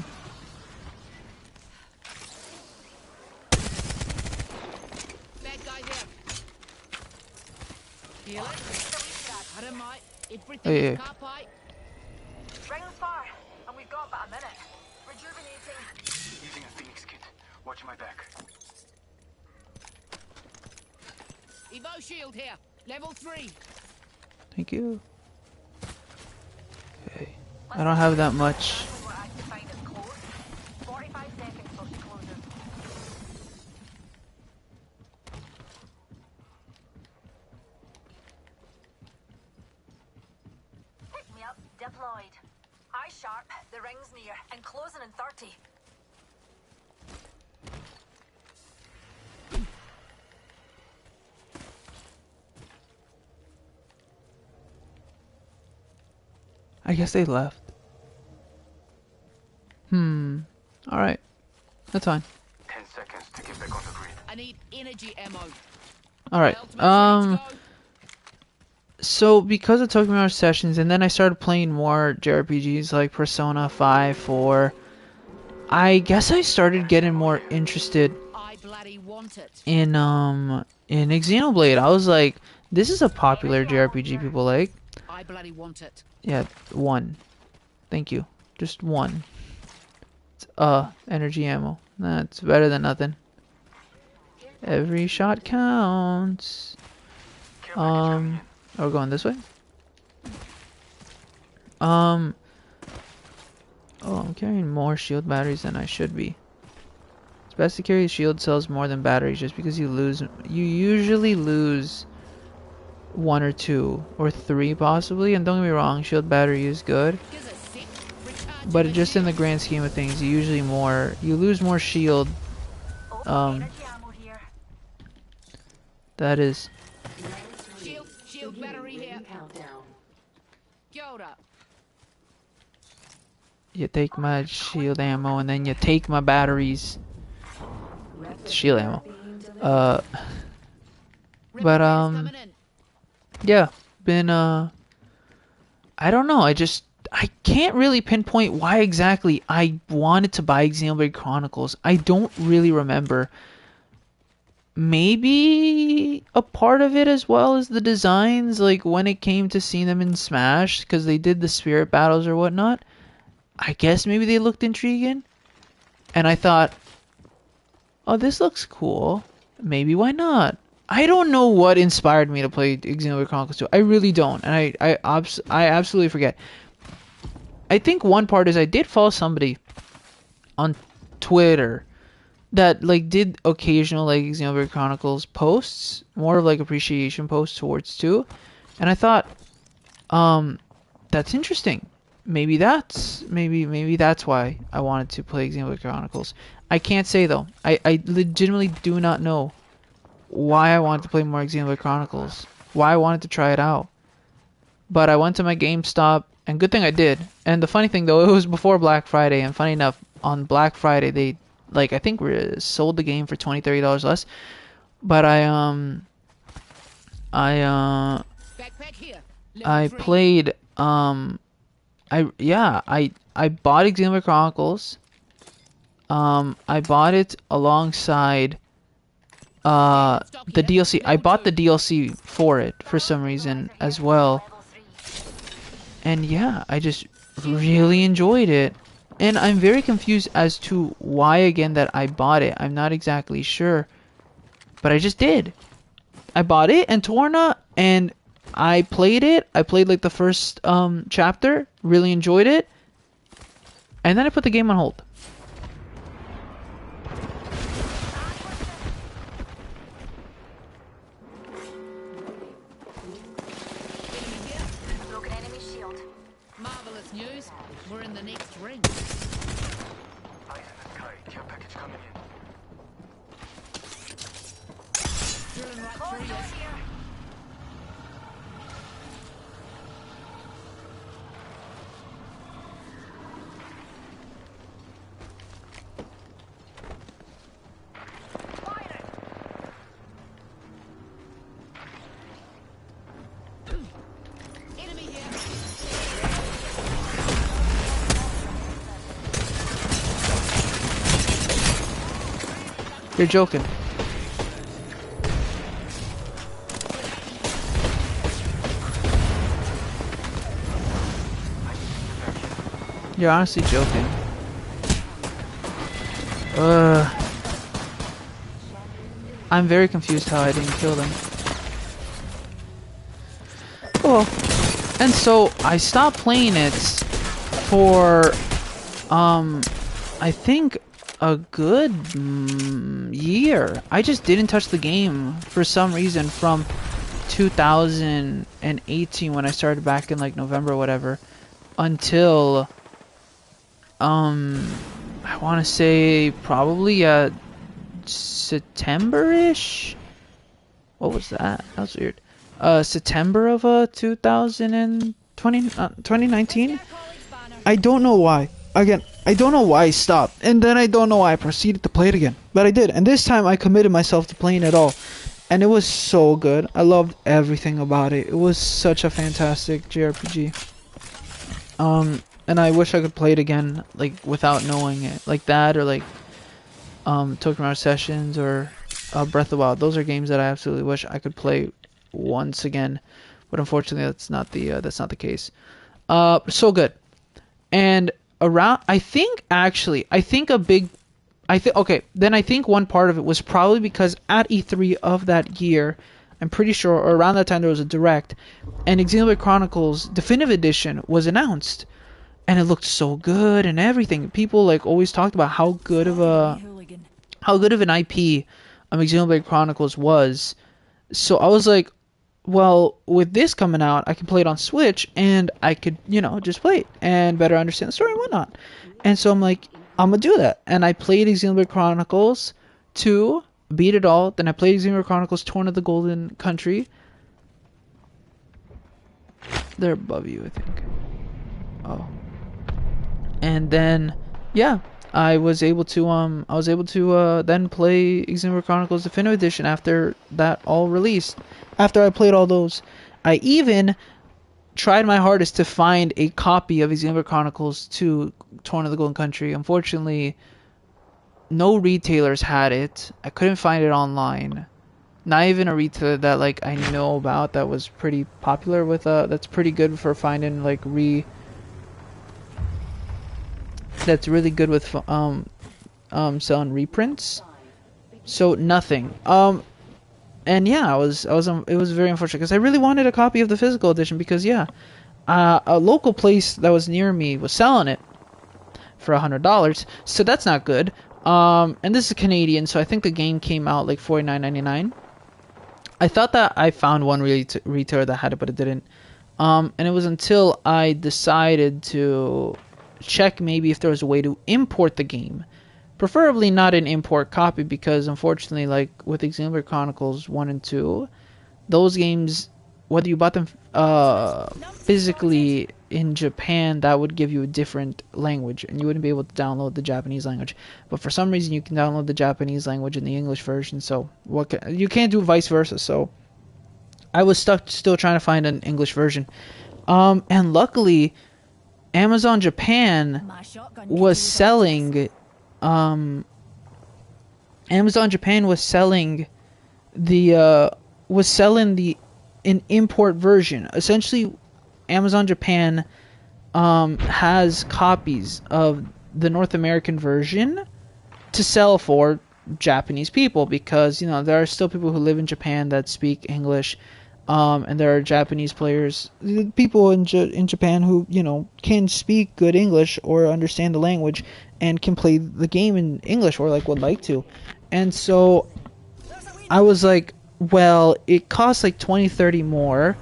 Bad guy there. Heal it. Cut him, mate. Everything Oh, yeah. is car pipe. Ring's far, and we've got about a minute. Rejuvenating. Using a Phoenix kit. Watch my back. Evo shield here. Level 3. Thank you. Okay. I don't have that much. What I define as close. 45 seconds till she closes. Pick me up. Deployed. Eye sharp. The ring's near. And closing in 30. I guess they left. Alright. That's fine. 10 seconds to get back on the grid. I need energy ammo. Alright. So because it took me more sessions, and then I started playing more JRPGs like Persona 5, 4, I guess I started getting more interested I bloody want it. in Xenoblade. I was like, this is a popular JRPG people like. I bloody want it. Yeah, one. Thank you. Just one. Energy ammo. That's better than nothing. Every shot counts. Care package coming in. Are we going this way? Oh, I'm carrying more shield batteries than I should be. It's best to carry shield cells more than batteries, just because you usually lose 1 or 2 or 3 possibly. And don't get me wrong, shield battery is good, Gives a sec. Recharging but my just in the shield. grand scheme of things, you lose more shield. Oh, energy ammo here. That is. Shield battery here. Countdown. Kia ora. You take my shield ammo and then you take my batteries. Shield ammo. But Repair's coming in. yeah, been I don't know. I can't really pinpoint why exactly I wanted to buy Xenoblade Chronicles. I don't really remember. Maybe a part of it as well as the designs, like when it came to seeing them in Smash, because they did the spirit battles or whatnot. I guess maybe they looked intriguing, and I thought, oh, this looks cool. Maybe why not? I don't know what inspired me to play Xenoblade Chronicles 2. I really don't, and I absolutely forget. I think one part is I did follow somebody on Twitter that like did occasional like Xenoblade Chronicles posts, more of like appreciation posts towards 2, and I thought, that's interesting. Maybe that's why I wanted to play Xenoblade Chronicles. I can't say though. I legitimately do not know why I wanted to play more Xenoblade Chronicles, why I wanted to try it out. But I went to my GameStop, and good thing I did. And the funny thing though, it was before Black Friday, and funny enough, on Black Friday they I think we sold the game for $20-$30 less. But Backpack here. Level I 3. played I bought Xenoblade Chronicles. I bought it alongside the DLC. I bought the DLC for it for some reason as well. Level 3. And yeah, I just really enjoyed it. And I'm very confused as to why again that I bought it. I'm not exactly sure. But I just did. I bought it and Torna, and I played it. I played like the first chapter, really enjoyed it. And then I put the game on hold. Broken enemy shield. Marvelous news. We're in the next ring. Eyes in the sky. Care package coming in. Drilling right Close through you. here. Enemy here. You're joking. You're honestly joking. I'm very confused how I didn't kill them. Oh, and so I stopped playing it for, I think a good year. I just didn't touch the game for some reason from 2018 when I started back in like November or whatever until I want to say probably September-ish. What was that? That was weird. September of 2019. I don't know why. Again, I don't know why I stopped, and then I don't know why I proceeded to play it again. But I did, and this time I committed myself to playing it all, and it was so good. I loved everything about it. It was such a fantastic JRPG. And I wish I could play it again, like without knowing it, like that, or like Tokyo Sessions or Breath of the Wild. Those are games that I absolutely wish I could play once again, but unfortunately that's not the case. So good. And around, I think one part of it was probably because at E3 of that year, I'm pretty sure, or around that time, there was a direct, and Xenoblade Chronicles Definitive Edition was announced, and it looked so good and everything. People like always talked about how good of a how good of an IP Xenoblade Chronicles was. So I was like, well, with this coming out, I can play it on Switch, and I could, just play it and better understand the story and whatnot. And so I'm like, I'm gonna do that. And I played Xenoblade Chronicles 2, beat it all. Then I played Xenoblade Chronicles Torn of the Golden Country. They're above you, I think. Oh. And then, yeah, I was able to then play Xenoblade Chronicles Definitive Edition after that all released. After I played all those, I even tried my hardest to find a copy of Xenoblade Chronicles 2 Torn of the Golden Country. Unfortunately, no retailers had it. I couldn't find it online. Not even a retailer that like I know about that was pretty popular with that's pretty good for finding like that's really good with selling reprints. So nothing. And yeah, it was very unfortunate because I really wanted a copy of the physical edition because yeah, a local place that was near me was selling it for $100, so that's not good. And this is Canadian, so I think the game came out like $49.99. I thought that I found one retailer that had it, but it didn't. And it was until I decided to check maybe if there was a way to import the game. Preferably not an import copy, because unfortunately, like with Xenoblade Chronicles 1 and 2, those games, whether you bought them physically in Japan, that would give you a different language, and you wouldn't be able to download the Japanese language. But for some reason, you can download the Japanese language in the English version, so you can't do vice versa. So I was stuck still trying to find an English version. And luckily, Amazon Japan was selling... Amazon Japan was selling an import version. Essentially, Amazon Japan has copies of the North American version to sell for Japanese people, because there are still people who live in Japan that speak English, and there are Japanese players, people in Japan who can speak good English or understand the language and can play the game in English or would like to. And so I was like, well, it costs like $20-$30 more.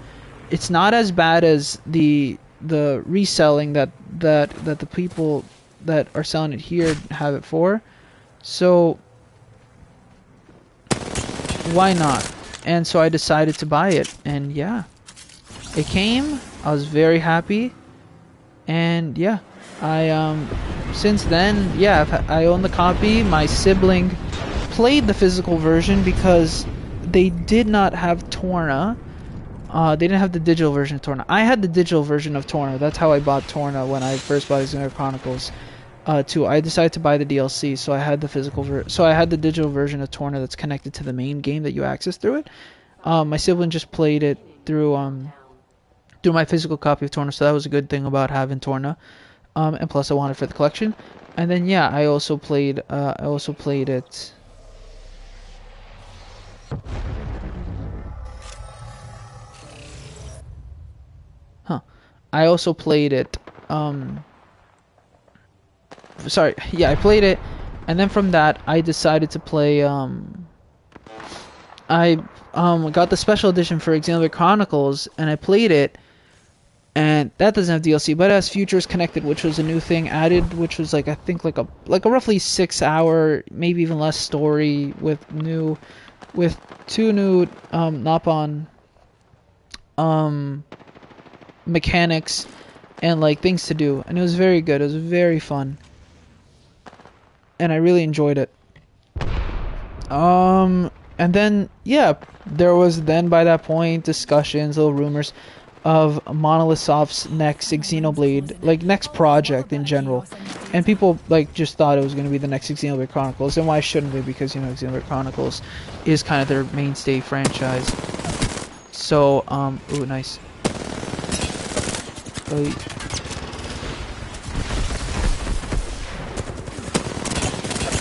It's not as bad as the reselling that the people that are selling it here have it for. So why not? And so I decided to buy it, and yeah, it came. I was very happy, and yeah, I since then, yeah, I own the copy. My sibling played the physical version because they did not have Torna. They didn't have the digital version of Torna. I had the digital version of Torna. That's how I bought Torna when I first bought Xenoblade Chronicles 2. I decided to buy the DLC, so I had the so I had the digital version of Torna that's connected to the main game that you access through it. My sibling just played it through my physical copy of Torna, so that was a good thing about having Torna. And plus I wanted it for the collection. And then yeah, I also played it. I also played it. Sorry, yeah, I played it, and then from that I decided to play. I got the special edition for Xenoblade Chronicles, and I played it. And that doesn't have DLC, but it has Futures Connected, which was a new thing added, which was I think like a roughly 6-hour, maybe even less story with 2 new Nopon mechanics and things to do, and it was very good. It was very fun, and I really enjoyed it. And then yeah, there was then by that point discussions, little rumors of Monolith Soft's next Xenoblade, next project in general, and people just thought it was going to be the next Xenoblade Chronicles, and why shouldn't they? Because Xenoblade Chronicles is kind of their mainstay franchise. So ooh, nice.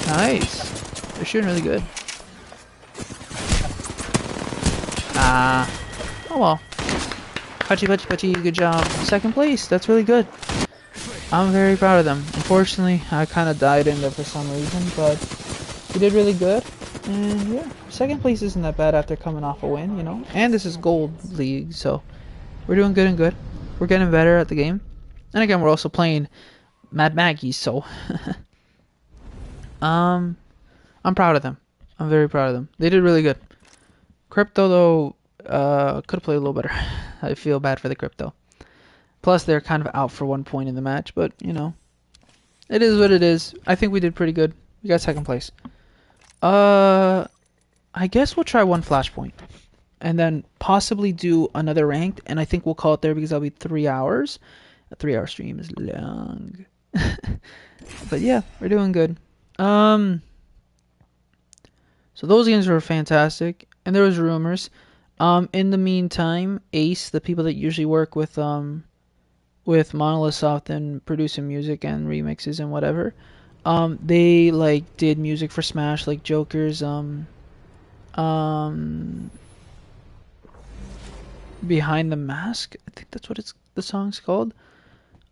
Nice. They're shooting really good. Oh well. Pachi, good job. Second place, that's really good. I'm very proud of them. Unfortunately, I kind of died in there for some reason, but we did really good. And yeah, second place isn't that bad after coming off a win, you know. And this is Gold League, so we're doing good and good. We're getting better at the game. And again, we're also playing Mad Maggie, so I'm proud of them. I'm very proud of them. They did really good. Crypto though, could have played a little better. I feel bad for the Crypto. Plus, they're kind of out for 1 point in the match, but you know, it is what it is. I think we did pretty good. We got second place. I guess we'll try one flashpoint, and then possibly do another ranked, and I think we'll call it there because that'll be 3 hours. A 3-hour stream is long. But yeah, we're doing good. So those games were fantastic, and there was rumors. In the meantime, Ace, the people that usually work with Monolith Soft and producing music and remixes and whatever, they like did music for Smash, like Joker's Behind the Mask. I think that's what the song's called.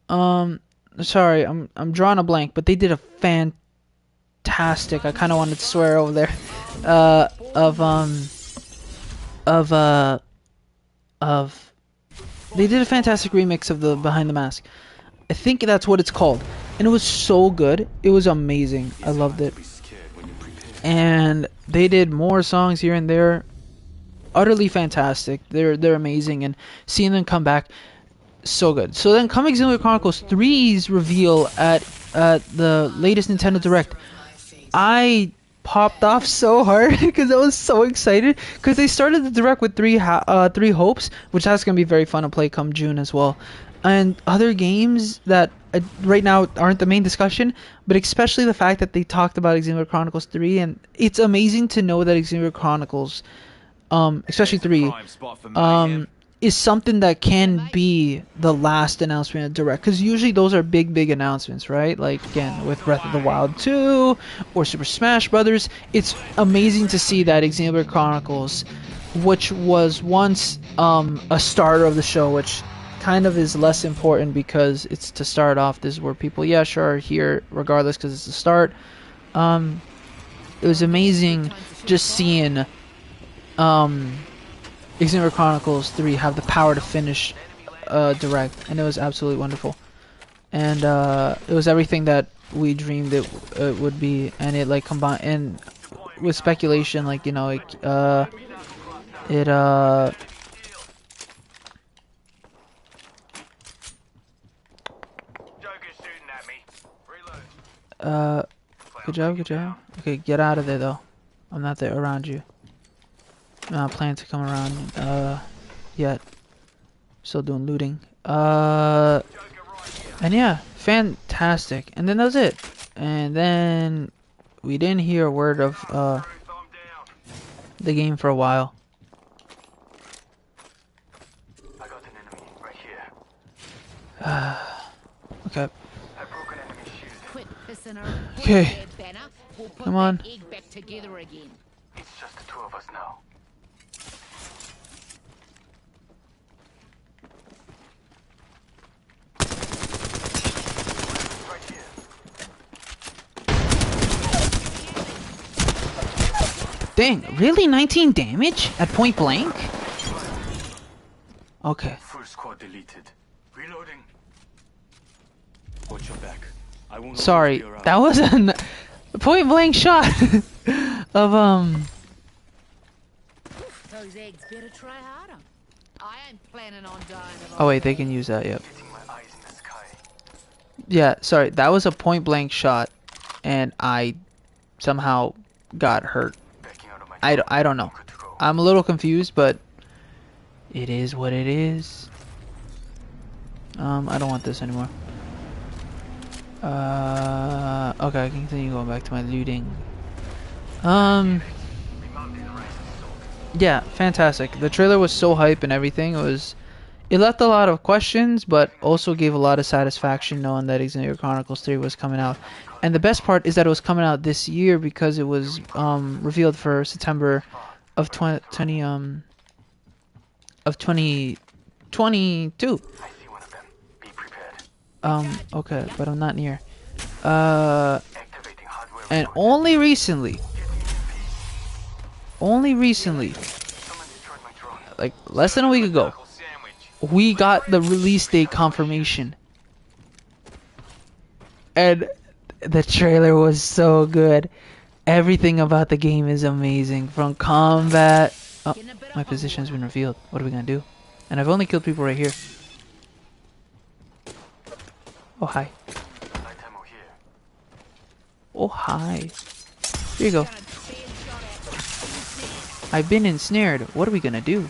Sorry, I'm drawing a blank, but they did a fantastic. I kind of wanted to swear over there. They did a fantastic remix of the Behind the Mask. I think that's what it's called. And it was so good. It was amazing. I loved it. And they did more songs here and there. Utterly fantastic. They're amazing. And seeing them come back, so good. So then coming Xenoblade Chronicles 3's reveal at the latest Nintendo Direct, I popped off so hard because I was so excited because they started the Direct with three hopes, which that's gonna be very fun to play come June as well, and other games that right now aren't the main discussion, but especially the fact that they talked about Xenoblade Chronicles 3, and it's amazing to know that Xenoblade Chronicles, especially 3, is something that can be the last announcement of Direct, because usually those are big announcements, right? Like again with Breath of the Wild 2 or Super Smash Brothers. It's amazing to see that Xenoblade Chronicles, which was once a starter of the show, which kind of is less important because it's to start off. This is where people, yeah, sure, are here regardless because it's the start. It was amazing just seeing Xenoblade Chronicles 3 have the power to finish Direct, and it was absolutely wonderful. And it was everything that we dreamed it would be, and it like combined, and with speculation, like, you know, good job. Okay, get out of there though. I'm not there around you. I'm not planning to come around yet. Still doing looting. And yeah, fantastic. And then that was it. And then we didn't hear a word of the game for a while. I got an enemy right here. Okay. I broke an enemy shield. Quit pissing her. Okay. Banner. We'll put Come on. that egg back together again. It's just the two of us now. Right here. Dang, really? 19 damage at point blank? Okay. Full squad deleted. Reloading. Watch your back. I won't Sorry, always be around. that was a point blank shot of Those eggs better try harder. I ain't planning on dying of Oh wait, they can use that. Yep. Getting my eyes in the sky. Yeah, sorry, that was a point blank shot, and I somehow got hurt. Backing out of my I don't know. good to go. I'm a little confused, but it is what it is. I don't want this anymore. Okay, I can continue going back to my looting. Yeah, fantastic. The trailer was so hype and everything. It left a lot of questions, but also gave a lot of satisfaction knowing that Xenoblade Chronicles 3 was coming out. And the best part is that it was coming out this year because it was revealed for September of 2022. I see one of them. Be prepared. Okay, but I'm not near. Activating hardware. And only recently, only recently, Someone destroyed my drone. like less than a week ago, Sandwich. we got the release date confirmation. And the trailer was so good. Everything about the game is amazing. From combat. Oh, my position has been revealed. What are we gonna do? And I've only killed people right here. Oh, hi. Light ammo here. Oh, hi. Here you go. I've been ensnared. What are we gonna do?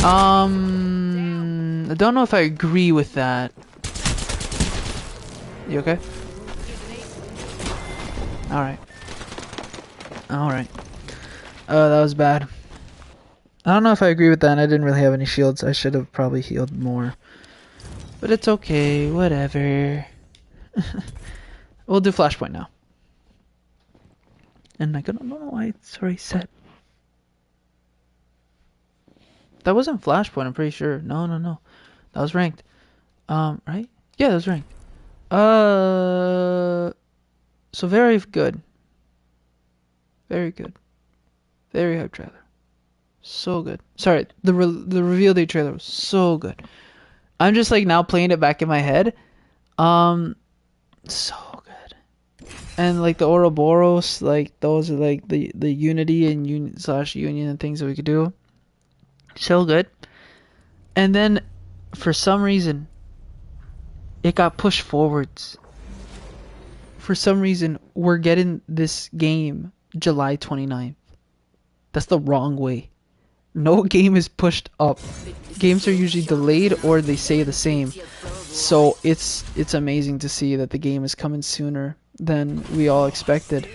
I don't know if I agree with that. You okay? Alright. Alright. Oh, that was bad. I don't know if I agree with that. I didn't really have any shields. I should have probably healed more. But it's okay. Whatever. We'll do flashpoint now. And I don't know why it's already set. That wasn't flashpoint, I'm pretty sure. No. That was ranked. Right? Yeah, that was ranked. So very good. Very good. Very hype trailer. So good. Sorry, the reveal day trailer was so good. I'm just like now playing it back in my head. So good. And like the Ouroboros, like those are like the unity and union and things that we could do. So good. And then for some reason it got pushed forwards. For some reason we're getting this game July 29th. That's the wrong way. No game is pushed up. Games are usually delayed or they say the same. So it's amazing to see that the game is coming sooner than we all expected.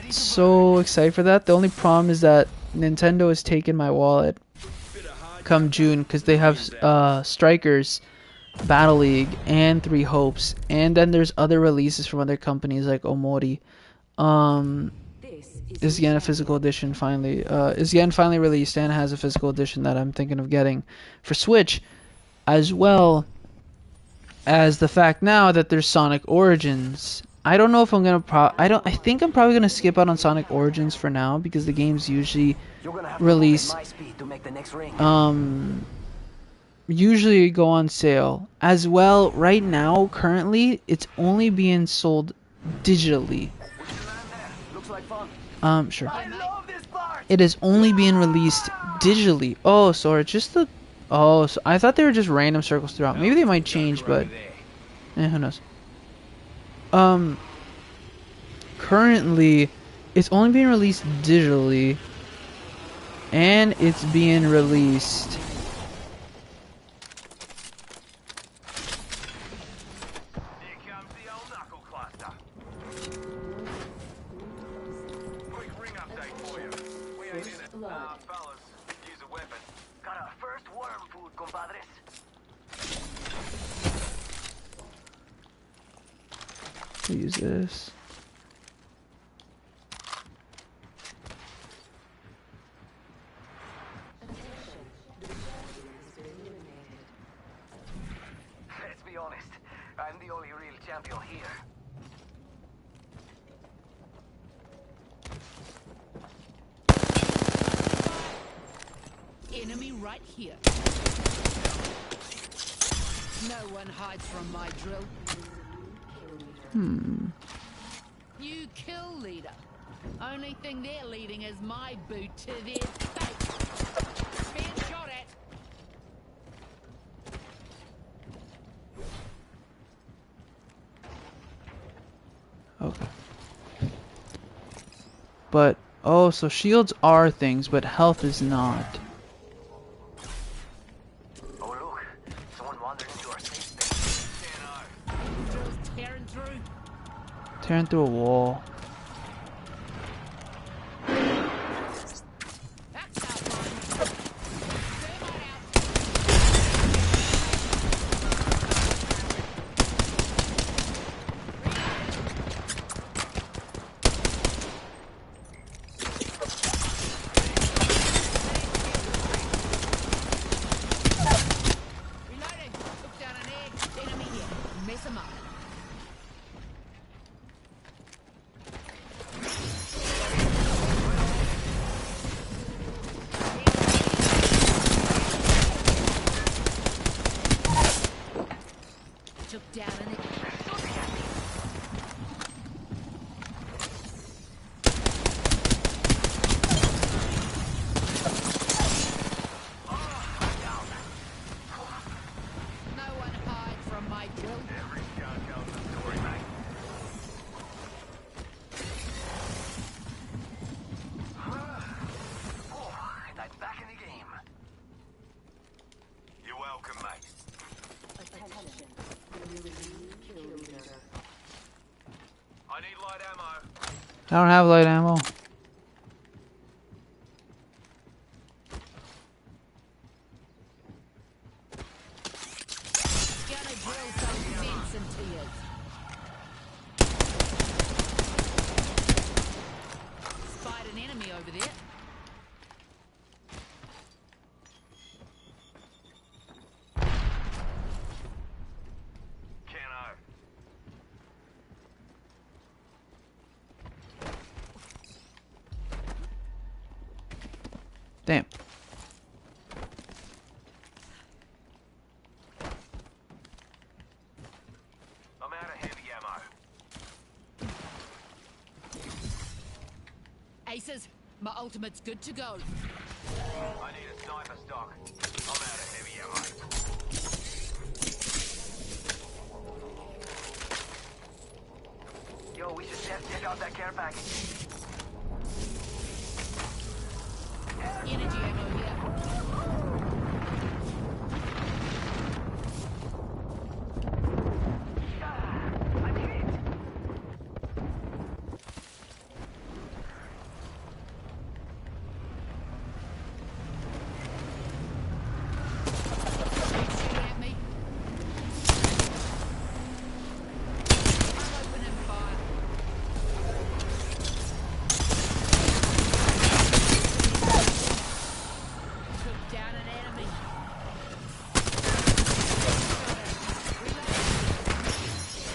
So excited for that. The only problem is that Nintendo has taken my wallet come June because they have Strikers, Battle League, and Three Hopes, and then there's other releases from other companies like Omori. Is getting a physical edition finally. Is getting finally released and has a physical edition that I'm thinking of getting for Switch, as well as the fact now that there's Sonic Origins. I don't know if I'm gonna I think I'm probably gonna skip out on Sonic Origins for now because the games usually release usually go on sale. As well, right now, currently, it's only being sold digitally. Sure. It is only being released digitally. Oh, so it's just the... Oh, so I thought they were just random circles throughout. Maybe they might change, but... who knows. Currently, it's only being released digitally. And it's being released... Use this. Let's be honest, I'm the only real champion here. Enemy right here. No one hides from my drill. You kill leader. Only thing they're leading is my boot to their face. Being shot at. Okay. But, oh, so shields are things, but health is not. Oh look, someone wandered into our safe space. Drill's tearing through. Tearing through a wall. That's outline. Thermite out. Reloading. Took down an egg. Enemy here. Mess 'em up. ammo. I don't have light ammo. Gonna drill some sense into you. Spied an enemy over there. Cano. Damn. I'm out of heavy ammo. Aces, my ultimate's good to go. I need a sniper stock. I'm out of heavy ammo. Yo, we should check out that care package. Energy ammo here. I'm hit. Shooting at me. I'm opening fire. Took down an enemy.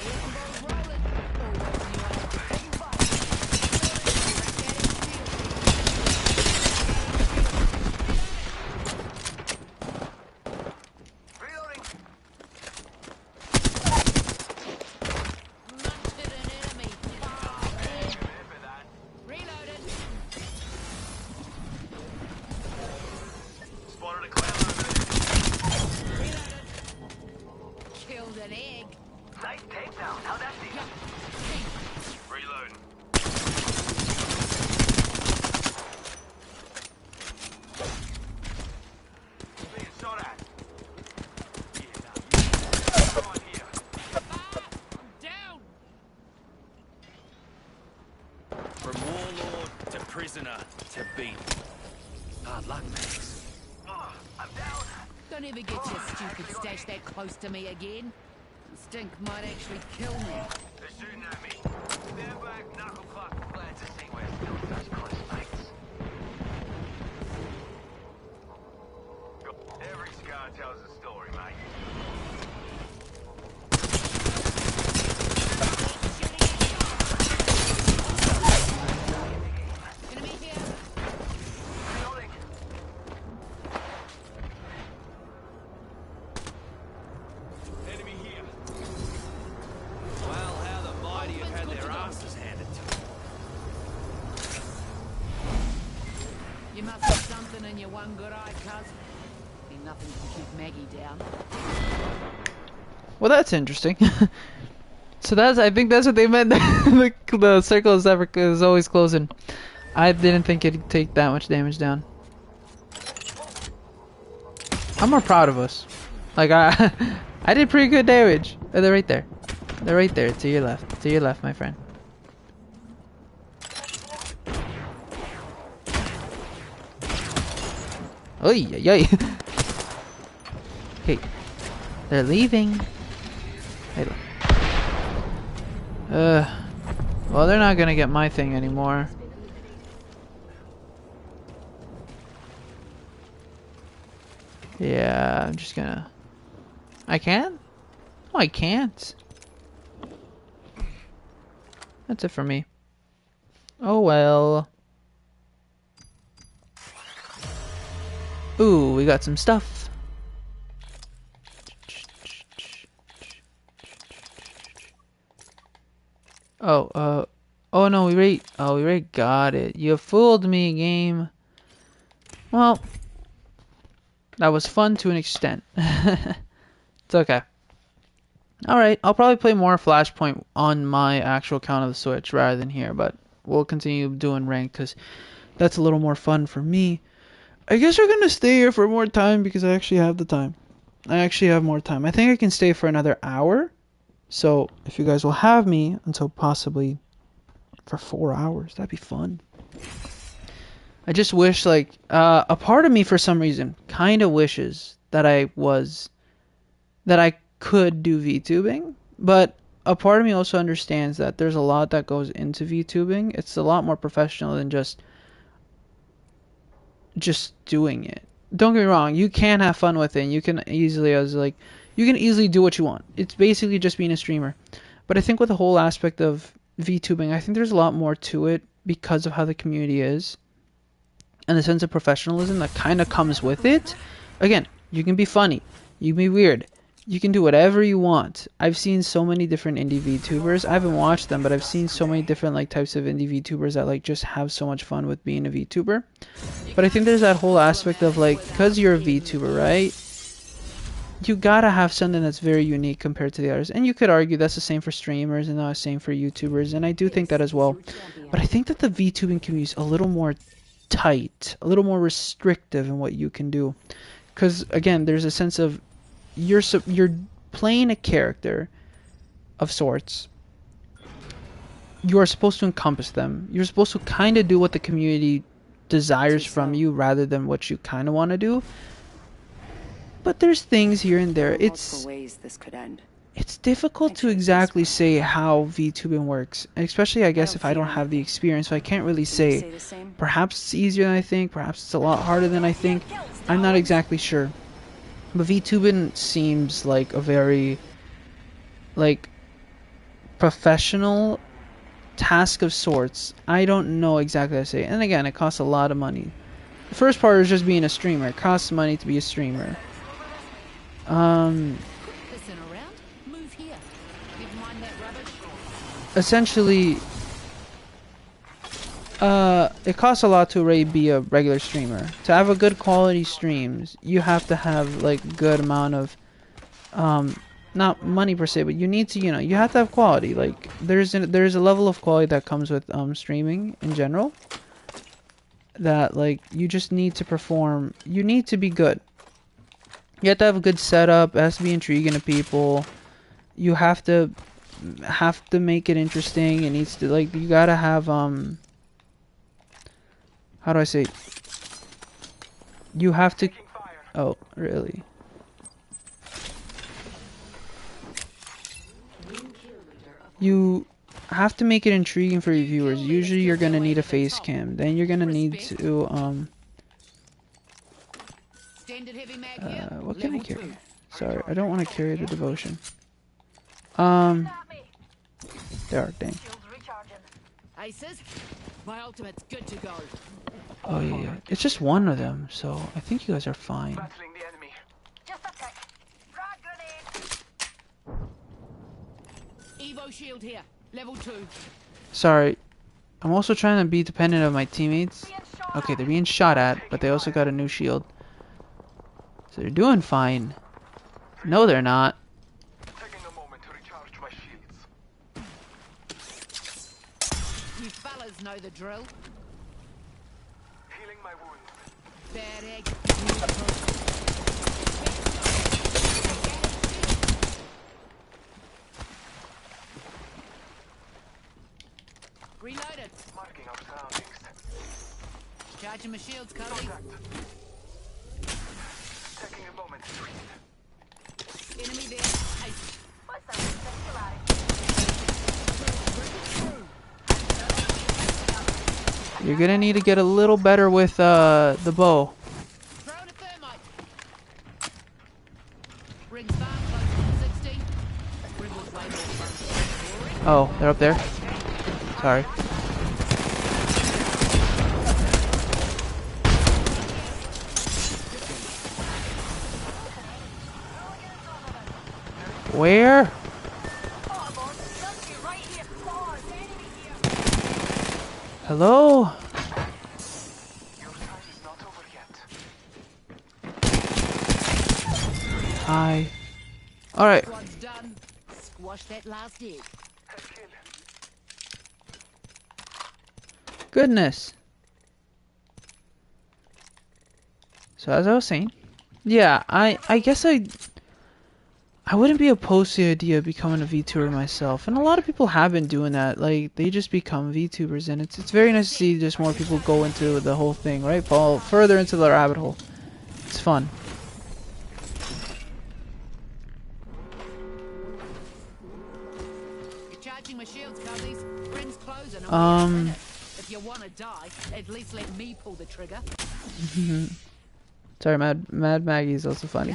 Cannonballs rolling. Reloading. Munched at an enemy. There for that. Reloaded. Spotted a clown over there. Killed an egg. Nice takedown. How'd that feel? Reloading. Being shot at. Come on here. Down. From warlord to prisoner to beat. Hard luck, Max. Oh, I'm down. Don't ever get your stupid stash that close to me again. The stink might actually kill me. They're shooting at me. Stand back, knuckle cluck. Glad to see we're still such close mates. Every scar tells a story, mate. Enemy here. Reloading. Enemy here. Well, how the mighty have had their asses handed to them. You must have something in your one good eye, cuz. Be nothing to keep Maggie down. Well, that's interesting. So I think that's what they meant. The circle is always closing. I didn't think it'd take that much damage down. I'm more proud of us. Like I did pretty good damage. Oh, they're right there. They're right there to your left. To your left, my friend. Oy, oy, oy. Okay. They're leaving. Hey, look. Well, they're not gonna get my thing anymore. Yeah, I'm just gonna... I can? No, I can't. That's it for me. Oh well. Ooh, we got some stuff. Oh no, we already got it. You fooled me, game. Well, that was fun to an extent. It's okay. Alright, I'll probably play more Flashpoint on my actual account of the Switch rather than here, but we'll continue doing ranked because that's a little more fun for me. I guess we're gonna stay here for more time because I actually have the time. I actually have more time. I think I can stay for another hour. So if you guys will have me until possibly for 4 hours. That'd be fun. I just wish, like, a part of me for some reason kind of wishes that I could do VTubing, but a part of me also understands that there's a lot that goes into VTubing. It's a lot more professional than just doing it. Don't get me wrong, you can have fun with it, and you can easily do what you want. It's basically just being a streamer. But I think with the whole aspect of VTubing, I think there's a lot more to it because of how the community is and the sense of professionalism that kind of comes with it. Again, you can be funny, you can be weird, you can do whatever you want. I've seen so many different indie VTubers. I haven't watched them, but I've seen so many different like types of indie VTubers that like just have so much fun with being a VTuber. But I think there's that whole aspect of like, because you're a VTuber, right? You gotta have something that's very unique compared to the others. And you could argue that's the same for streamers and not the same for YouTubers, and I do think that as well. But I think that the VTubing community is a little more tight, a little more restrictive in what you can do. Because again, there's a sense of you're playing a character of sorts. You are supposed to encompass them. You're supposed to kind of do what the community desires from you rather than what you kind of want to do. But there's things here and there. It's difficult to exactly say how VTubing works, and especially I guess if I don't have the experience, so I can't really say. Perhaps it's easier than I think, perhaps it's a lot harder than I think. I'm not exactly sure. But VTubing seems like a very professional task of sorts. I don't know exactly how to say it. And again, it costs a lot of money. The first part is just being a streamer. It costs money to be a streamer. Essentially, it costs a lot to already be a regular streamer. To have a good quality streams, you have to have like good amount of, not money per se, but you need to, you have to have quality. Like there's a level of quality that comes with streaming in general. That like you just need to perform. You need to be good. You have to have a good setup. It has to be intriguing to people. You have to make it interesting. It needs to like you gotta have how do I say? You have to. Oh, really? You have to make it intriguing for your viewers. Usually, you're gonna need a face cam. Then you're gonna need to what can I carry? Sorry, I don't want to carry the devotion. There are, dang. My ultimate's good to go. Oh yeah, it's just one of them, so I think you guys are fine. Battling the enemy. Just a tick. Frag grenade. Evo shield here, level 2. Sorry, I'm also trying to be dependent on my teammates. Okay, they're being shot at, but they also got a new shield. So they're doing fine. No, they're not. Taking a moment to recharge my shields. You fellas know the drill. Healing my wound. Bad egg. Reloaded. Marking our surroundings. Charging my shields, Cody. Taking a moment to breathe. Enemy there. Hey, What's that? Singularity. You're gonna need to get a little better with the bow. throwing a thermite. Rings far close to 60. Ring was way more fun. Oh, they're up there. Sorry. Where? Hello? Your time is not over yet. Hi. Alright. Squad's done. Squash that last egg. Head kill. Goodness. So as I was saying, yeah, I guess I I wouldn't be opposed to the idea of becoming a VTuber myself, and a lot of people have been doing that. Like, they just become VTubers, and it's very nice to see just more people go into the whole thing, right? Fall further into the rabbit hole. It's fun. You're charging my shields, Claes. Ring's closing. If you want to die, at least let me pull the trigger. Sorry, Mad Maggie is also funny.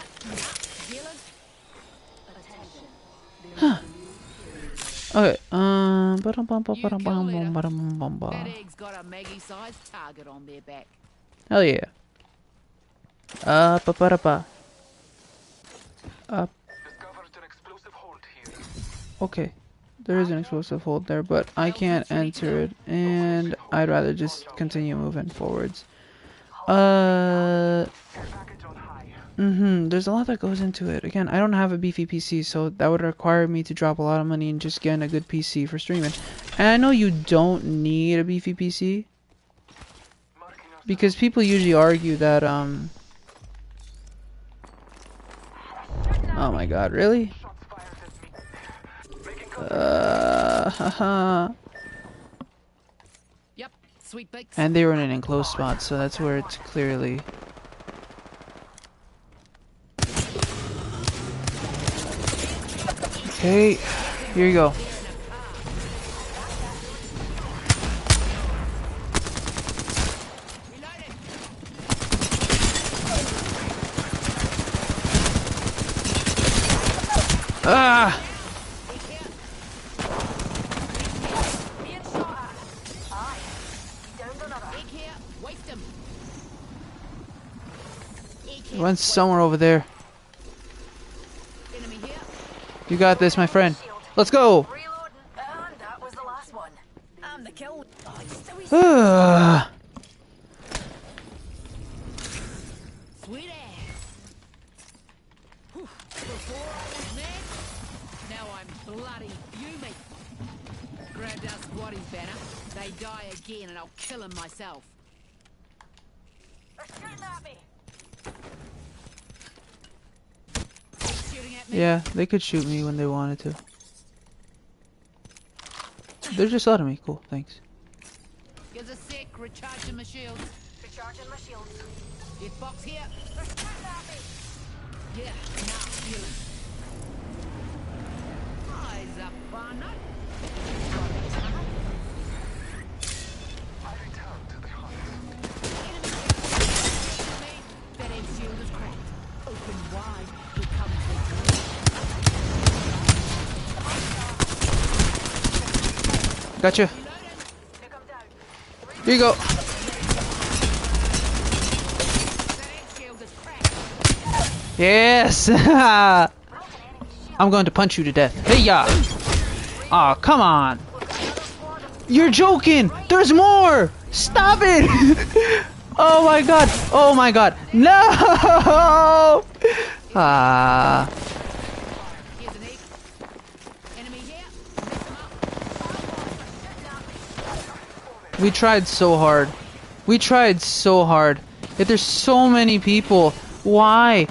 Huh. Okay. That egg's got a Maggie-sized target on their back. Hell yeah. Discovered an explosive hold here. Okay. There is an explosive hold there, but I can't enter it, and I'd rather just continue moving forwards. Care package on high. There's a lot that goes into it. Again, I don't have a beefy PC, so that would require me to drop a lot of money and just getting a good PC for streaming. And I know you don't need a beefy PC, because people usually argue that, oh my god, really? Shots fired at me. Making Haha. Yep, sweet bakes. And they were in an enclosed spot, so that's where it's clearly... Okay, here you go. Ah! Being shot at. Aye. Downed another. Egg here, waste him. It went somewhere over there. Enemy here. You got this, my friend. Let's go! Reloading. And that was the last one. I'm the kill. Oh, he's still Ah. Sweet ass. Whew. Before I was mad, now I'm bloody fuming. Grabbed our squattie's banner. They die again and I'll kill them myself. They're shooting at me. Shooting at me. Yeah, they could shoot me when they wanted to. They're just letting me. Cool, thanks. Gives a sec, recharging my shields. Recharging my shields. Get box here. They're shooting at me. Yeah, now healing. Eyes up, partner. I return to the hunt. That egg shield is cracked. Open wide. Here comes the Gotcha. Took him down. Here you go. that egg shield is cracked. Yes! I'm going to punch you to death. Hey ya! Aw, come on! You're joking! There's more! Stop it! Oh my god! Oh my god! No! Ah. Here's an egg. Enemy here. Mix 'em up. We tried so hard. We tried so hard. Yet there's so many people. Why?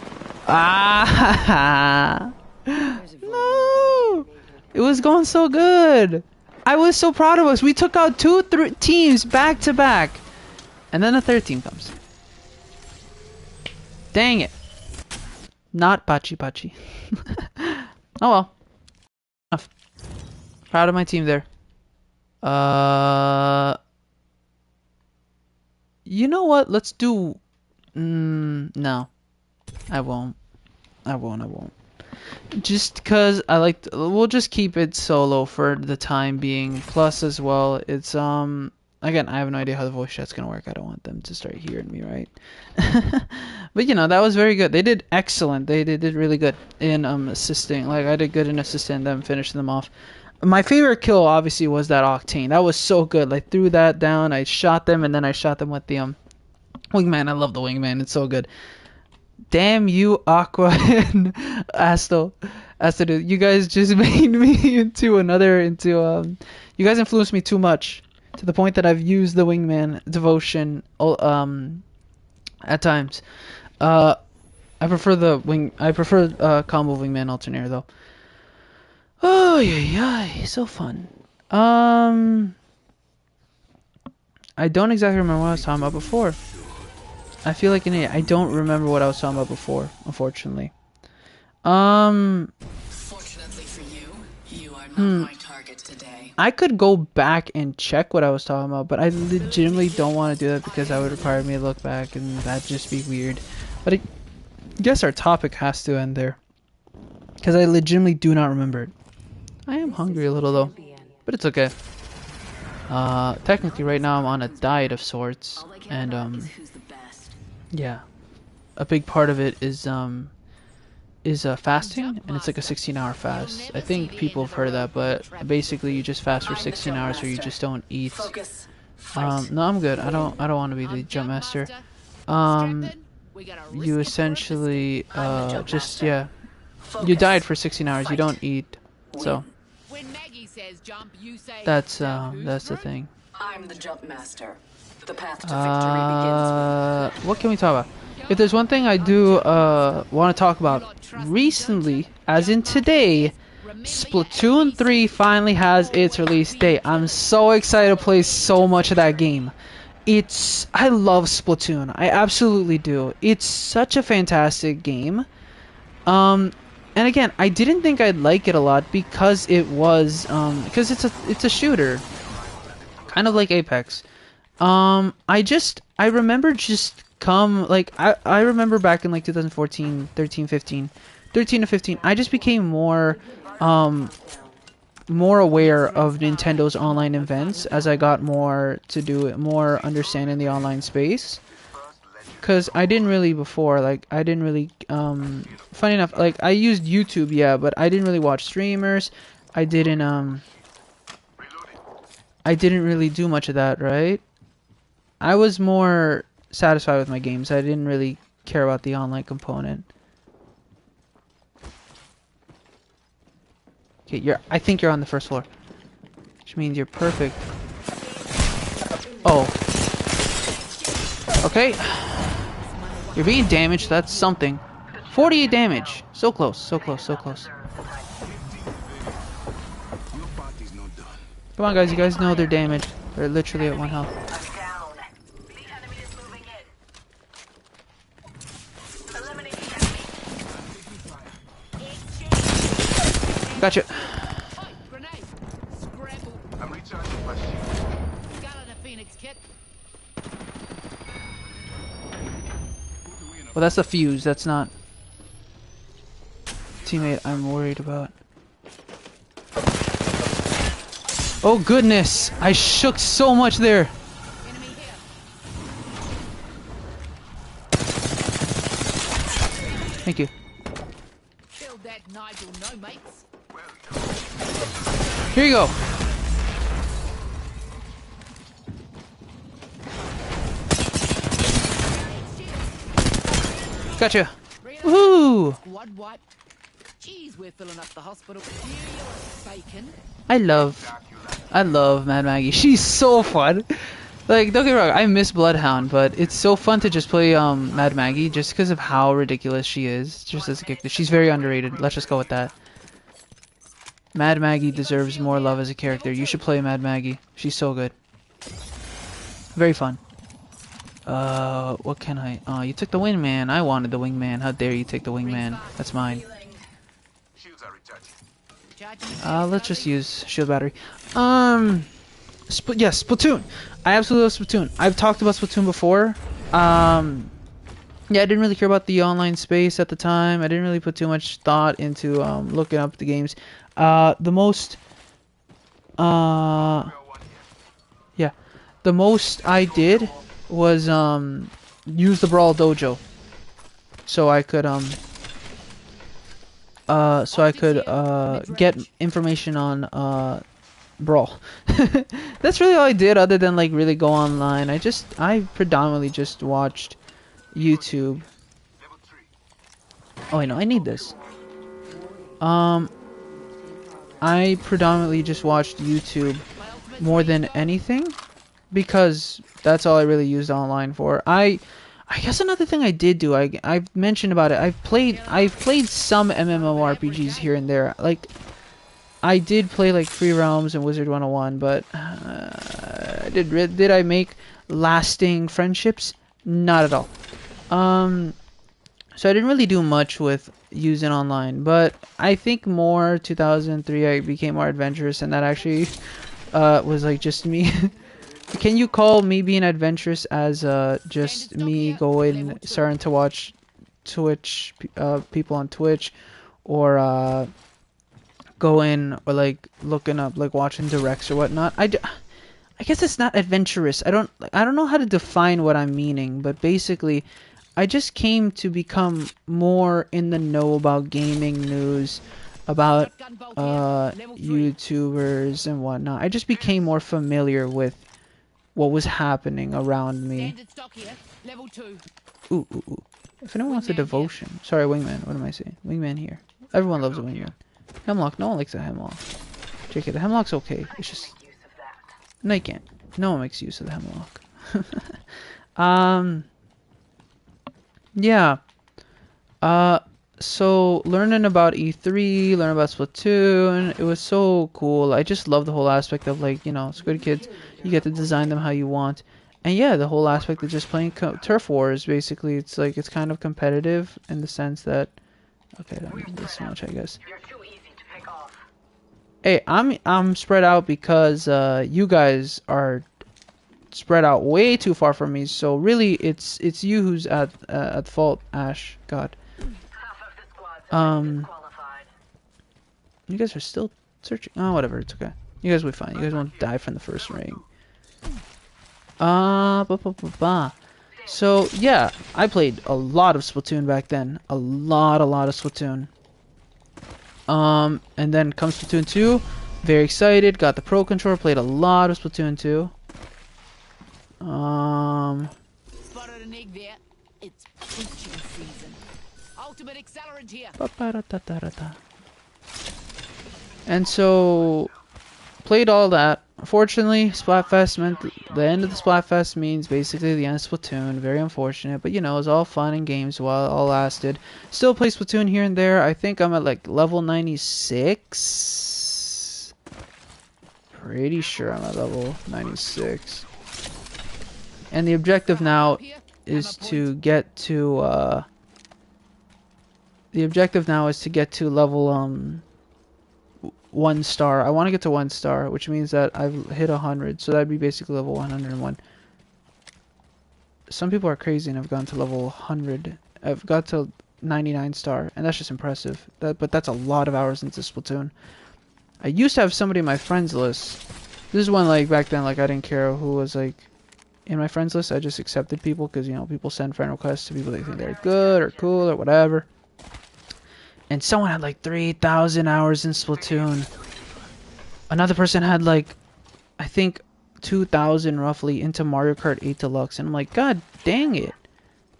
Ah! No! It was going so good. I was so proud of us. We took out two teams back to back. And then a third team comes. Dang it. Not Pachi Pachi. Oh well. Enough. Proud of my team there. You know what? Let's do... no. I won't. Just because I like... we'll just keep it solo for the time being. Plus as well, it's... again, I have no idea how the voice chat's gonna work. I don't want them to start hearing me, right? But you know, that was very good. They did excellent. They did really good in assisting. Like, I did good in assisting them, finishing them off. My favorite kill, obviously, was that Octane. That was so good. Like, threw that down, I shot them, and then I shot them with the Wingman. I love the Wingman. It's so good. Damn you, Aqua and Astel. Dude, you guys just made me into you guys influenced me too much. To the point that I've used the Wingman devotion at times. I I prefer the wing. I prefer combo wingman alternator though. Oh yeah, so fun. I don't exactly remember what I was talking about before. I feel like an idiot. I don't remember what I was talking about before, unfortunately. Fortunately for you, you are not my target today. I could go back and check what I was talking about, but I legitimately don't want to do that because that would require me to look back, and that'd just be weird. But I guess our topic has to end there, because I legitimately do not remember it. I am hungry a little though, but it's okay. Technically right now I'm on a diet of sorts, and Who's the best? yeah, a big part of it is fasting, and it's like a 16-hour fast. I think people have heard of that, but basically you just fast for 16 hours or you just don't eat. Focus. No, I'm good. I don't want to be the jump master. You essentially just you diet for 16 hours. You don't eat, so When Maggie says jump, you say that's the thing. I'm the jump master. The path to victory begins with What can we talk about? If there's one thing I do want to talk about recently, as in today, Splatoon 3 finally has its release date. I'm so excited to play so much of that game. I love Splatoon. I absolutely do. It's such a fantastic game. And again, I didn't think I'd like it a lot because it was because it's a shooter, kind of like Apex. I remember just I remember back in like 2014, 13 to 15, I just became more aware of Nintendo's online events as I got more understanding the online space. Cause I didn't really before, funny enough, like I used YouTube, yeah, but I didn't really watch streamers. I didn't really do much of that, right? I was more satisfied with my games. I didn't really care about the online component. Okay, I think you're on the first floor, which means you're perfect. Oh. Okay. You're being damaged. That's something. 48 damage. So close. So close. So close. Come on, guys. You guys know they're damaged. They're literally at 1 health. Down. The enemy is moving in. Eliminate the enemy. Gotcha. Oi, grenade! Scramble! I'm recharging my shield. Gun and a Phoenix kit. Well, that's the fuse. That's not teammate I'm worried about. Oh goodness! I shook so much there. Enemy here. Thank you. Killed that Nigel, no mates. Here you go. Gotcha. Woohoo! Squad wipe. Jeez, we're filling up the hospital. Bacon. I love Mad Maggie. She's so fun. Like, don't get me wrong, I miss Bloodhound, but it's so fun to just play Mad Maggie just because of how ridiculous she is. Just as a character, she's very underrated. Let's just go with that. Mad Maggie deserves more love as a character. You should play Mad Maggie. She's so good. Very fun. What can I? Oh, you took the wingman. I wanted the wingman. How dare you take the wingman? That's mine. Shields are recharging. Let's just use shield battery. Yes, Splatoon. I absolutely love Splatoon. I've talked about Splatoon before. Yeah, I didn't really care about the online space at the time. I didn't really put too much thought into looking up the games. The most I did was use the Brawl Dojo, so I could get information on Brawl. That's really all I did, other than like really go online. I predominantly just watched YouTube. Oh wait, no, I need this. I predominantly just watched YouTube more than anything, because that's all I really used online for. I I guess another thing I did do, I've mentioned about it. I've played some MMORPGs here and there. Like I did play like Free Realms and Wizard 101, but did I make lasting friendships? Not at all. So I didn't really do much with using online, but I think more 2003 I became more adventurous, and that actually was like just me. Can you call me being adventurous as just me going starting to watch Twitch people on Twitch, or going or like looking up like watching directs or whatnot? I guess it's not adventurous. I don't know how to define what I'm meaning, but basically I just came to become more in the know about gaming news, about YouTubers and whatnot. I just became more familiar with what was happening around me. Ooh. If anyone wants a devotion. Sorry, wingman. What am I saying? Wingman here. Everyone loves a wingman. Hemlock. No one likes a hemlock. JK, the hemlock's okay. It's just... No, you can't. No one makes use of the hemlock. Yeah. So learning about E3, learning about Splatoon, it was so cool. I just love the whole aspect of like, you know, Squid Kids. You get to design them how you want. And yeah, the whole aspect of just playing turf wars, basically, it's like, it's kind of competitive in the sense that, okay, I don't need this much, I guess. Hey, I'm spread out because you guys are spread out way too far from me, so really it's you who's at fault, Ash. God. You guys are still searching. Oh, whatever, it's okay. You guys will be fine. You guys won't die from the first ring. So yeah, I played a lot of Splatoon back then. A lot of Splatoon. And then comes Splatoon 2. Very excited. Got the Pro Controller. Played a lot of Splatoon 2. Spotted an egg there. It's poaching season. Ultimate accelerant here. And so played all that. Unfortunately, Splatfest meant the end of the Splatfest means basically the end of Splatoon. Very unfortunate, but you know, it was all fun and games while it all lasted. Still play Splatoon here and there. I think I'm at like level 96. Pretty sure I'm at level 96. And the objective now is to get to level 1 star. I want to get to 1 star, which means that I've hit 100, so that'd be basically level 101. Some people are crazy and have gone to level 100. I've got to 99 star, and that's just impressive. But that's a lot of hours into Splatoon. I used to have somebody in my friends list. This is when, like, back then, like, I didn't care who was, like, in my friends list. I just accepted people because, you know, people send friend requests to people they think they're good or cool or whatever. And someone had like 3,000 hours in Splatoon. Another person had like, I think 2,000 roughly into Mario Kart 8 Deluxe. And I'm like, God dang it.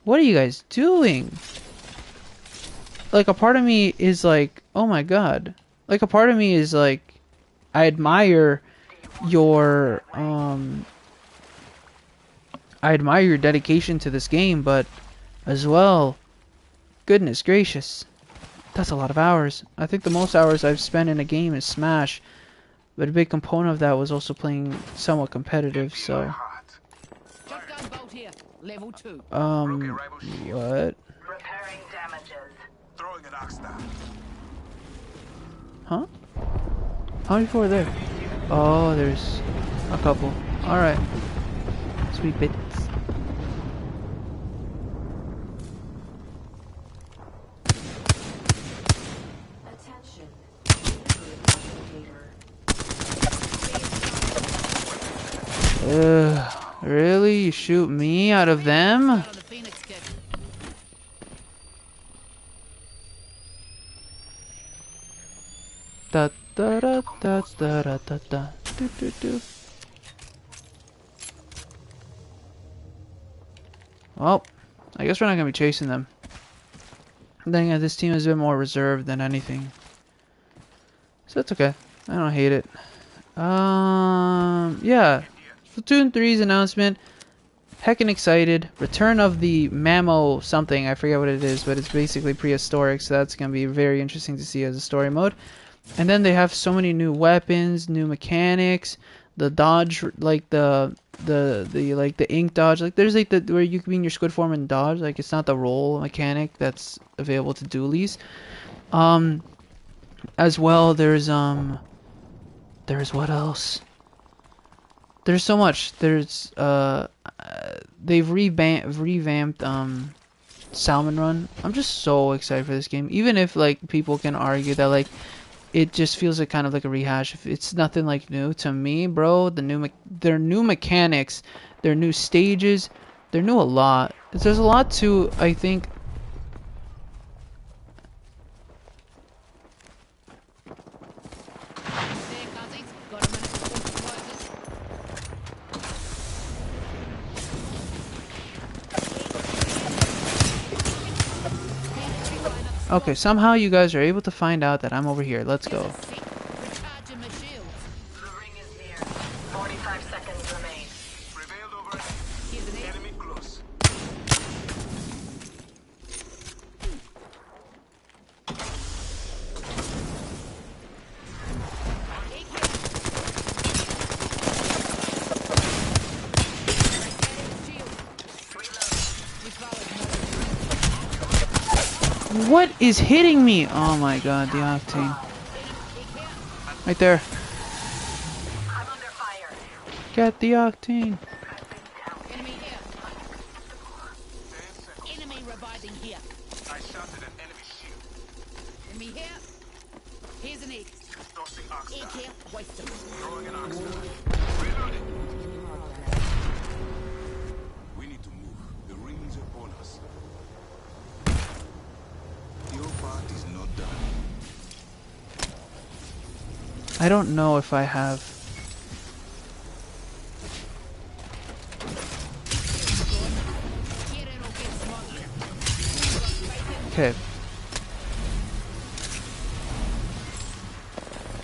What are you guys doing? Like, a part of me is like, oh my God. Like, a part of me is like, I admire your dedication to this game, but as well, goodness gracious. That's a lot of hours. I think the most hours I've spent in a game is Smash, but a big component of that was also playing somewhat competitive, so... Shotgun bolt here. Level 2. What? Repairing damages. Throwing an ox down. Huh? How many people are there? Oh, there's a couple. Alright. Sweet bits. Really? You shoot me out of them? Out of the Phoenix kick. Da da da da da da da da do do do. Well, I guess we're not gonna be chasing them. Then again, this team has been more reserved than anything, so it's okay. I don't hate it. Yeah, Splatoon 3's announcement heckin' excited. Return of the Mammo something, I forget what it is, but it's basically prehistoric, so that's gonna be very interesting to see as a story mode. And then they have so many new weapons, new mechanics, the dodge, like the ink dodge, like there's like the where you can be in your squid form and dodge, like it's not the roll mechanic that's available to dualies. As well, there's what else? There's so much. There's they've revamped Salmon Run. I'm just so excited for this game. Even if like people can argue that like it just feels like kind of like a rehash. It's nothing like new to me, bro. Their new mechanics, their new stages, they're new a lot. There's a lot to, I think. Okay, somehow you guys are able to find out that I'm over here. Let's go. The ring is near. 45 seconds remain. Prevailed over it. Enemy close. What is hitting me? Oh my god, the octane. Right there. I'm under fire. Get the octane. Enemy here. Enemy reviving here. I shot at an enemy shield. Enemy here. Here's an egg. Tossing Egg oxide. here. Waste them. Throwing an oxide. Reloading. We need to move. The ring's upon us. Your part is not done. I don't know if I have. Get in or get smothered. Okay.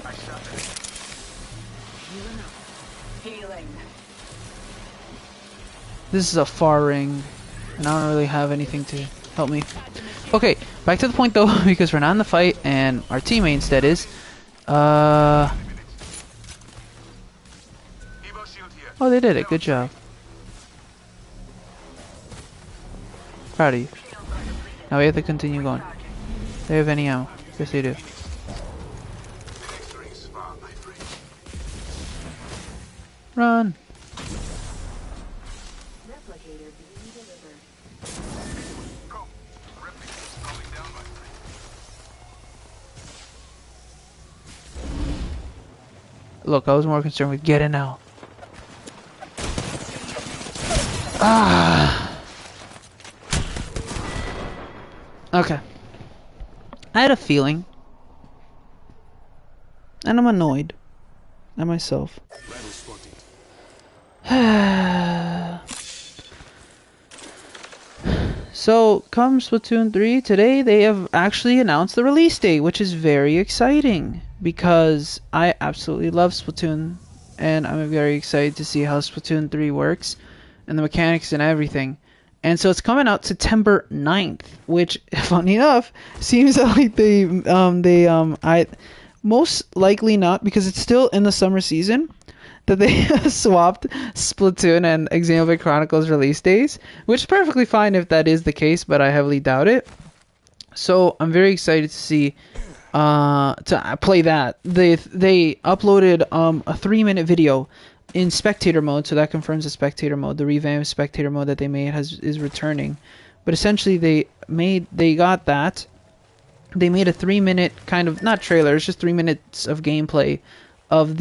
I shot at it. Healing. This is a far ring, and I don't really have anything to help me. Okay, back to the point though, because we're not in the fight, and our teammate instead is. Evo shield here. Oh, they did it. Good job. Proud of you. Now we have to continue going. They have any ammo? Yes, they do. The next ring's far, my friend. Run. Come. Replicate's coming down, my friend. Look, I was more concerned with getting out. Ah. Okay. I had a feeling. And I'm annoyed at myself. Rival spotted. So, come Splatoon 3, today they have actually announced the release date, which is very exciting because I absolutely love Splatoon and I'm very excited to see how Splatoon 3 works and the mechanics and everything. And so it's coming out September 9th, which, funny enough, seems like I most likely not, because it's still in the summer season, that they swapped Splatoon and Xenoblade Chronicles release days, which is perfectly fine if that is the case, but I heavily doubt it. So I'm very excited to see to play that. They uploaded a 3-minute video in spectator mode, so that confirms the spectator mode. The revamped spectator mode that they made is returning, but essentially they made a 3-minute kind of, not trailer, it's just 3 minutes of gameplay of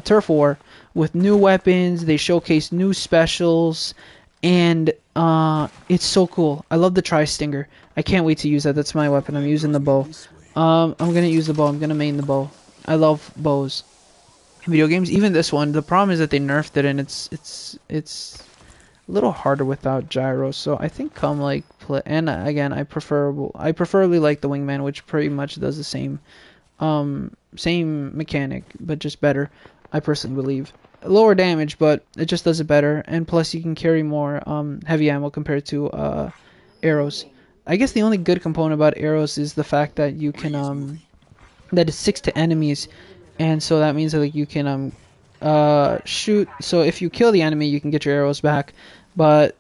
Turf War with new weapons. They showcase new specials, and it's so cool. I love the Tri-Stinger. I can't wait to use that. That's my weapon. I'm using the bow. I'm gonna use the bow. I'm gonna main the bow. I love bows in video games. Even this one. The problem is that they nerfed it, and it's a little harder without gyros. So I think come like play. And again, I preferably like the Wingman, which pretty much does the same mechanic, but just better. I personally believe. lower damage, but it just does it better. And plus, you can carry more heavy ammo compared to arrows. I guess the only good component about arrows is the fact that you can that it sticks to enemies, and so that means that like you can shoot. So if you kill the enemy, you can get your arrows back, but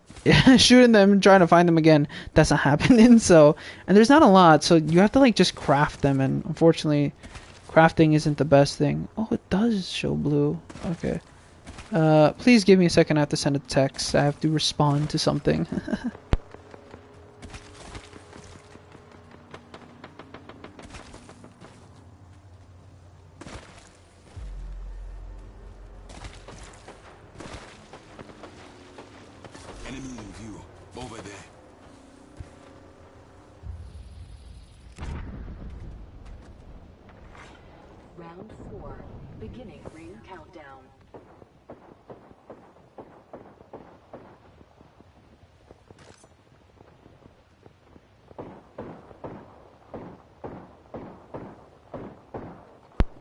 shooting them, trying to find them again, that's not happening. So, and there's not a lot, so you have to like just craft them, and unfortunately, crafting isn't the best thing. Oh, it does show blue. Okay. Please give me a second. I have to send a text. I have to respond to something. Enemy in view. Over there. Round 4. Beginning ring countdown.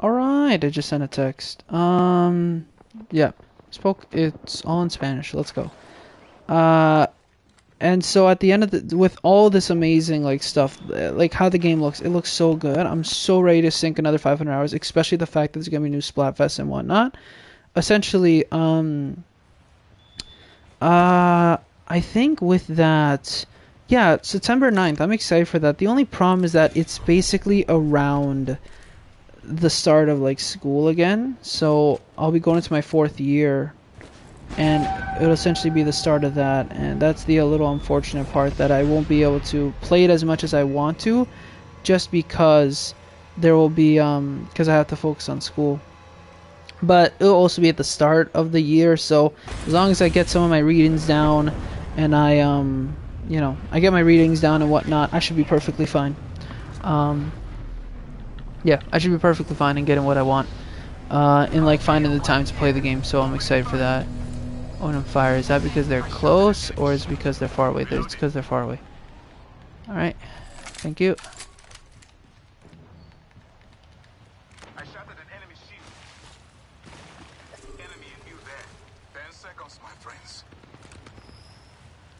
Alright, I just sent a text. Yeah. It's all in Spanish. Let's go. And so at the end of with all this amazing like stuff, like how the game looks, it looks so good. I'm so ready to sink another 500 hours, especially the fact that there's gonna be new Splatfest and whatnot. Essentially, I think with that, yeah, September 9th, I'm excited for that. The only problem is that it's basically around the start of like school again, so I'll be going into my 4th year, and it'll essentially be the start of that, and that's the little unfortunate part, that I won't be able to play it as much as I want to, just because there will be because I have to focus on school. But it'll also be at the start of the year, so as long as I get some of my readings down, and I you know, I get my readings down and whatnot, I should be perfectly fine. Yeah, I should be perfectly fine in getting what I want, in like finding the time to play the game, so I'm excited for that. Own fire, is that because they're close, or is it because they're far away? It's because they're far away. Alright, thank you. I shot at an enemy shield. Enemy in view there. 10 seconds, my friends.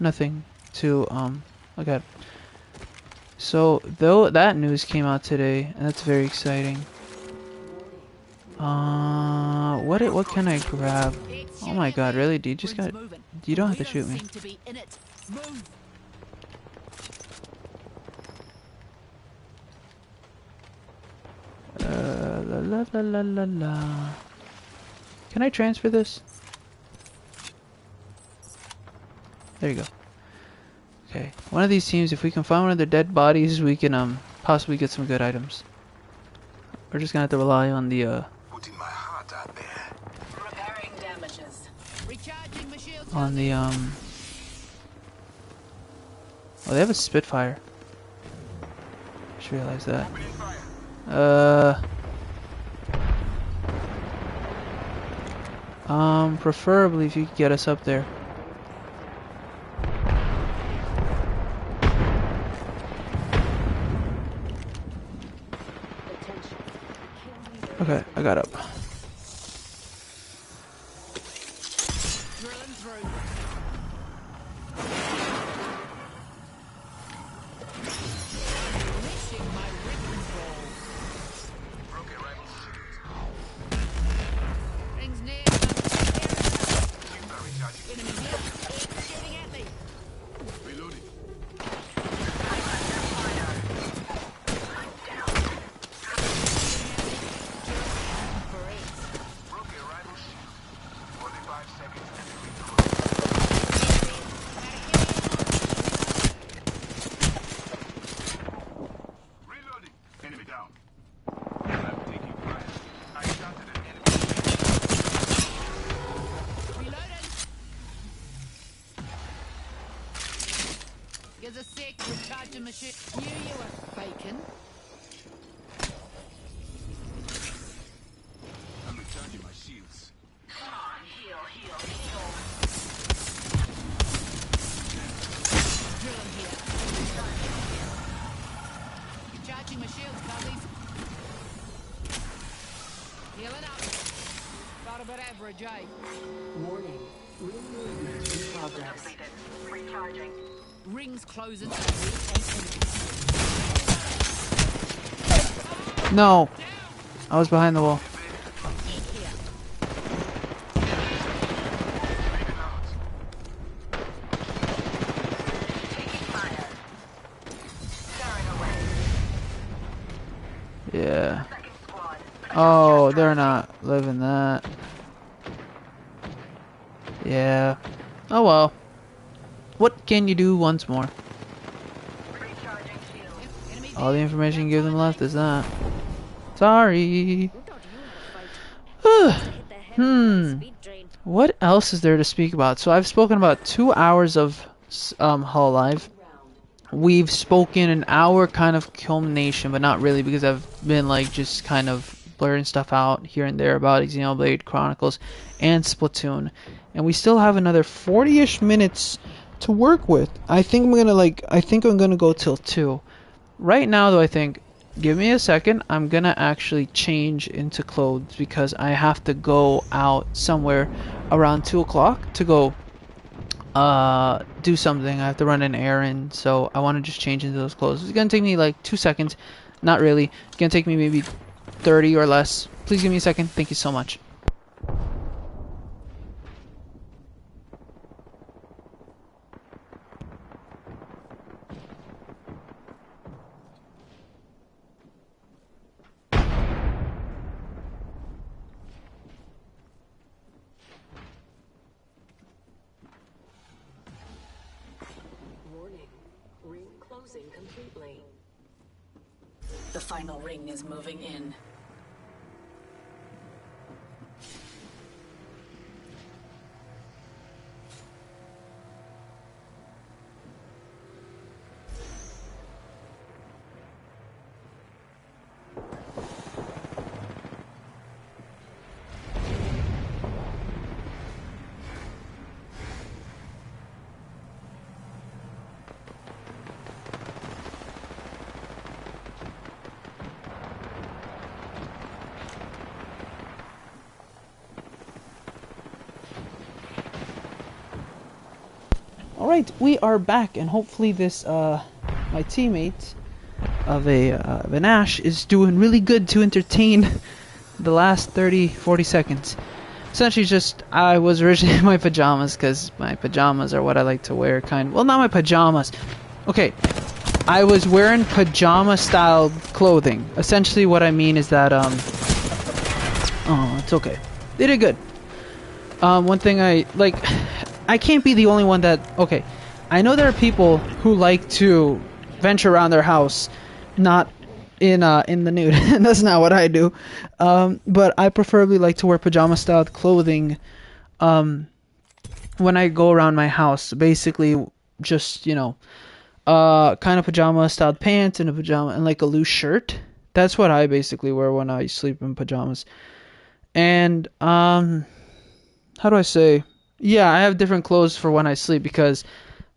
Nothing to look at. So though that news came out today, and that's very exciting. What can I grab? Oh my god, really? Dude, you don't have to shoot me. La la la la la la. Can I transfer this? There you go. Okay, one of these teams, if we can find one of their dead bodies, we can possibly get some good items. We're just gonna have to rely on the Putting my heart out there. Repairing damages. Recharging my shields. on the oh, they have a Spitfire. Just realized that. Preferably if you could get us up there. Okay, I got up. Drilling through. Unleashing my wrecking ball. Broken rifle shield. Rings near. Shields are recharging. Enemy here. It's shooting at me. Reloading. Broken rifle shield. 45 seconds and reloading. Enemy down. I'm taking fire. I shot at an enemy. Reloading. Here's a sec. Recharging my shit. You a bacon. I'm recharging my shields. Drilling here. Recharging my shields, buddies. Healing up. Got a bit average, eh? Warning. Ring movement in progress. Completed. Recharging. Rings closing. No, I was behind the wall. Yeah. Oh, they're not living that. Yeah. Oh well. What can you do once more? All the information you give them left is that. Sorry. What else is there to speak about? So I've spoken about 2 hours of Hololive. We've spoken an hour kind of culmination, but not really because I've been like just kind of blurring stuff out here and there about Xenoblade Chronicles and Splatoon. And we still have another 40-ish minutes to work with. I think I'm gonna go till 2. Right now though, I think, give me a second, I'm gonna actually change into clothes because I have to go out somewhere around 2 o'clock to go do something. I have to run an errand, so I want to just change into those clothes. It's gonna take me like 2 seconds. Not really. It's gonna take me maybe 30 or less. Please give me a second. Thank you so much. Warning. Ring closing completely. The final ring is moving in. Alright, we are back, and hopefully this, my teammate of an Ash is doing really good to entertain the last 30-40 seconds. Essentially just, I was originally in my pajamas, because my pajamas are what I like to wear, well, not my pajamas. Okay, I was wearing pajama-style clothing. Essentially what I mean is that, oh, it's okay. They did good. One thing I can't be the only one that... Okay, I know there are people who like to venture around their house, not in the nude. That's not what I do. But I preferably like to wear pajama-styled clothing when I go around my house. Basically, just, you know, kind of pajama-styled pants and like a loose shirt. That's what I basically wear when I sleep in pajamas. And, how do I say... Yeah, I have different clothes for when I sleep because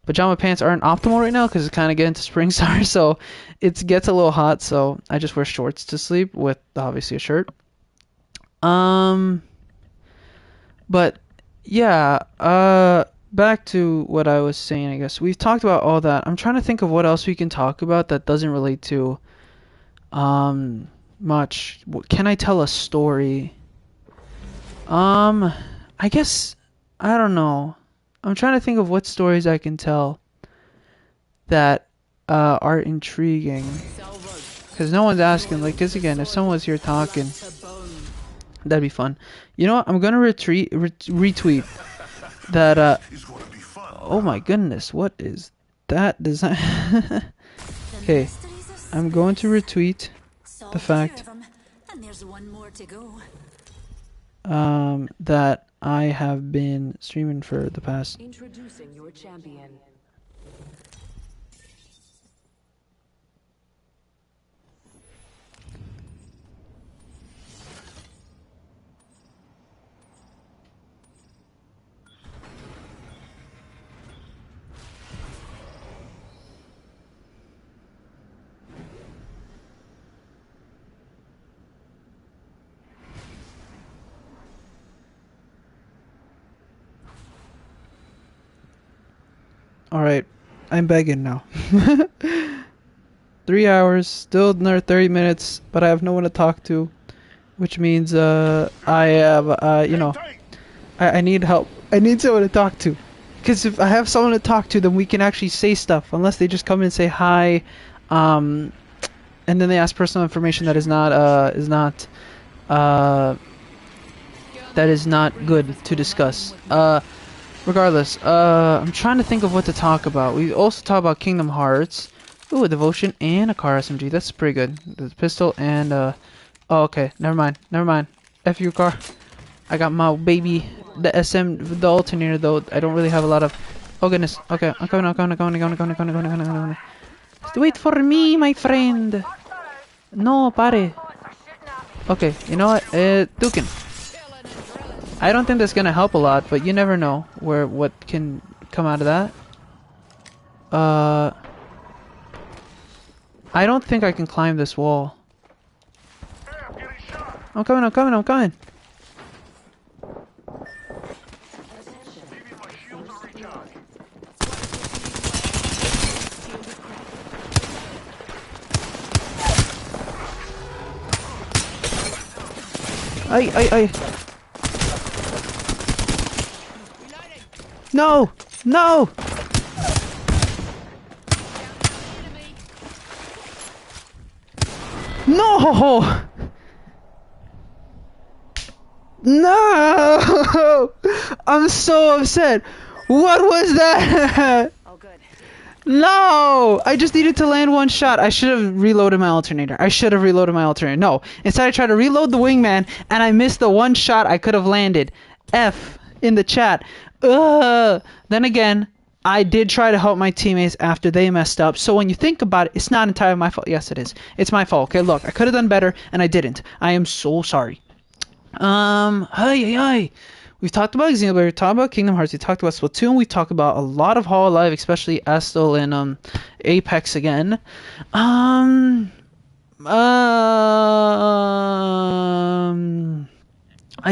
pajama pants aren't optimal right now because it's kind of getting to spring summer, so it gets a little hot, so I just wear shorts to sleep with obviously a shirt. But yeah, back to what I was saying, I guess. We've talked about all that. I'm trying to think of what else we can talk about that doesn't relate to much. Can I tell a story? I guess... I don't know. I'm trying to think of what stories I can tell that are intriguing. Because no one's asking. Like, because again, if someone was here talking, that'd be fun. You know what? I'm going to retweet that. Oh my goodness. What is that design? Okay. I'm going to retweet the fact that I have been streaming for the past... Introducing your champion. Alright, I'm begging now. 3 hours, still another 30 minutes, but I have no one to talk to. Which means, I have, you know, I need help. I need someone to talk to. Because if I have someone to talk to, then we can actually say stuff. Unless they just come in and say hi, and then they ask personal information that is not good to discuss. Regardless, I'm trying to think of what to talk about. We also talk about Kingdom Hearts. Ooh, a devotion and a car SMG. That's pretty good. The pistol and oh, okay. Never mind. F your car. I got my baby, the alternator though. I don't really have a lot of. Oh goodness. Okay, I'm coming. Wait for me, my friend. No, pare. Okay, you know what? Dukin. I don't think that's gonna help a lot, but you never know what can come out of that. I don't think I can climb this wall. I'm coming. I. No! No! No! No! I'm so upset. What was that? All good. No! I just needed to land one shot. I should have reloaded my alternator. No. Instead I tried to reload the wingman and I missed the one shot I could have landed. F in the chat. Ugh. Then again, I did try to help my teammates after they messed up. So when you think about it, it's not entirely my fault. Yes, it is. It's my fault. Okay, look, I could have done better and I didn't. I am so sorry. Hi. We've talked about Xenoblade, we've talked about Kingdom Hearts, we talked about Splatoon, we talked about a lot of Hololive, especially Astel and Apex again. I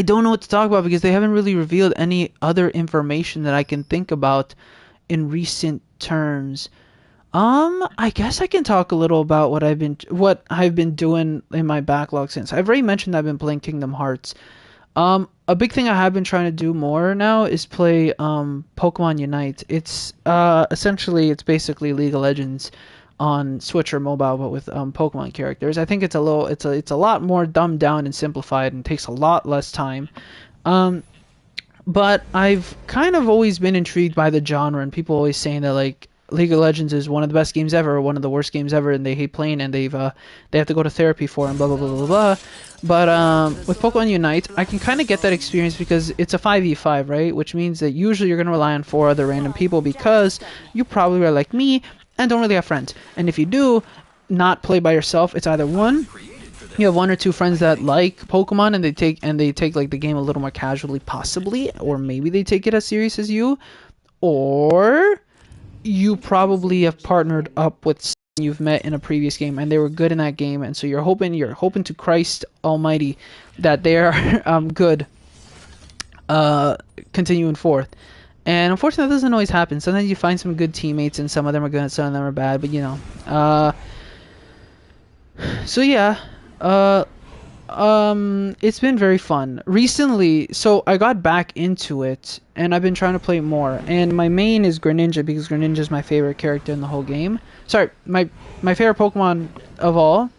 don't know what to talk about because they haven't really revealed any other information that I can think about in recent terms. I guess I can talk a little about what I've been doing in my backlog since. I've already mentioned I've been playing Kingdom Hearts. A big thing I have been trying to do more now is play Pokemon Unite. It's essentially it's basically League of Legends on Switch or mobile, but with Pokemon characters. I think it's a lot more dumbed down and simplified and takes a lot less time. But I've kind of always been intrigued by the genre, and people always saying that like League of Legends is one of the best games ever, or one of the worst games ever, and they hate playing, and they have to go to therapy for, and blah blah blah blah blah. But with Pokemon Unite, I can kind of get that experience because it's a 5v5, right? Which means that usually you're gonna rely on 4 other random people because you probably are like me and don't really have friends. And if you do not play by yourself, it's either one, you have 1 or 2 friends that like Pokemon and they take like the game a little more casually, possibly, or maybe they take it as serious as you, or you probably have partnered up with someone you've met in a previous game and they were good in that game, and so you're hoping to Christ Almighty that they are good continuing forth. And unfortunately that doesn't always happen. Sometimes you find some good teammates and some of them are good, some of them are bad, but you know. So yeah, it's been very fun recently. So I got back into it and I've been trying to play more, and my main is Greninja because Greninja is my favorite character in the whole game. Sorry, my favorite Pokemon of all.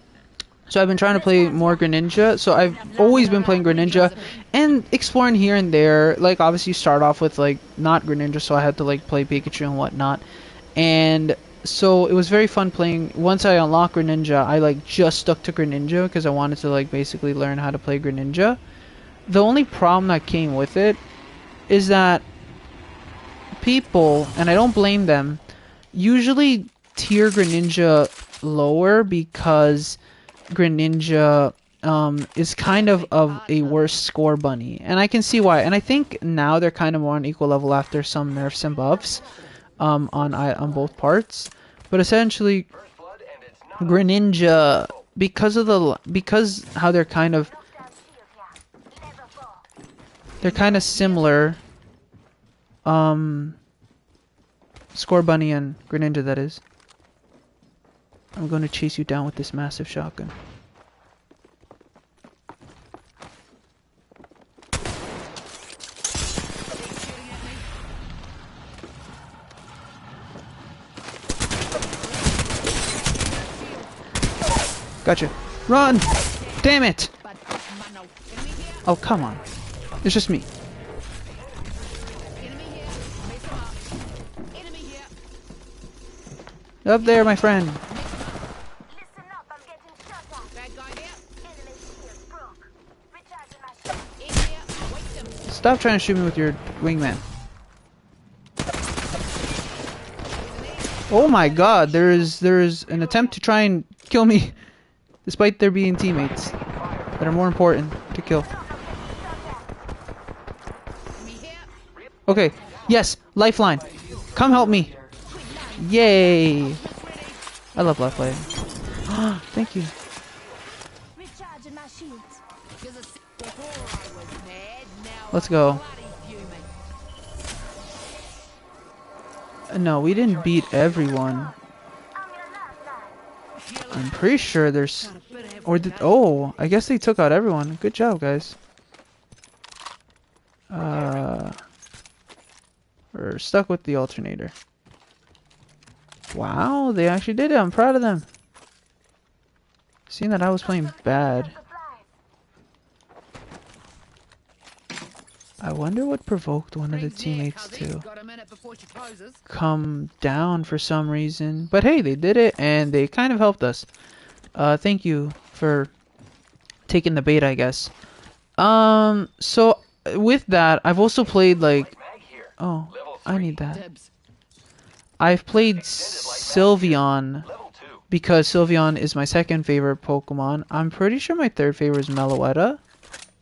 So I've been trying to play more Greninja. So I've always been playing Greninja and exploring here and there. Like obviously you start off with like not Greninja, so I had to like play Pikachu and whatnot. And so it was very fun playing. Once I unlocked Greninja, I like just stuck to Greninja because I wanted to like basically learn how to play Greninja. The only problem that came with it is that people, and I don't blame them, usually tier Greninja lower because Greninja is kind of a worse score bunny, and I can see why. And I think now they're kind of more on equal level after some nerfs and buffs on both parts. But essentially, Greninja, because how they're kind of similar. Score Bunny and Greninja, that is. I'm going to chase you down with this massive shotgun. Gotcha. Run! Damn it! Oh, come on. It's just me. Up there, my friend. Listen up, I'm getting shot at. Bad guy here. Enemy shield broke. Recharging my shield. In here. Wait them. Stop trying to shoot me with your wingman. Oh my god, there is an attempt to try and kill me, despite there being teammates that are more important to kill. Okay, yes, lifeline. Come help me. Yay. I love lifeline. Thank you. Recharging my shield. Before I was mad, now Let's go. bloody fuming. No, we didn't beat everyone. I'm your lifeline. I'm pretty sure there's... Or did... Oh, I guess they took out everyone. Good job, guys. We're stuck with the alternator. Wow, they actually did it. I'm proud of them. Seeing that I was playing bad. I wonder what provoked one of the teammates to Got a minute before she closes. come down for some reason. But hey, they did it and they kind of helped us. Thank you for taking the bait, I guess. So with that, I've also played like... Oh, I need that. Dibs. I've played Sylveon because Sylveon is my second favorite Pokemon. I'm pretty sure my third favorite is Meloetta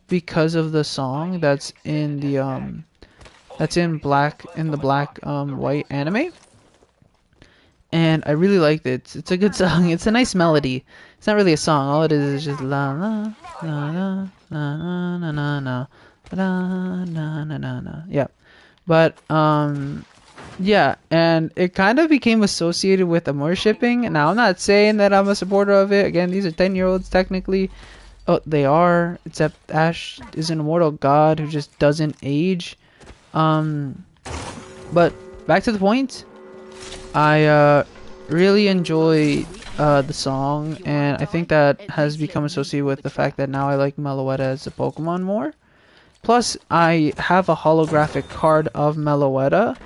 because of the song that's in the black white anime. And I really liked it. It's a good song. It's a nice melody. It's not really a song. All it is just la la la la la na na na na na na na na. Yeah. But yeah, and it kind of became associated with Amor shipping. Now, I'm not saying that I'm a supporter of it. Again, these are 10-year-olds technically. Oh, they are. Except Ash is an immortal god who just doesn't age. But back to the point. I really enjoy the song, and I think that has become associated with the fact that now I like Meloetta as a Pokemon more. Plus, I have a holographic card of Meloetta.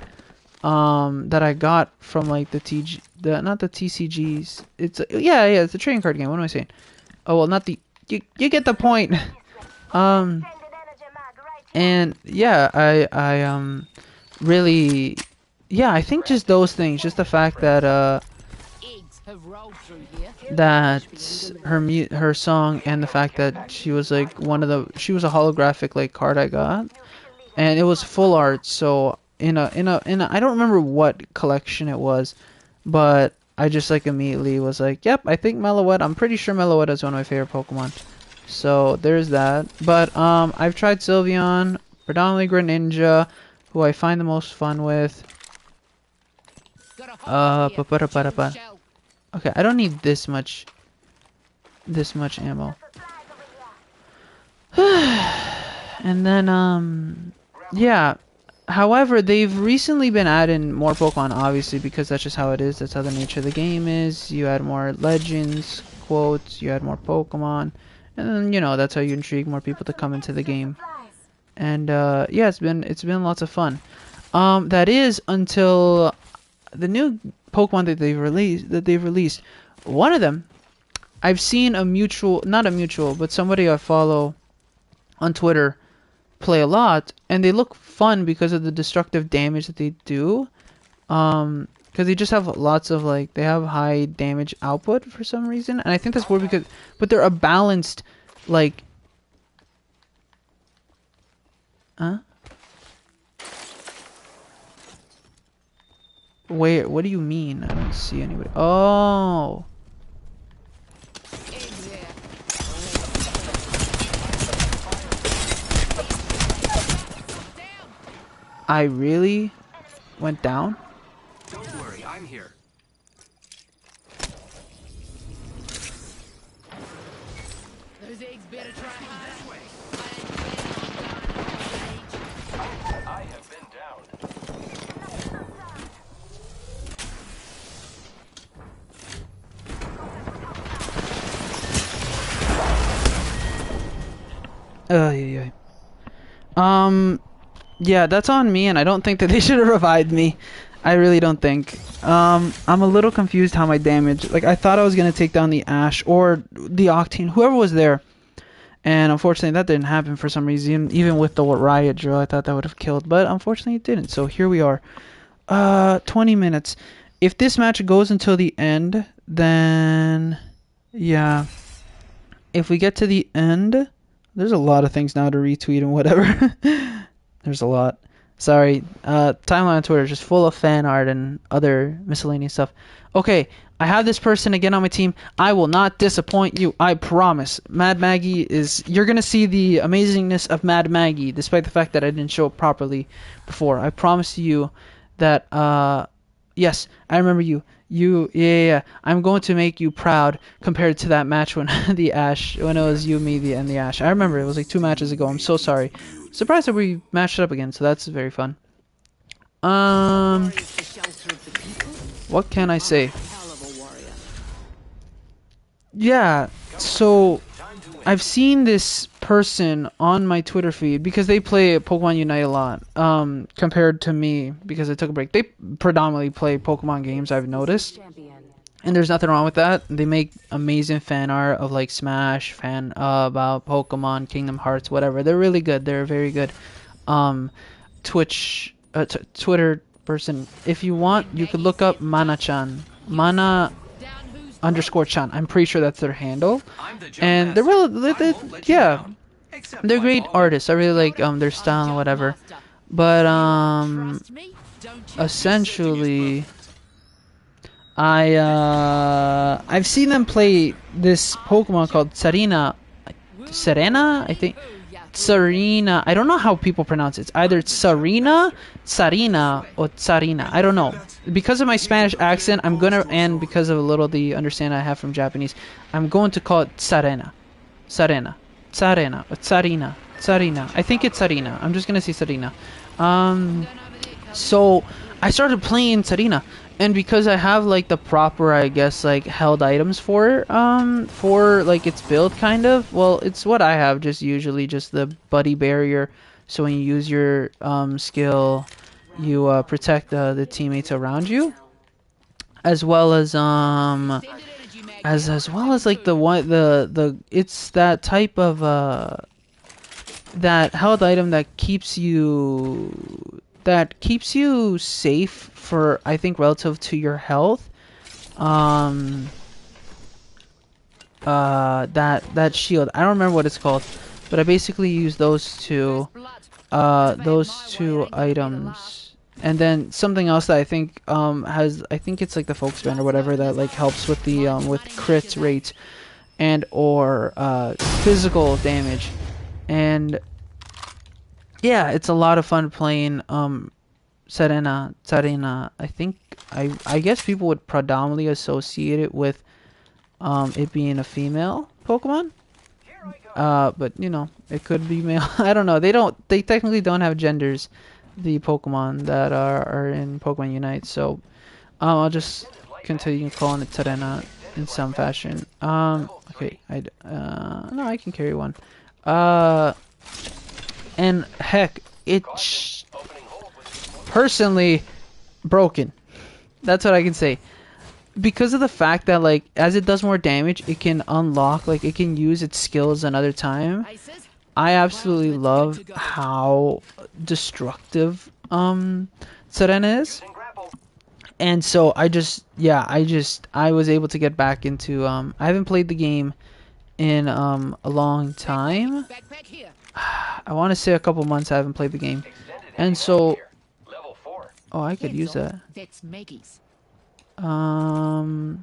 That I got from like not the TCGs. It's it's a trading card game. What am I saying? Oh well, not the you get the point. And yeah, I really I think just those things, just the fact that Eggs have rolled through here. that her song and the fact that she was like she was a holographic like card I got, and it was full art, so in a I don't remember what collection it was, but I just like immediately was like, yep, I think Meloetta, I'm pretty sure Meloetta is one of my favorite Pokemon. So there's that. But I've tried Sylveon, predominantly Greninja, who I find the most fun with. Okay, I don't need this much ammo. And then yeah. However, they've recently been adding more Pokemon, obviously, because that's just how it is. That's how the nature of the game is. You add more legends, quotes, you add more Pokemon, and then, you know, that's how you intrigue more people to come into the game. And yeah, it's been lots of fun. That is until the new Pokemon that they've released. One of them, I've seen not a mutual, but somebody I follow on Twitter play a lot, and they look fun because of the destructive damage that they do. Because they just have lots of they have high damage output for some reason, and I think that's weird but they're a balanced Where? What do you mean? I don't see anybody. Oh. I really went down? Those eggs better try harder. I ain't planning on dying of old age. I have been down. Yeah. Yeah, that's on me, and I don't think that they should have revived me. I really don't think. I'm a little confused how my damage. Like, I thought I was gonna take down the Ash or the Octane, whoever was there, and unfortunately that didn't happen for some reason. Even with the riot drill, I thought that would have killed, but unfortunately it didn't. So here we are. 20 minutes. If this match goes until the end, then yeah. If we get to the end, there's a lot of things now to retweet and whatever. There's a lot. Sorry. Timeline on Twitter is just full of fan art and other miscellaneous stuff. Okay, I have this person again on my team. I will not disappoint you. I promise. Mad Maggie is... You're going to see the amazingness of Mad Maggie, despite the fact that I didn't show it properly before. I promise you that... yes, I remember you. Yeah. I'm going to make you proud compared to that match when when it was you, me, and the Ash. I remember it was like 2 matches ago. I'm so sorry. Surprised that we matched it up again, so that's very fun. What can I say? Yeah, so I've seen this person on my Twitter feed because they play Pokemon Unite a lot, compared to me because I took a break. They predominantly play Pokemon games, I've noticed. And there's nothing wrong with that. They make amazing fan art of like Smash, about Pokemon, Kingdom Hearts, whatever. They're really good. They're very good. Twitter person. If you want, you could look up Mana-chan. Mana_chan. I'm pretty sure that's their handle. And they're really, yeah, they're great artists. I really like their style and whatever. But essentially, I've seen them play this Pokemon called Serena, I think. Serena. I don't know how people pronounce it. It's either Sarina, or Tsarina. I don't know. Because of my Spanish accent, and because of a little the understanding I have from Japanese, I'm going to call it Tsarina, or Tsarina. I think it's Tsarina. I'm just gonna say Tsarina. So I started playing Tsarina. And because I have like the proper, I guess, like held items for like its build kind of, well, it's what I have, just usually just the buddy barrier. So when you use your skill, you protect the teammates around you, as well as as well as like it's that type of that held item that keeps you safe for, I think, relative to your health. That shield, I don't remember what it's called, but I basically use those two items, and then something else that I think I think it's like the focus band or whatever that like helps with the with crit rate and or physical damage. And yeah, it's a lot of fun playing Tsarina. I think I guess people would predominantly associate it with it being a female Pokemon. But you know, it could be male. I don't know. They technically don't have genders, the Pokemon that are in Pokemon Unite. So I'll just continue calling it Tsarina in some fashion. Okay, no, I can carry one. And heck, it's personally broken. That's what I can say. Because of the fact that, like, as it does more damage, it can unlock, like, it can use its skills another time. I absolutely love how destructive Tsarina is. And so I was able to get back into, I haven't played the game in a long time. I want to say a couple months I haven't played the game. And so, oh, I could use that. That's Maggie's. New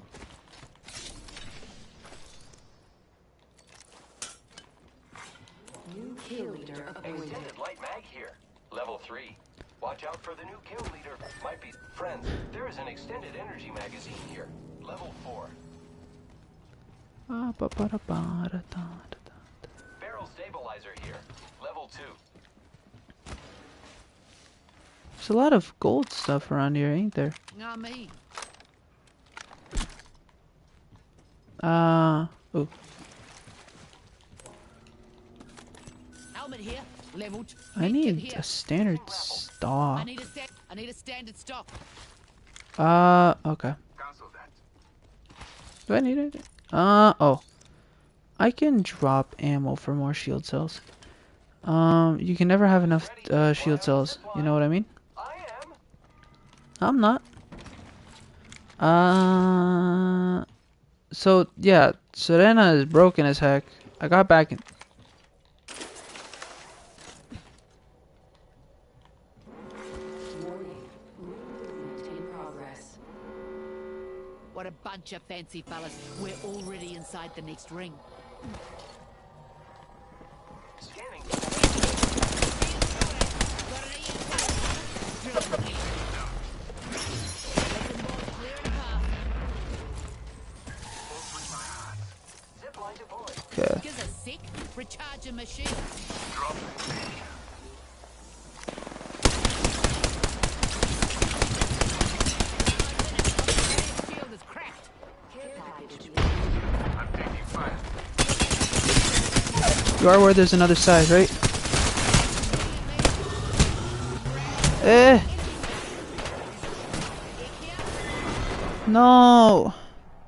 kill leader appointed. Light mag here. Level 3. Watch out for the new kill leader. Might be friends. There is an extended energy magazine here. Level 4. stabilizer here. Level 2. There's a lot of gold stuff around here, ain't there? Not me. Ooh. Helmet here. Leveled. I Medkit need here. a standard stock. I need a standard stock. Okay. Cancel that. Do I need it? Oh. I can drop ammo for more shield cells. You can never have enough, shield cells. You know what I mean? I am. I'm not. So, yeah. Serena is broken as heck. I got back in... What a bunch of fancy fellas. We're already inside the next ring. Scanning. Zip line deployed. Okay. Give us a sec. Recharging machine. Shield is cracked. I'm taking fire. You are where there's another side, right? Eh! No!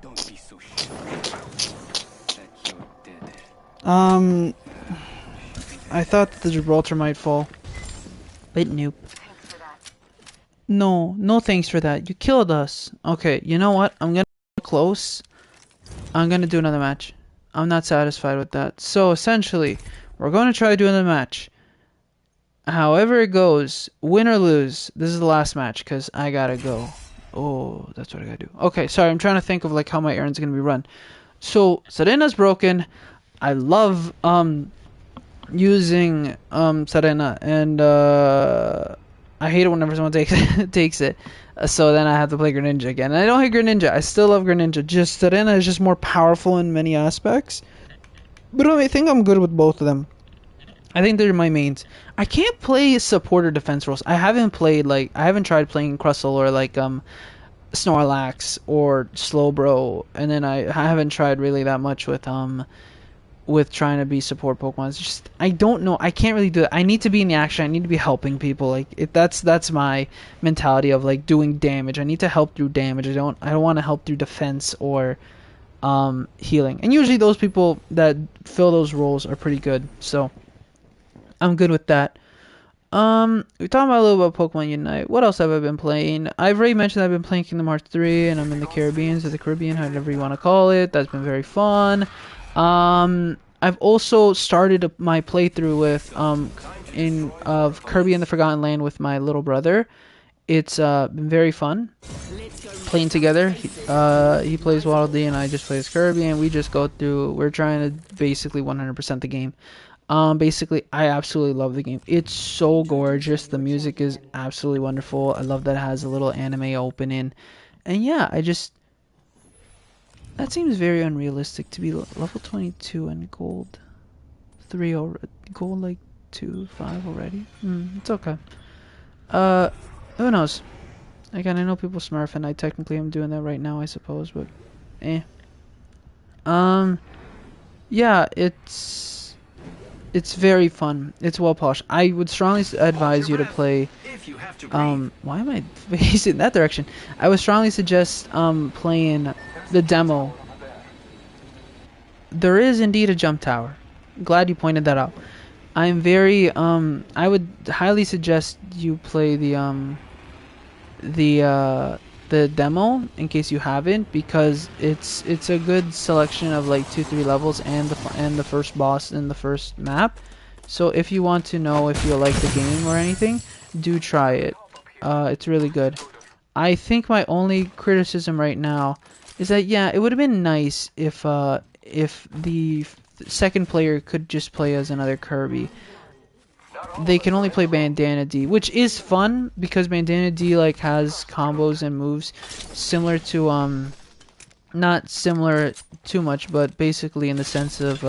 Don't be so sure that you're dead. I thought that the Gibraltar might fall. But nope. No thanks for that. You killed us. Okay, you know what? I'm gonna close. I'm gonna do another match. I'm not satisfied with that. So essentially, we're gonna try to do another match. However it goes, win or lose, this is the last match because I gotta go. Oh, that's what I gotta do. Okay, sorry, I'm trying to think of like how my errand's gonna be run. So Serena's broken. I love using Serena, and I hate it whenever someone takes it. So then I have to play Greninja again. And I don't hate Greninja. I still love Greninja. Just Serena is just more powerful in many aspects. But I think I'm good with both of them. I think they're my mains. I can't play support or defense roles. I haven't tried playing Crustle or like Snorlax or Slowbro, and then I haven't tried really that much with trying to be support Pokemon. It's just I don't know. I can't really do it. I need to be in the action. I need to be helping people. That's my mentality of like doing damage. I need to help through damage. I don't want to help through defense or healing. And usually those people that fill those roles are pretty good. So I'm good with that. We talked about a little about Pokemon Unite. What else have I been playing? I've already mentioned I've been playing Kingdom Hearts 3, and I'm in the Caribbean, however you want to call it. That's been very fun. I've also started my playthrough with of Kirby and the Forgotten Land with my little brother. It's been very fun playing together. He plays Waddle Dee and I just play as Kirby, and we just go through. We're trying to basically 100% the game. Basically, I absolutely love the game. It's so gorgeous. The music is absolutely wonderful. I love that it has a little anime opening. And yeah, that seems very unrealistic to be level 22 and gold 3 already. Gold like 5 already. It's okay. Who knows? Again, I know people smurf, and I technically am doing that right now, I suppose, but yeah, it's very fun. It's well polished. I would strongly advise you to play. Why am I facing that direction? I would strongly suggest playing the demo. There is indeed a jump tower. Glad you pointed that out. I'm very I would highly suggest you play the demo in case you haven't, because it's a good selection of like 2-3 levels and the first boss in the first map. So if you want to know if you like the game or anything, do try it. It's really good. I think my only criticism right now is that it would have been nice if the second player could just play as another Kirby. They can only play Bandana D, which is fun because Bandana D like has combos and moves similar to not similar too much, but basically in the sense of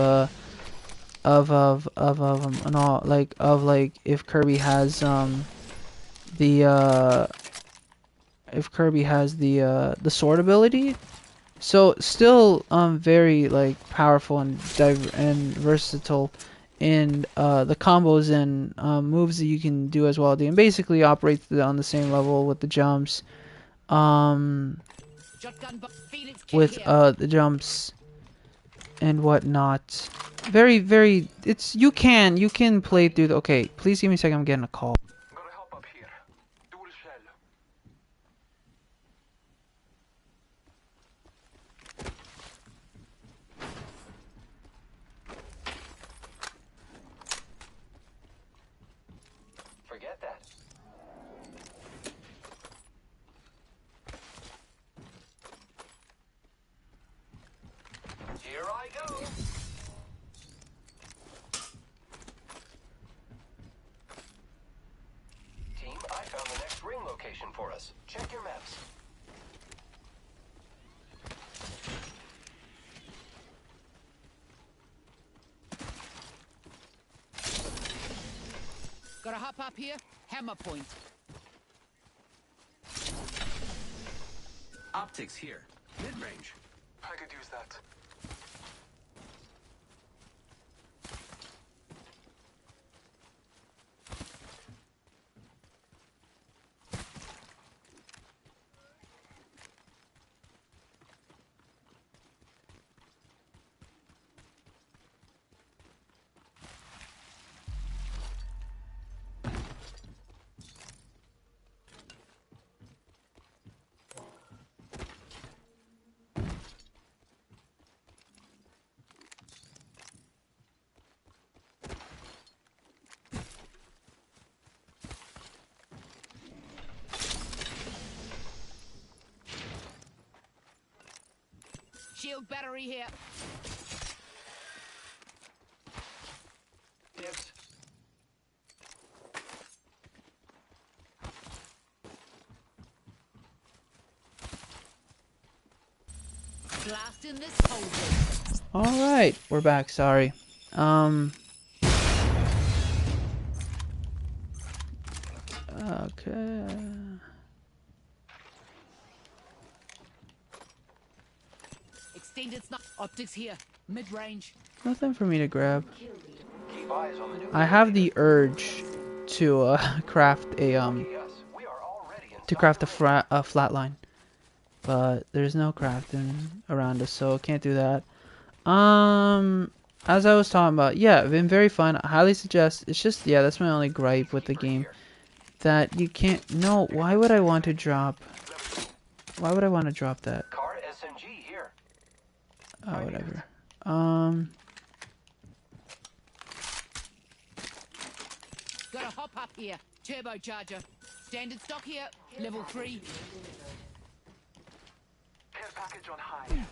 and all, like if Kirby has the the sword ability. So still very like powerful and versatile in the combos and moves that you can do as well. And basically operates on the same level with the jumps. With the jumps and whatnot. Very it's you can play through the okay, please give me a second, I'm getting a call. Gotta help up here. Dual shell. Forget that. Here I go. Team, I found the next ring location for us. Check your maps. Gotta hop up here. Hammer point. Optics here. Mid-range. I could use that. Shield battery here. Dibs. Blast in this hole. Alright, we're back, sorry. Okay. Extended snuff. Optics here. Mid-range. Nothing for me to grab. Keep eyes on the new I have the urge to craft a Yes, we are already in to craft a flatline, but there's no crafting around us, so can't do that. As I was talking about, yeah, been very fun. I highly suggest. It's just, yeah, that's my only gripe with the game, that you can't. No, why would I want to drop? Why would I want to drop that? car SMG here. Oh, whatever. Gotta hop up here. Turbocharger. Standard stock here. Level 3. Care package on high.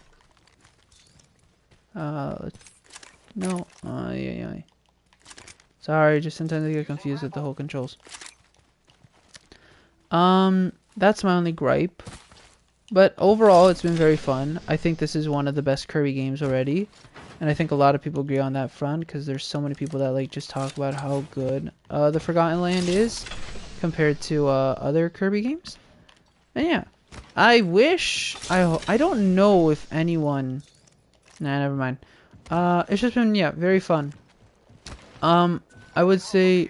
No. Yeah. Sorry, just sometimes I get confused with the whole controls. That's my only gripe. But overall, it's been very fun. I think this is one of the best Kirby games already. And I think a lot of people agree on that front, because there's so many people that like just talk about how good the Forgotten Land is compared to other Kirby games. And yeah, I wish, I don't know if anyone, nah, never mind. It's just been, yeah, very fun. I would say,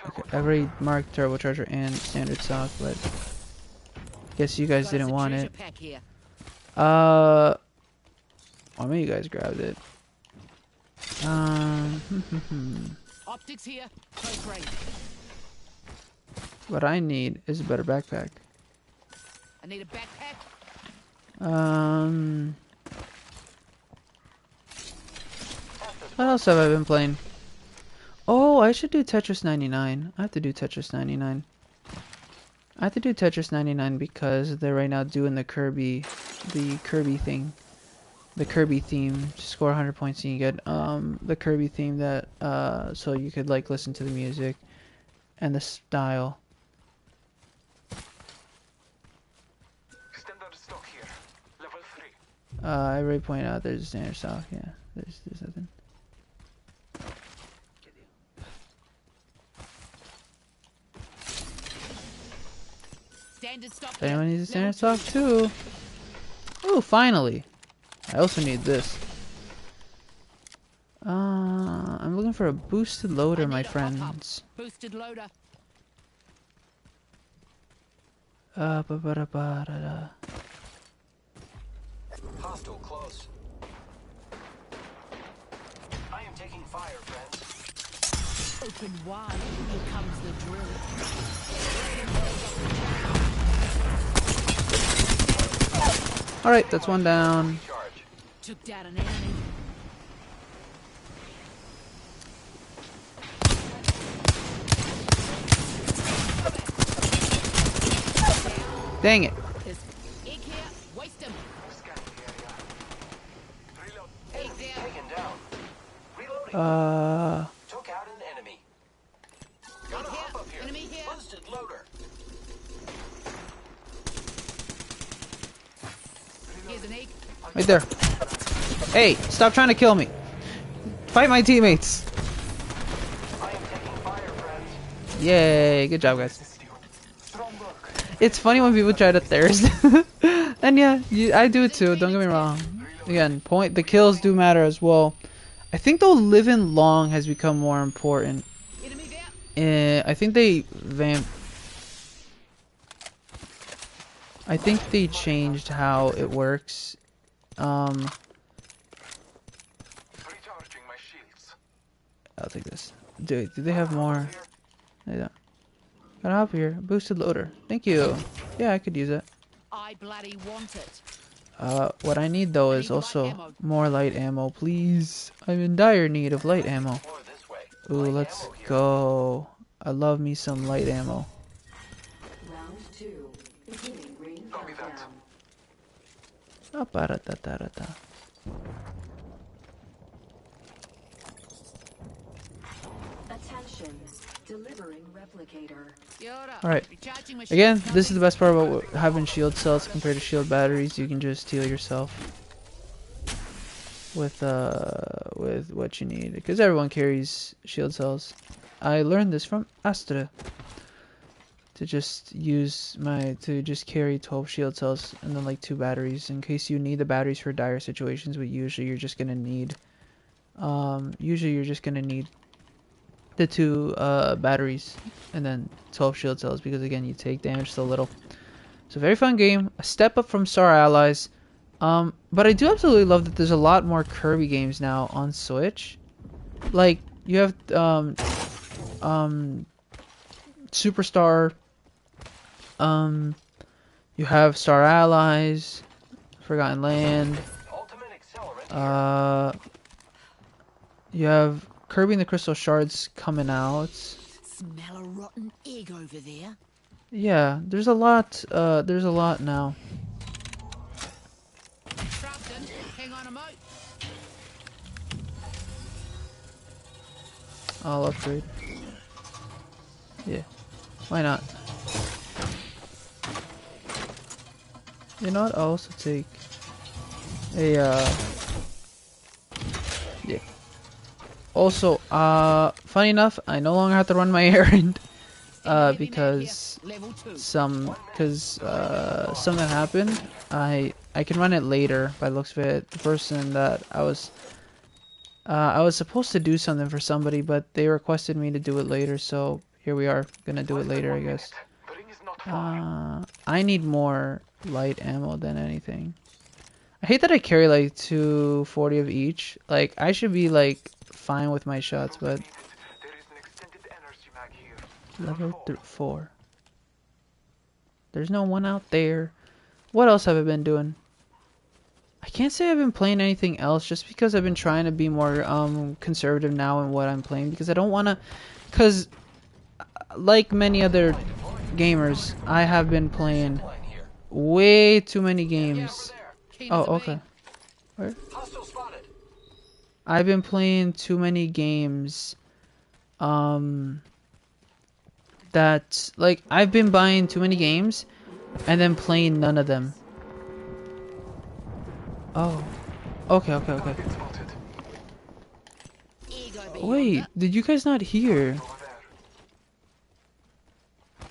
okay, I've already marked turbocharger and standard stock, but guess you guys didn't want it. Well, maybe you guys grabbed it. Optics here. Close range. What I need is a better backpack. I need a backpack. What else have I been playing? Oh, I should do Tetris 99. I have to do Tetris 99. I have to do Tetris 99 because they're right now doing the Kirby thing. The Kirby theme. Score 100 points and you get the Kirby theme that so you could like listen to the music and the style. Standard stock here. Level 3. I already pointed out there's a standard stock. Yeah, there's nothing. Standard stock. Anyone needs a standard stock too? Oh, finally. I also need this. I'm looking for a boosted loader, my friends. Boosted loader. Ba-ba-da-ba-da-da. Hostile close. I am taking fire, friends. Open wide. Here comes the drill. Alright, that's one down. Charge. Took down an enemy. Dang it. There's egg here. Waste him. Scanning the area. Reload. Egg down. Taken down. Reloading. Uh, Took out an enemy. Gonna hop up here. Enemy here. Boosted loader. Here's an egg. right there. Hey, stop trying to kill me. Fight my teammates. I am taking fire, friends. Yay, good job, guys. It's funny when people try to thirst. And yeah, I do it too, don't get me wrong. Again, the kills do matter as well. I think though living long has become more important. Enemy there. I think they I think they changed how it works. Recharging my shields. I'll take this. Do they have more? They don't. Got up here. Boosted loader. Thank you. Yeah, I could use it. I bloody want it. What I need though is also more light ammo, please. I'm in dire need of light ammo. More this way. Ooh, let's go. I love me some light ammo. Round 2. Beginning ring Copy that. countdown. Ba-da-da-da-da-da. Attention. Delivering replicator. Alright. Recharging my Again, shield. this is the best part about having shield cells compared to shield batteries. You can just heal yourself with what you need, because everyone carries shield cells. I learned this from Astel. To just carry 12 shield cells and then like 2 batteries in case you need the batteries for dire situations, but usually you're just gonna need the 2 batteries and then 12 shield cells, because again you take damage so little. It's a very fun game, a step up from Star Allies. But I do absolutely love that there's a lot more Kirby games now on Switch. Like you have Superstar, you have Star Allies, Forgotten Land, Ultimate accelerant. you have Kirby and the Crystal Shards coming out. Smell a rotten egg over there. Yeah, there's a lot now. Crafton, hang on a mo. I'll upgrade. Yeah, why not? You know what? I'll also take a yeah. Also, funny enough, I no longer have to run my errand because something happened. I can run it later by the looks of it. The person that I was supposed to do something for somebody, but they requested me to do it later, so here we are, gonna do it later, I guess. The ring is not far. I need more light ammo than anything. I hate that I carry like 240 of each. Like I should be like fine with my shots, but There is an extended energy mag here. level 4. There's no one out there. What else have I been doing? I can't say I've been playing anything else, just because I've been trying to be more conservative now in what I'm playing, because I don't want to, because like many other gamers, I have been playing way too many games. Oh, okay. Where? Hostile spotted. I've been playing too many games. That like I've been buying too many games, and then playing none of them. Oh, okay. Spotted. Egg over Wait, yonder. did you guys not hear? Over there.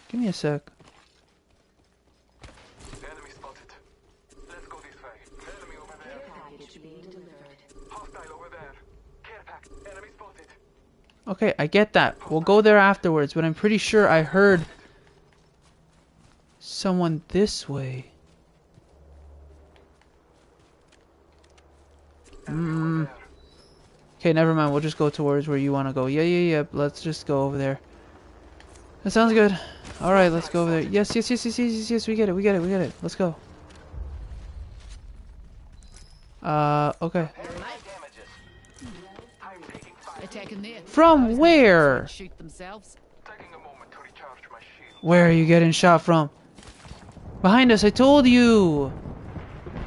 Give me a sec. Okay, I get that. We'll go there afterwards, but I'm pretty sure I heard someone this way. Okay, never mind. We'll just go towards where you want to go. Yeah. Let's just go over there. That sounds good. Alright, let's go over there. Yes. We get it. Let's go. Okay. Attacking there. From where? Shoot themselves. Where are you getting shot from? Behind us, I told you!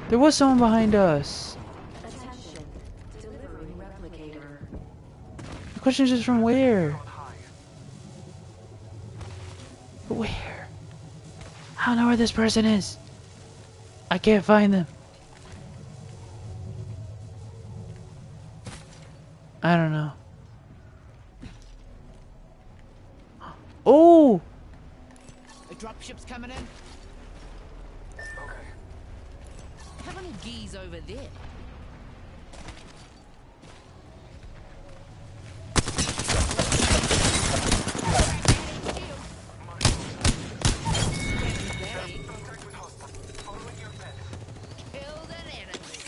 There was someone behind us. Attention. Delivering replicator. The question is just from where? Where? I don't know where this person is. I can't find them. I don't know. Oh! A dropship's coming in. How many geese over there? Killed an enemy.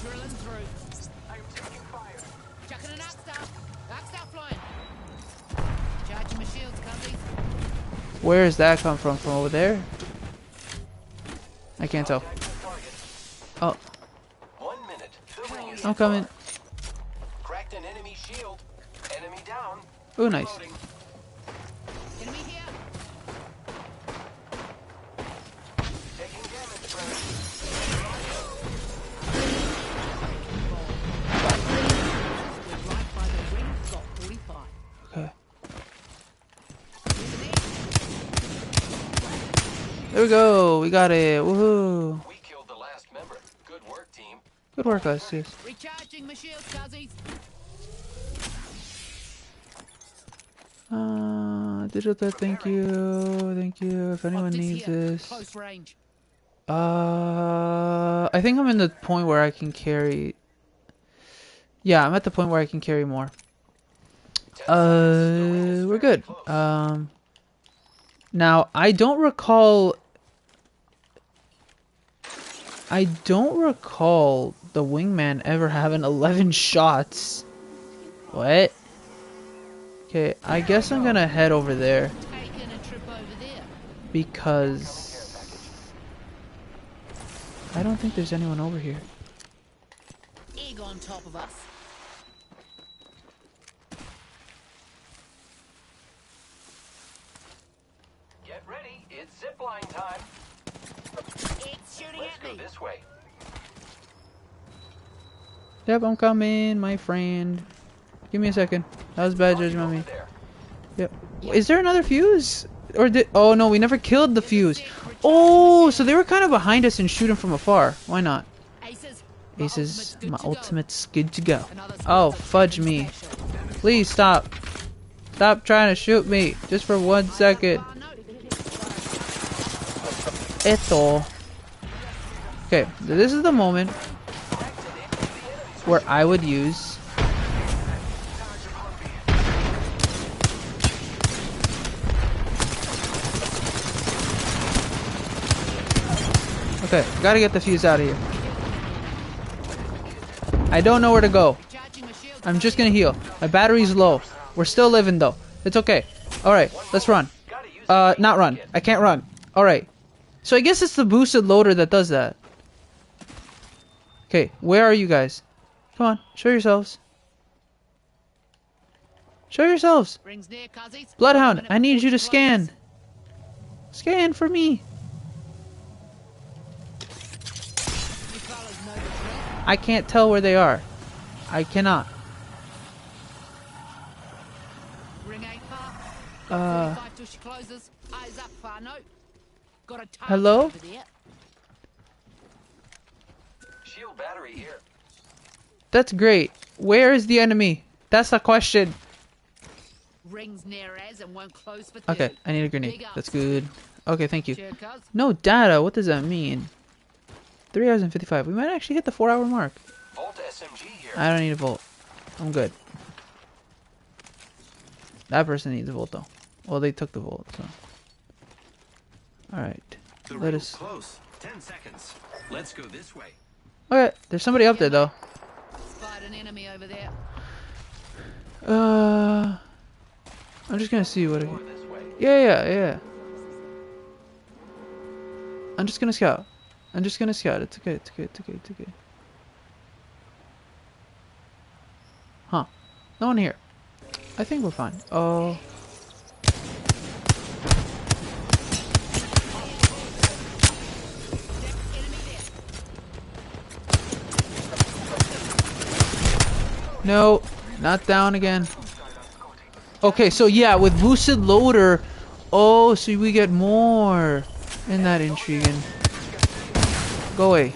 Drilling through. Chucking an Astel. Astel flying. Charging my shields, cubby. Where does that come from? From over there? I can't tell. Oh, 1 minute. The ring is I'm coming. cracked an enemy shield. Enemy down. Oh, nice. Loading. Enemy here. Taking damage, friend. We're right by the ring. Got 45. Okay. There we go. We got it. Woohoo. We killed the last member. Good work, team. Good work, us. Yes. Recharging my shields, cuzzies. Digital. Thank you. If anyone Optics needs here. this. Close range. I think I'm in the point where I can carry. Yeah, I'm at the point where I can carry more. We're good. Now I don't recall the wingman ever having 11 shots. What? Okay, I guess I'm gonna head over there Taking a trip over there. because I don't think there's anyone over here. Egg on top of us. Get ready. It's zipline time. Egg's shooting Let's at go me. this way. Yep, I'm coming, my friend. Give me a second. That was bad judgment on me. There. Yep. Is there another fuse? Or did? Oh no, we never killed the fuse. Oh, so they were kind of behind us and shooting from afar. Why not? Aces. Aces, my ultimate's ultimate's good to go. Another Oh, squad fudge special. me. Please stop. Stop trying to shoot me. Just for 1 second. Oh, no. Eto. Okay, so this is the moment where I would use okay, gotta get the fuse out of here. I don't know where to go. Charging my shields. I'm just gonna heal. My battery's low. We're still living though. It's okay. Alright, let's run. Not run. I can't run. Alright. So I guess it's the boosted loader that does that. Okay, where are you guys? Come on, show yourselves. Show yourselves. Rings near, cuzzies. Bloodhound, I need you to scan. Scan for me. You fellas know the drill. I can't tell where they are. I cannot. Ring ain't far. Uh, 45 till she closes. Eyes up, far note. Got a target Hello? over there. Shield battery here. That's great. Where is the enemy? That's the question. Rings near as and won't close for Okay, 30. I need a grenade. Big ups. That's good. Okay, thank you. Sure, cuz. No data. What does that mean? 3 hours and 55. We might actually hit the 4-hour mark. Volt SMG here. I don't need a volt. I'm good. That person needs a volt though. Well, they took the volt, so. Alright. The Let ring's us. close. 10 seconds. Let's go this way. Okay, there's somebody up there though. Spied an enemy over there. I'm just gonna see what I More can. this way. Yeah. I'm just gonna scout. It's okay. Huh. No one here. I think we're fine. Oh. No, not down again. Okay, so yeah, with boosted loader, oh, so we get more. Isn't that intriguing? Go away.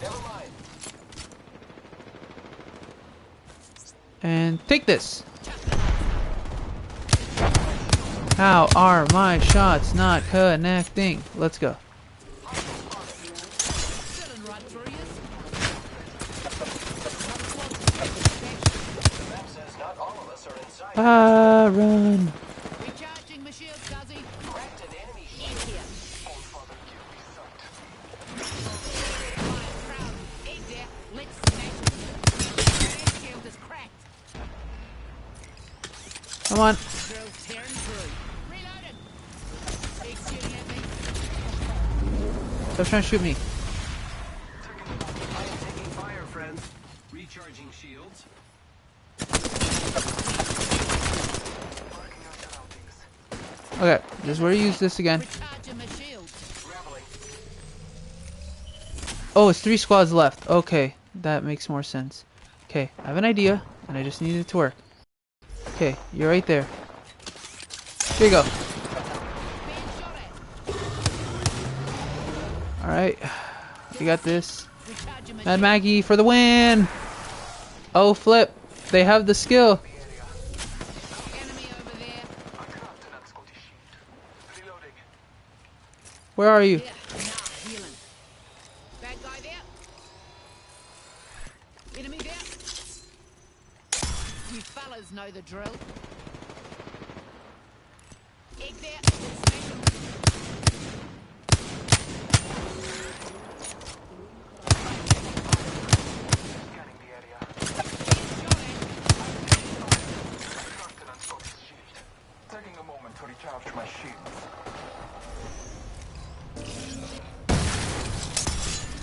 And take this. How are my shots not connecting? Let's go. Drilling right through you. Run. Recharging my shield, Guzzy. Egg there. Let's smash it. Shield is cracked. Come on. Drills tearing through. Reloaded. Egg shooting at me. Stop trying to shoot me. I am taking fire, friends. Recharging shields. Okay, this is where you use this again. Recharging my shield. Oh, it's 3 squads left. Okay, that makes more sense. Okay, I have an idea, and I just need it to work. Okay, you're right there. Here you go. Being shot at. Alright, we got this. Recharging my Mad shield. Maggie for the win! Oh, flip. They have the skill. Enemy over there. Where are you? Yeah, nah, healing. Bad guy there. Enemy there. You fellas know the drill. Egg there. Smash him. Taking a moment to recharge my shields.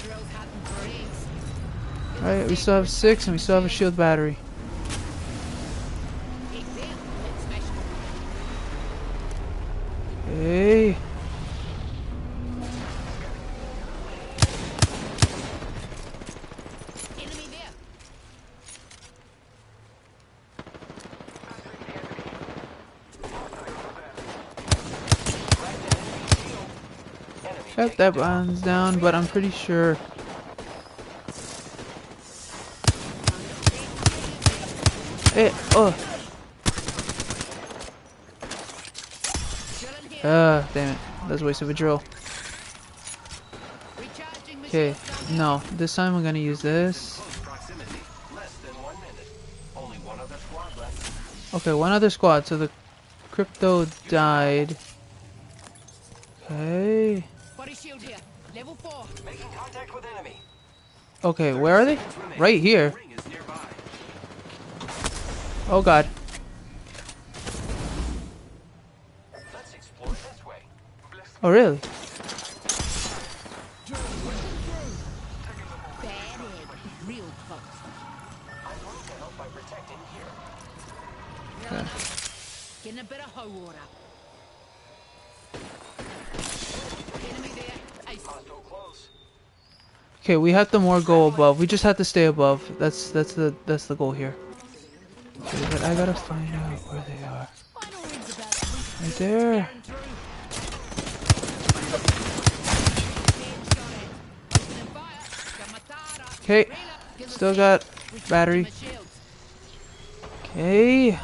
Drill's hunting for eggs. Alright, we still have 6 and we still have a shield battery. Egg there. Let's smash him. Hey. Enemy there. Yep, that one's down, but I'm pretty sure. Hey, oh. Drilling here. Damn it. That's a waste of a drill. Recharging my Okay, shield. no. This time I'm gonna use this. Close proximity. Less than 1 minute. Only one other squad left. Okay, one other squad. So the crypto died. Okay. Body shield here. Level 4. Making contact with enemy. Okay, where are they? Right here. Ring is nearby. Oh god. Let's explore this way. Oh really? Bad egg. Real close. I'm going to help by protecting here. Drilling up. Getting a bit of hoe water. Enemy there. Ace. Hostile close. Okay, we have to more go above. We just have to stay above. That's the goal here. Okay, but I gotta find out where they are. Final rings about it. Right there. Tearing through. Being shot at. Opening fire. Gamatara. Okay, Reel up. Give us still a got Recharging battery. my shields. Okay.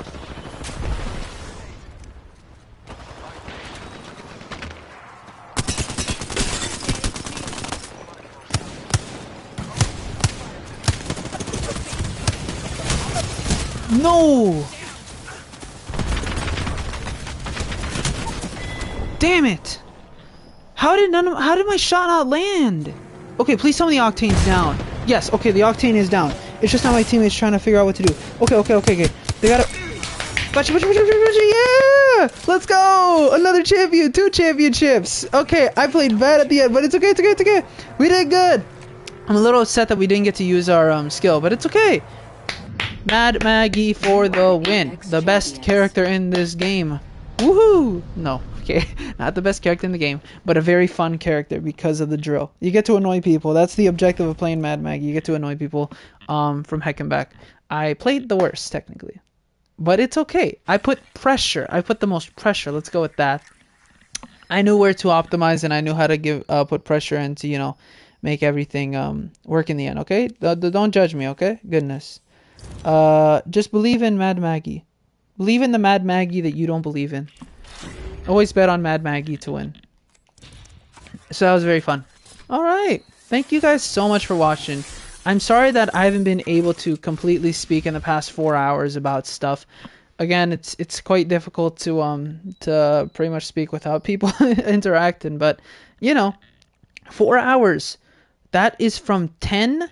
No! Damn it! How did my shot not land? Okay, please tell me the octane's down. Yes, okay, the octane is down. It's just now my teammates trying to figure out what to do. Okay. They gotta... Gotcha, yeah! Let's go! Another champion, 2 championships. Okay, I played bad at the end, but it's okay. We did good. I'm a little upset that we didn't get to use our skill, but it's okay. Mad Maggie for the win. The best character in this game. Woohoo! No, okay, not the best character in the game, but a very fun character because of the drill. You get to annoy people. That's the objective of playing Mad Maggie. You get to annoy people from heck and back. I played the worst, technically. But it's okay. I put pressure. I put the most pressure. Let's go with that. I knew where to optimize, and I knew how to put pressure and to, you know, make everything work in the end, okay? Don't judge me, okay? Goodness. Just believe in Mad Maggie. Believe in the Mad Maggie that you don't believe in. Always bet on Mad Maggie to win. So that was very fun. Alright. Thank you guys so much for watching. I'm sorry that I haven't been able to completely speak in the past 4 hours about stuff. Again, it's quite difficult to pretty much speak without people interacting, but you know, 4 hours. That is from 10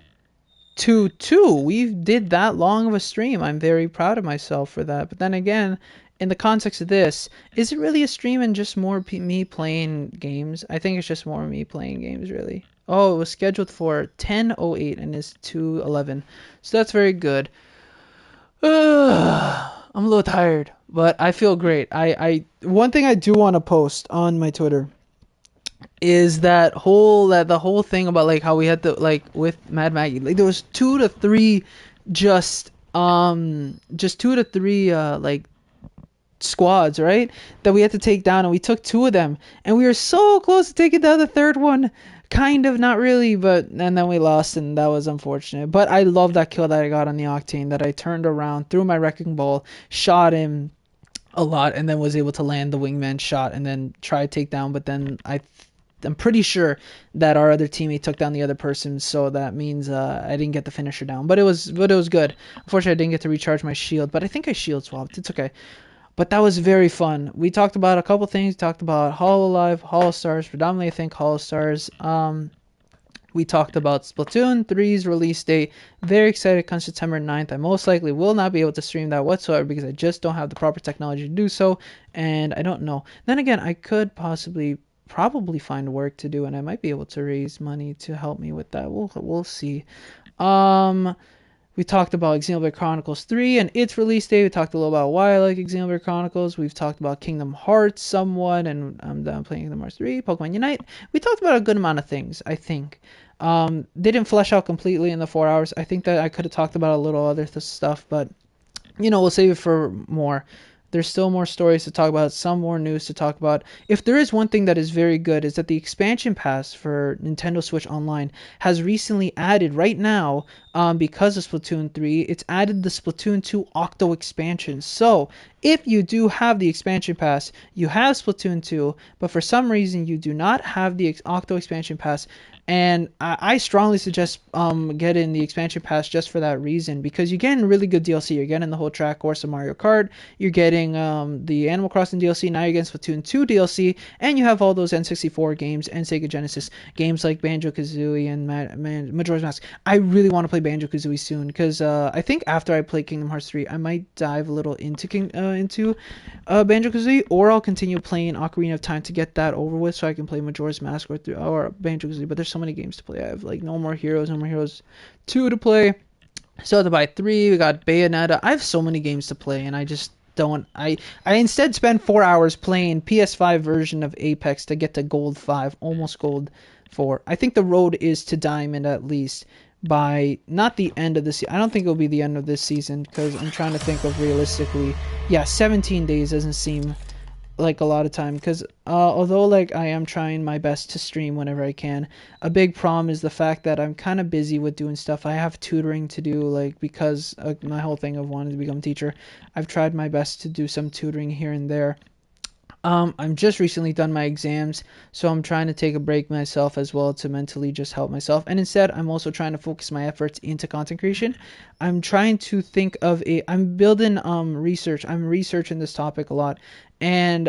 to 2. We did that long of a stream. I'm very proud of myself for that. But then again, in the context of this, is it really a stream and just more me playing games? I think it's just more me playing games, really. Oh, it was scheduled for 10:08 and it's 2:11. So that's very good. I'm a little tired, but I feel great. One thing I do want to post on my Twitter is the whole thing about like how we had to like with Mad Maggie, like there was 2 to 3 just 2 to 3 like squads, right, that we had to take down, and we took 2 of them, and we were so close to taking down the 3rd one, kind of, not really, and then we lost, and that was unfortunate. But I love that kill that I got on the Octane, that I turned around, threw my wrecking ball, shot him a lot, and then was able to land the wingman shot and then try to take down. But then I'm pretty sure that our other teammate took down the other person, so that means I didn't get the finisher down. But it was good. Unfortunately, I didn't get to recharge my shield, but I think I shield swapped. It's okay. But that was very fun. We talked about a couple things. We talked about Hololive, Holostars, predominantly I think Holostars. We talked about Splatoon 3's release date. Very excited. Comes September 9th. I most likely will not be able to stream that whatsoever because I just don't have the proper technology to do so, and I don't know. Then again, I could probably find work to do, and I might be able to raise money to help me with that. We'll see. We talked about Xenoblade Chronicles 3 and its release date. We talked a little about why I like Xenoblade Chronicles. We've talked about Kingdom Hearts somewhat, and I'm done playing Kingdom Hearts 3, Pokemon Unite. We talked about a good amount of things, I think. Didn't flesh out completely in the 4 hours. I think that I could have talked about a little other stuff, but, you know, we'll save it for more. There's still more stories to talk about, some more news to talk about. If there is one thing that is very good, is that the expansion pass for Nintendo Switch Online has recently added, right now, because of Splatoon 3, it's added the Splatoon 2 Octo expansion. So, if you do have the expansion pass, you have Splatoon 2, but for some reason you do not have the Octo expansion pass, and I strongly suggest getting the expansion pass just for that reason, because you're getting really good DLC. You're getting the whole track course of Mario Kart, you're getting the Animal Crossing DLC, now you're getting Splatoon 2 DLC, and you have all those N64 games and Sega Genesis games like Banjo-Kazooie and Majora's Mask. I really want to play Banjo-Kazooie soon, because I think after I play Kingdom Hearts 3, I might dive a little into Banjo-Kazooie, or I'll continue playing Ocarina of Time to get that over with so I can play Majora's Mask or Banjo-Kazooie. But there's so many games to play. I have like No More Heroes 2 to play. Still have to buy 3. We got Bayonetta. I have so many games to play, and I just don't. I instead spend 4 hours playing PS5 version of Apex to get to Gold 5, almost Gold 4. I think the road is to Diamond at least by not the end of this. I don't think it'll be the end of this season, because I'm trying to think of realistically. Yeah, 17 days doesn't seem like a lot of time, because although like I am trying my best to stream whenever I can, a big problem is the fact that I'm kind of busy with doing stuff. I have tutoring to do, like, because of my whole thing of wanting to become a teacher. I've tried my best to do some tutoring here and there. I'm just recently done my exams, so I'm trying to take a break myself as well to mentally just help myself. And instead, I'm also trying to focus my efforts into content creation. I'm trying to think of I'm building research. I'm researching this topic a lot, and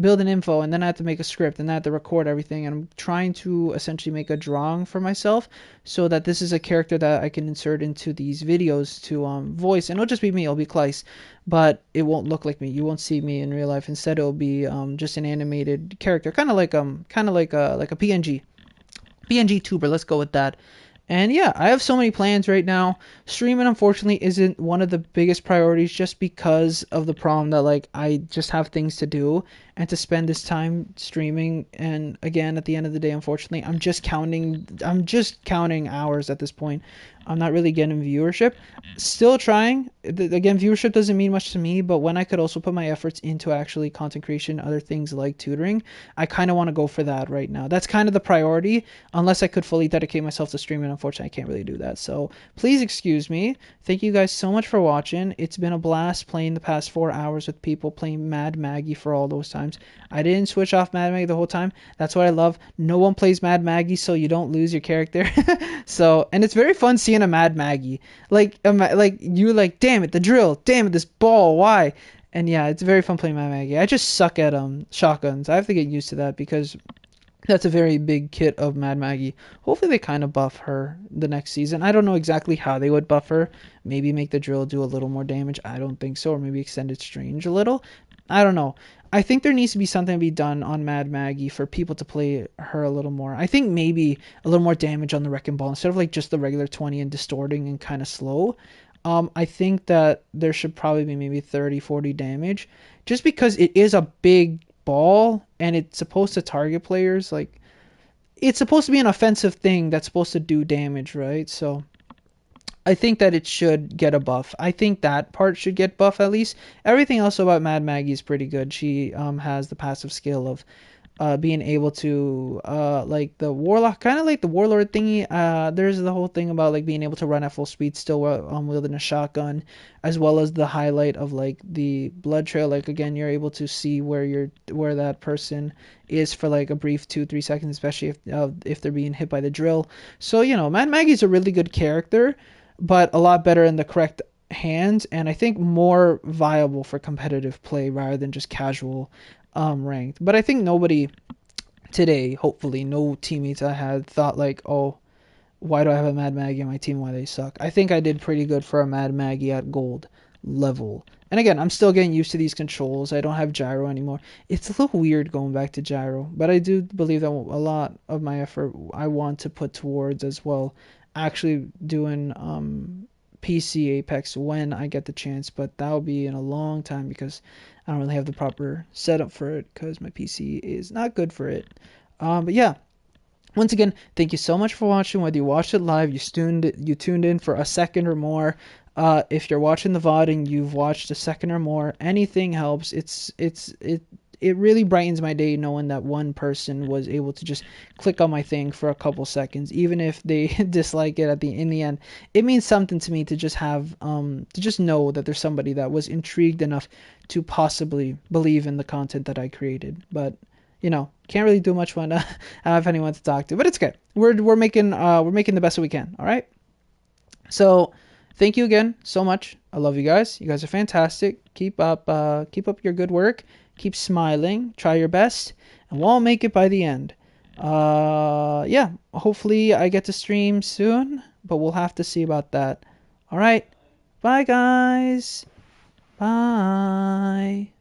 build an info, and then I have to make a script, and then I have to record everything, and I'm trying to essentially make a drawing for myself so that this is a character that I can insert into these videos to voice, and it'll just be me, it'll be Claes, but it won't look like me. You won't see me in real life. Instead, it'll be just an animated character, kind of like a PNG tuber. Let's go with that. And yeah, I have so many plans right now. Streaming, unfortunately, isn't one of the biggest priorities just because of the problem that, like, I just have things to do and to spend this time streaming. And again, at the end of the day, unfortunately, I'm just counting hours at this point. I'm not really getting viewership. Still trying. Again, viewership doesn't mean much to me, but when I could also put my efforts into actually content creation, other things like tutoring, I kind of want to go for that right now. That's kind of the priority, unless I could fully dedicate myself to streaming. Unfortunately, I can't really do that. So please excuse me. Thank you guys so much for watching. It's been a blast playing the past 4 hours with people, playing Mad Maggie for all those times. I didn't switch off Mad Maggie the whole time. That's what I love. No one plays Mad Maggie, so you don't lose your character. So, and it's very fun seeing a Mad Maggie. Like you like, damn it, the drill. Damn it, this ball. Why? And yeah, it's very fun playing Mad Maggie. I just suck at shotguns. I have to get used to that because that's a very big kit of Mad Maggie. Hopefully they kind of buff her the next season. I don't know exactly how they would buff her. Maybe make the drill do a little more damage. I don't think so. Or maybe extend its range a little. I don't know. I think there needs to be something to be done on Mad Maggie for people to play her a little more. I think maybe a little more damage on the Wrecking Ball instead of like just the regular 20 and distorting and kind of slow. I think that there should probably be maybe 30, 40 damage just because it is a big ball and it's supposed to target players. Like, it's supposed to be an offensive thing that's supposed to do damage, right? So I think that it should get a buff. I think that part should get buff at least. Everything else about Mad Maggie is pretty good. She has the passive skill of being able to like the warlock, kind of like the warlord thingy. There's the whole thing about like being able to run at full speed still wielding a shotgun, as well as the highlight of like the blood trail. Like again, you're able to see where that person is for like a brief 2-3 seconds, especially if they're being hit by the drill. So you know, Mad Maggie's a really good character, but a lot better in the correct hands, and I think more viable for competitive play rather than just casual ranked. But I think nobody today, hopefully no teammates I had, thought like, oh, why do I have a Mad Maggie on my team, why they suck. I think I did pretty good for a Mad Maggie at gold level. And again, I'm still getting used to these controls. I don't have gyro anymore. It's a little weird going back to gyro, but I do believe that a lot of my effort I want to put towards as well actually doing PC Apex when I get the chance, but that'll be in a long time because I don't really have the proper setup for it because my PC is not good for it. But yeah, once again, thank you so much for watching. Whether you watched it live, you tuned in for a second or more. If you're watching the VOD and you've watched a second or more, anything helps. It really brightens my day knowing that one person was able to just click on my thing for a couple seconds, even if they dislike it in the end. It means something to me to just have to just know that there's somebody that was intrigued enough to possibly believe in the content that I created. But you know, can't really do much when I don't have anyone to talk to. But it's good. We're making the best that we can. All right. So thank you again so much. I love you guys. You guys are fantastic. Keep up your good work. Keep smiling, try your best, and we'll all make it by the end. Yeah, hopefully I get to stream soon, but we'll have to see about that. Alright, bye guys. Bye.